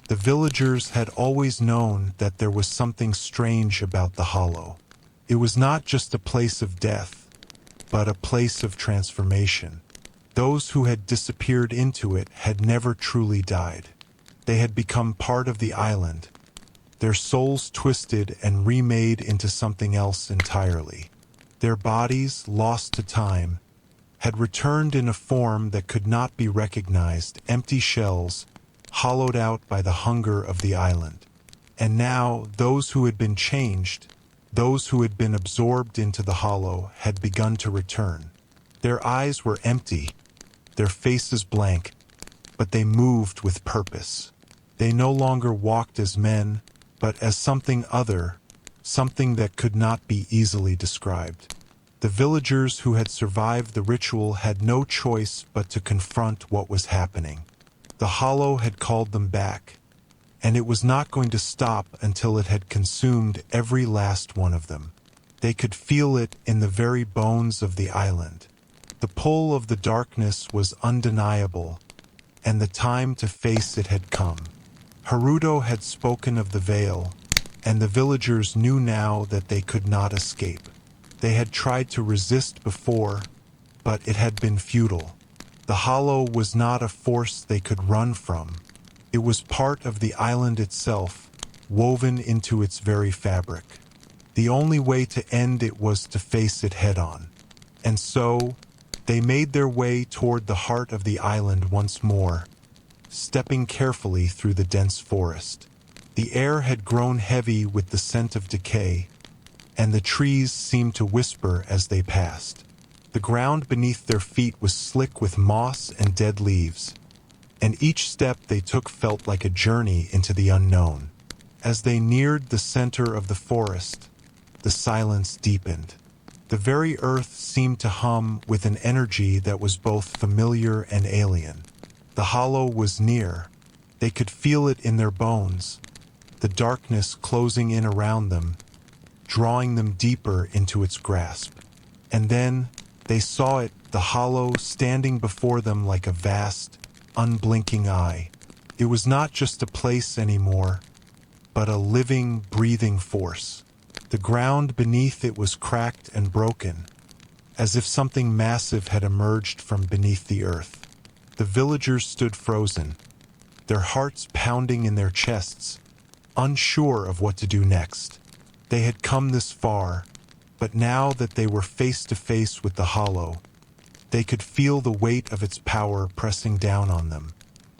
The villagers had always known that there was something strange about the hollow. It was not just a place of death, but a place of transformation. Those who had disappeared into it had never truly died. They had become part of the island, their souls twisted and remade into something else entirely. Their bodies, lost to time, had returned in a form that could not be recognized, empty shells, hollowed out by the hunger of the island. And now, those who had been changed, those who had been absorbed into the hollow, had begun to return. Their eyes were empty, their faces blank, but they moved with purpose. They no longer walked as men, but as something other, something that could not be easily described. The villagers who had survived the ritual had no choice but to confront what was happening. The hollow had called them back, and it was not going to stop until it had consumed every last one of them. They could feel it in the very bones of the island. The pull of the darkness was undeniable, and the time to face it had come. Haruto had spoken of the veil, and the villagers knew now that they could not escape. They had tried to resist before, but it had been futile. The hollow was not a force they could run from. It was part of the island itself, woven into its very fabric. The only way to end it was to face it head-on. And so, they made their way toward the heart of the island once more, stepping carefully through the dense forest. The air had grown heavy with the scent of decay, and the trees seemed to whisper as they passed. The ground beneath their feet was slick with moss and dead leaves, and each step they took felt like a journey into the unknown. As they neared the center of the forest, the silence deepened. The very earth seemed to hum with an energy that was both familiar and alien. The hollow was near. They could feel it in their bones, the darkness closing in around them, drawing them deeper into its grasp. And then they saw it, the hollow standing before them like a vast, unblinking eye. It was not just a place anymore, but a living, breathing force. The ground beneath it was cracked and broken, as if something massive had emerged from beneath the earth. The villagers stood frozen, their hearts pounding in their chests, unsure of what to do next. They had come this far, but now that they were face to face with the hollow, they could feel the weight of its power pressing down on them.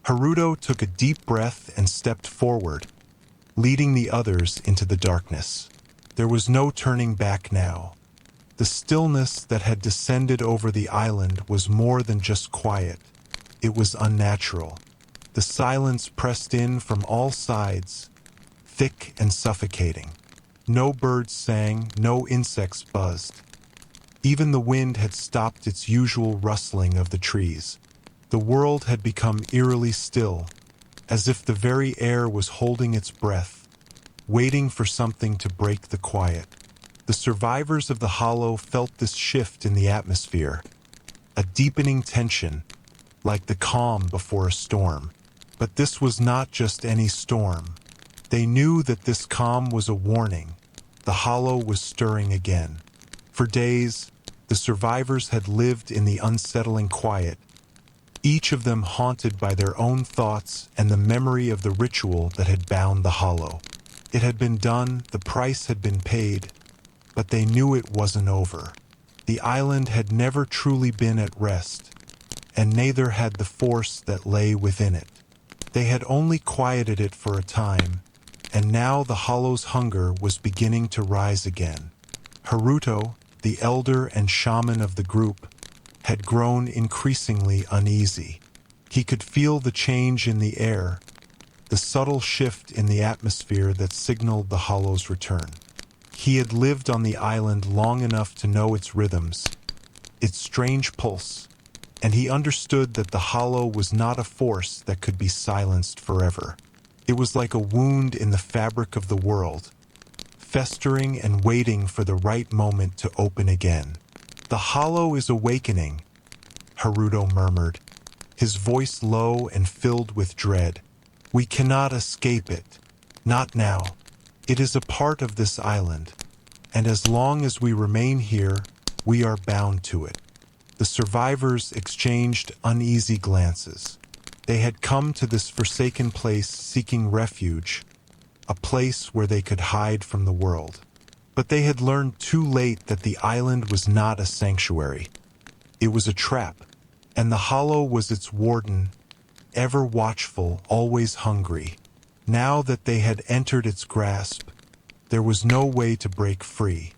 Haruto took a deep breath and stepped forward, leading the others into the darkness. There was no turning back now. The stillness that had descended over the island was more than just quiet. It was unnatural. The silence pressed in from all sides, thick and suffocating. No birds sang, no insects buzzed. Even the wind had stopped its usual rustling of the trees. The world had become eerily still, as if the very air was holding its breath, waiting for something to break the quiet. The survivors of the hollow felt this shift in the atmosphere, a deepening tension, like the calm before a storm. But this was not just any storm. They knew that this calm was a warning. The hollow was stirring again. For days, the survivors had lived in the unsettling quiet, each of them haunted by their own thoughts and the memory of the ritual that had bound the hollow. It had been done, the price had been paid, but they knew it wasn't over. The island had never truly been at rest, and neither had the force that lay within it. They had only quieted it for a time, and now the hollow's hunger was beginning to rise again. Haruto, the elder and shaman of the group, had grown increasingly uneasy. He could feel the change in the air, the subtle shift in the atmosphere that signaled the hollow's return. He had lived on the island long enough to know its rhythms, its strange pulse, and he understood that the hollow was not a force that could be silenced forever. It was like a wound in the fabric of the world, festering and waiting for the right moment to open again. "The hollow is awakening," Haruto murmured, his voice low and filled with dread. "We cannot escape it. Not now. It is a part of this island, and as long as we remain here, we are bound to it." The survivors exchanged uneasy glances. They had come to this forsaken place seeking refuge, a place where they could hide from the world. But they had learned too late that the island was not a sanctuary. It was a trap, and the hollow was its warden, ever watchful, always hungry. Now that they had entered its grasp, there was no way to break free.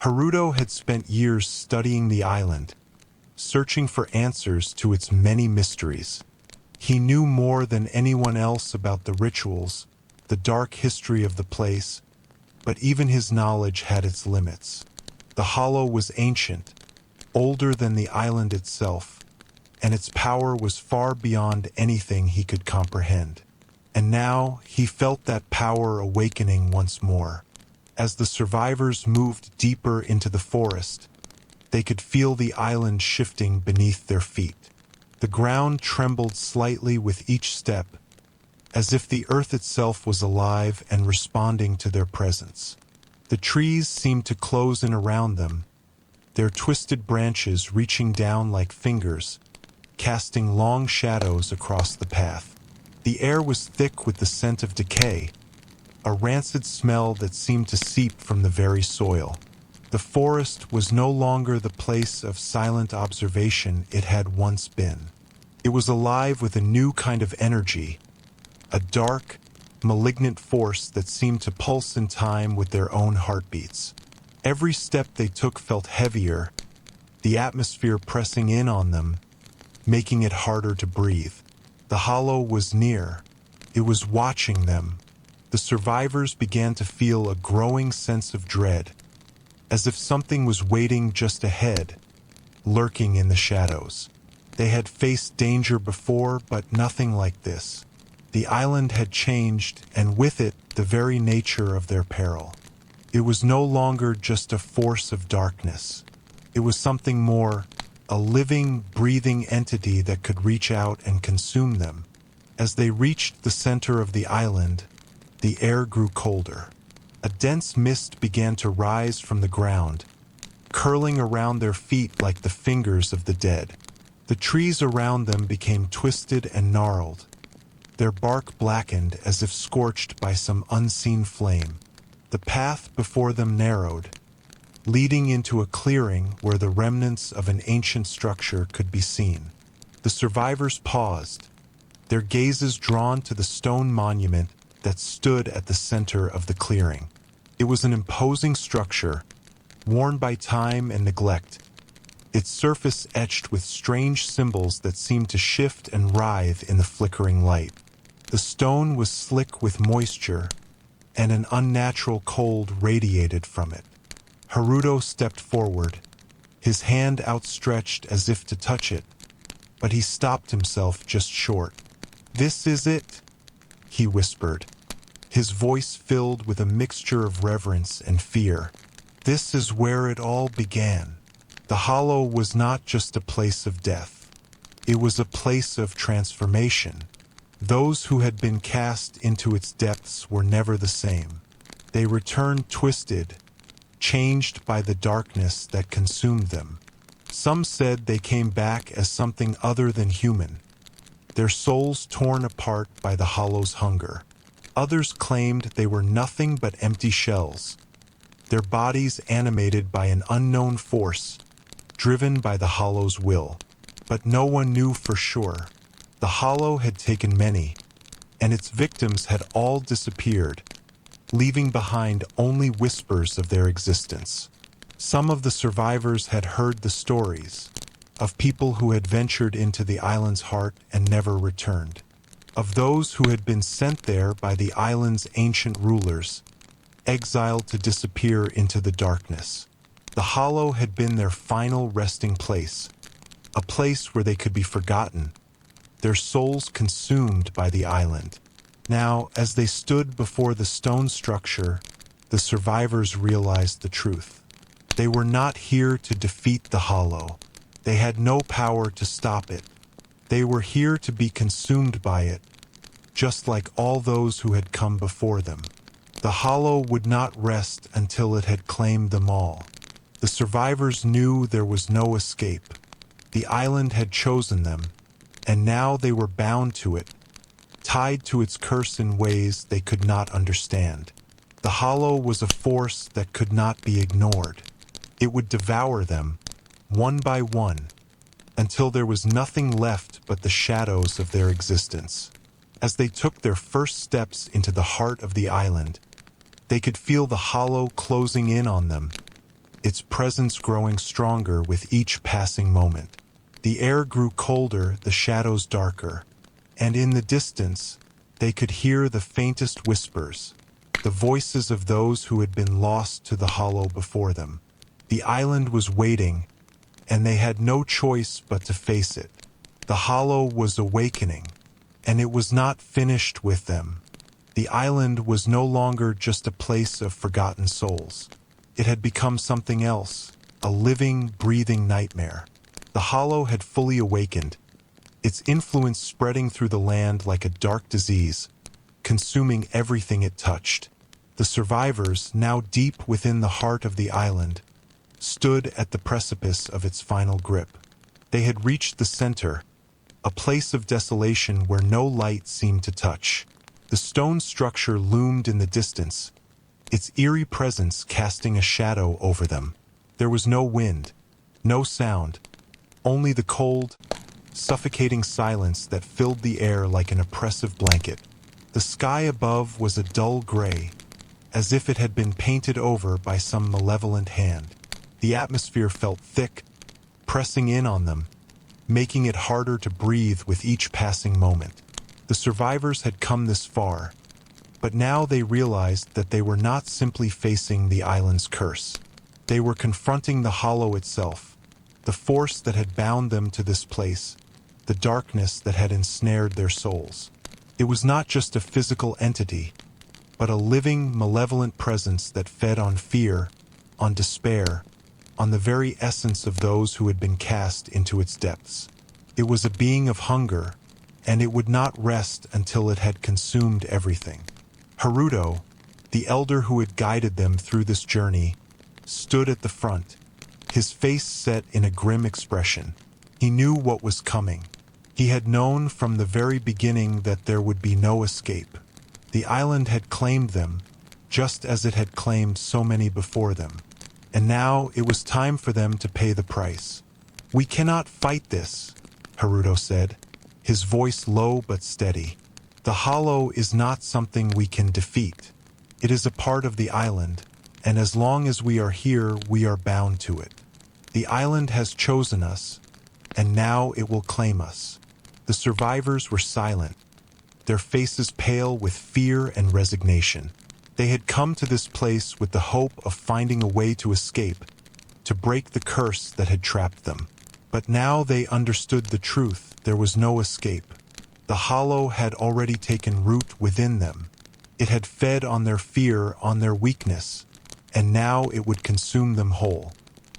Haruto had spent years studying the island, searching for answers to its many mysteries. He knew more than anyone else about the rituals, the dark history of the place, but even his knowledge had its limits. The hollow was ancient, older than the island itself, and its power was far beyond anything he could comprehend. And now he felt that power awakening once more. As the survivors moved deeper into the forest, they could feel the island shifting beneath their feet. The ground trembled slightly with each step, as if the earth itself was alive and responding to their presence. The trees seemed to close in around them, their twisted branches reaching down like fingers, casting long shadows across the path. The air was thick with the scent of decay, a rancid smell that seemed to seep from the very soil. The forest was no longer the place of silent observation it had once been. It was alive with a new kind of energy, a dark, malignant force that seemed to pulse in time with their own heartbeats. Every step they took felt heavier, the atmosphere pressing in on them, making it harder to breathe. The hollow was near. It was watching them. The survivors began to feel a growing sense of dread, as if something was waiting just ahead, lurking in the shadows. They had faced danger before, but nothing like this. The island had changed, and with it, the very nature of their peril. It was no longer just a force of darkness. It was something more, a living, breathing entity that could reach out and consume them. As they reached the center of the island, the air grew colder. A dense mist began to rise from the ground, curling around their feet like the fingers of the dead. The trees around them became twisted and gnarled, their bark blackened as if scorched by some unseen flame. The path before them narrowed, leading into a clearing where the remnants of an ancient structure could be seen. The survivors paused, their gazes drawn to the stone monument that stood at the center of the clearing. It was an imposing structure, worn by time and neglect, its surface etched with strange symbols that seemed to shift and writhe in the flickering light. The stone was slick with moisture, and an unnatural cold radiated from it. Haruto stepped forward, his hand outstretched as if to touch it, but he stopped himself just short. "This is it," he whispered, his voice filled with a mixture of reverence and fear. "This is where it all began." The hollow was not just a place of death. It was a place of transformation. Those who had been cast into its depths were never the same. They returned twisted, changed by the darkness that consumed them. Some said they came back as something other than human, their souls torn apart by the hollow's hunger. Others claimed they were nothing but empty shells, their bodies animated by an unknown force, driven by the hollow's will. But no one knew for sure. The hollow had taken many, and its victims had all disappeared, leaving behind only whispers of their existence. Some of the survivors had heard the stories of people who had ventured into the island's heart and never returned, of those who had been sent there by the island's ancient rulers, exiled to disappear into the darkness. The hollow had been their final resting place, a place where they could be forgotten, their souls consumed by the island. Now, as they stood before the stone structure, the survivors realized the truth. They were not here to defeat the hollow. They had no power to stop it. They were here to be consumed by it, just like all those who had come before them. The hollow would not rest until it had claimed them all. The survivors knew there was no escape. The island had chosen them, and now they were bound to it, tied to its curse in ways they could not understand. The hollow was a force that could not be ignored. It would devour them, one by one, until there was nothing left but the shadows of their existence. As they took their first steps into the heart of the island, they could feel the hollow closing in on them, its presence growing stronger with each passing moment. The air grew colder, the shadows darker, and in the distance, they could hear the faintest whispers, the voices of those who had been lost to the hollow before them. The island was waiting, and they had no choice but to face it. The hollow was awakening, and it was not finished with them. The island was no longer just a place of forgotten souls. It had become something else, a living, breathing nightmare. The hollow had fully awakened, its influence spreading through the land like a dark disease, consuming everything it touched. The survivors, now deep within the heart of the island, stood at the precipice of its final grip. They had reached the center, a place of desolation where no light seemed to touch. The stone structure loomed in the distance, its eerie presence casting a shadow over them. There was no wind, no sound, only the cold, suffocating silence that filled the air like an oppressive blanket. The sky above was a dull gray, as if it had been painted over by some malevolent hand. The atmosphere felt thick, pressing in on them, making it harder to breathe with each passing moment. The survivors had come this far, but now they realized that they were not simply facing the island's curse. They were confronting the hollow itself, the force that had bound them to this place, the darkness that had ensnared their souls. It was not just a physical entity, but a living, malevolent presence that fed on fear, on despair, on the very essence of those who had been cast into its depths. It was a being of hunger, and it would not rest until it had consumed everything. Haruto, the elder who had guided them through this journey, stood at the front, his face set in a grim expression. He knew what was coming. He had known from the very beginning that there would be no escape. The island had claimed them, just as it had claimed so many before them. And now it was time for them to pay the price. "We cannot fight this," Haruto said, his voice low but steady. "The hollow is not something we can defeat. It is a part of the island, and as long as we are here, we are bound to it. The island has chosen us, and now it will claim us." The survivors were silent, their faces pale with fear and resignation. They had come to this place with the hope of finding a way to escape, to break the curse that had trapped them. But now they understood the truth. There was no escape. The hollow had already taken root within them. It had fed on their fear, on their weakness, and now it would consume them whole.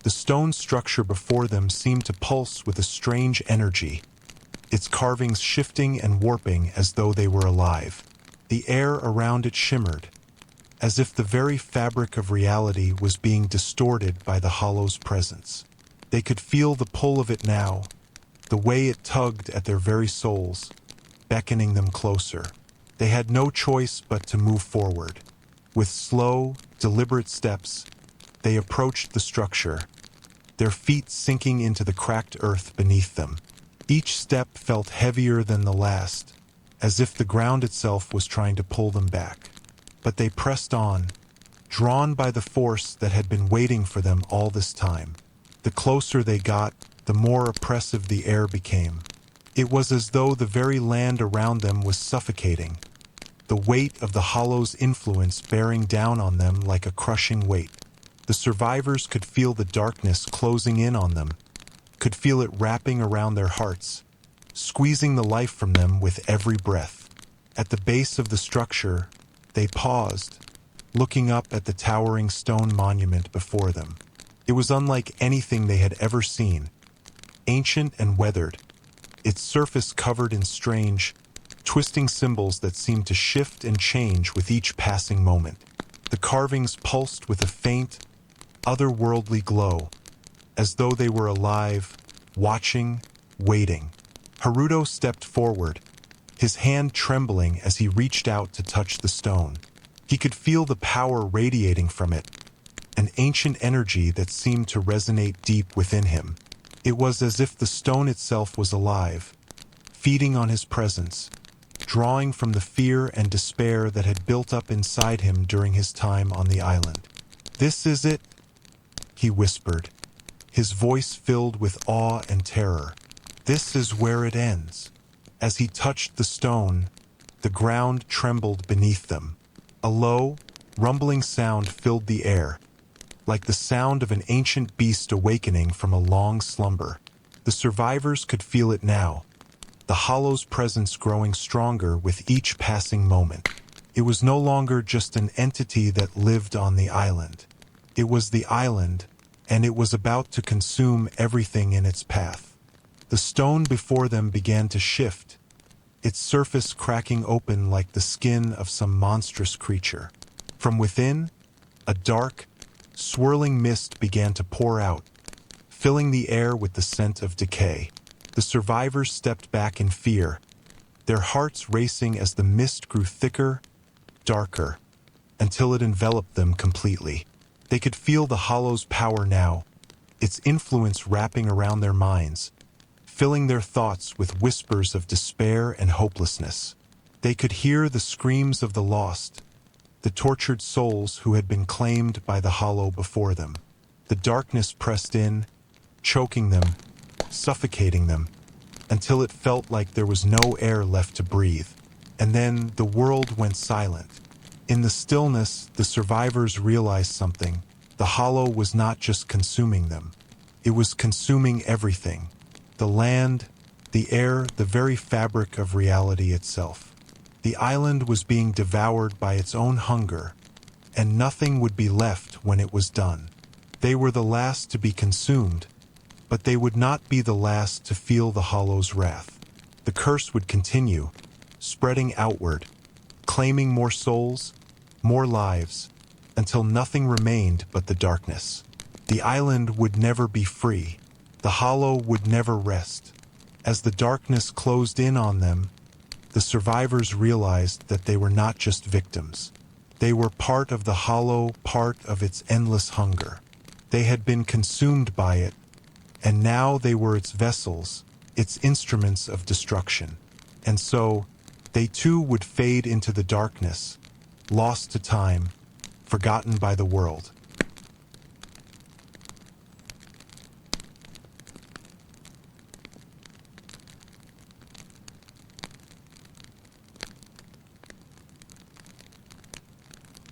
The stone structure before them seemed to pulse with a strange energy, its carvings shifting and warping as though they were alive. The air around it shimmered, as if the very fabric of reality was being distorted by the hollow's presence. They could feel the pull of it now, the way it tugged at their very souls, beckoning them closer. They had no choice but to move forward. With slow, deliberate steps, they approached the structure, their feet sinking into the cracked earth beneath them. Each step felt heavier than the last, as if the ground itself was trying to pull them back. But they pressed on, drawn by the force that had been waiting for them all this time. The closer they got, the more oppressive the air became. It was as though the very land around them was suffocating, the weight of the hollow's influence bearing down on them like a crushing weight. The survivors could feel the darkness closing in on them, could feel it wrapping around their hearts, squeezing the life from them with every breath. At the base of the structure, they paused, looking up at the towering stone monument before them. It was unlike anything they had ever seen, ancient and weathered, its surface covered in strange, twisting symbols that seemed to shift and change with each passing moment. The carvings pulsed with a faint, otherworldly glow, as though they were alive, watching, waiting. Haruto stepped forward, his hand trembling as he reached out to touch the stone. He could feel the power radiating from it, an ancient energy that seemed to resonate deep within him. It was as if the stone itself was alive, feeding on his presence, drawing from the fear and despair that had built up inside him during his time on the island. "This is it," he whispered, his voice filled with awe and terror. "This is where it ends." As he touched the stone, the ground trembled beneath them. A low, rumbling sound filled the air, like the sound of an ancient beast awakening from a long slumber. The survivors could feel it now, the hollow's presence growing stronger with each passing moment. It was no longer just an entity that lived on the island. It was the island, and it was about to consume everything in its path. The stone before them began to shift, its surface cracking open like the skin of some monstrous creature. From within, a dark, swirling mist began to pour out, filling the air with the scent of decay. The survivors stepped back in fear, their hearts racing as the mist grew thicker, darker, until it enveloped them completely. They could feel the hollow's power now, its influence wrapping around their minds, filling their thoughts with whispers of despair and hopelessness. They could hear the screams of the lost, the tortured souls who had been claimed by the hollow before them. The darkness pressed in, choking them, suffocating them, until it felt like there was no air left to breathe. And then the world went silent. In the stillness, the survivors realized something. The hollow was not just consuming them. It was consuming everything. The land, the air, the very fabric of reality itself. The island was being devoured by its own hunger, and nothing would be left when it was done. They were the last to be consumed, but they would not be the last to feel the hollow's wrath. The curse would continue, spreading outward, claiming more souls, more lives, until nothing remained but the darkness. The island would never be free. The hollow would never rest. As the darkness closed in on them, the survivors realized that they were not just victims. They were part of the hollow, part of its endless hunger. They had been consumed by it, and now they were its vessels, its instruments of destruction. And so, they too would fade into the darkness, lost to time, forgotten by the world.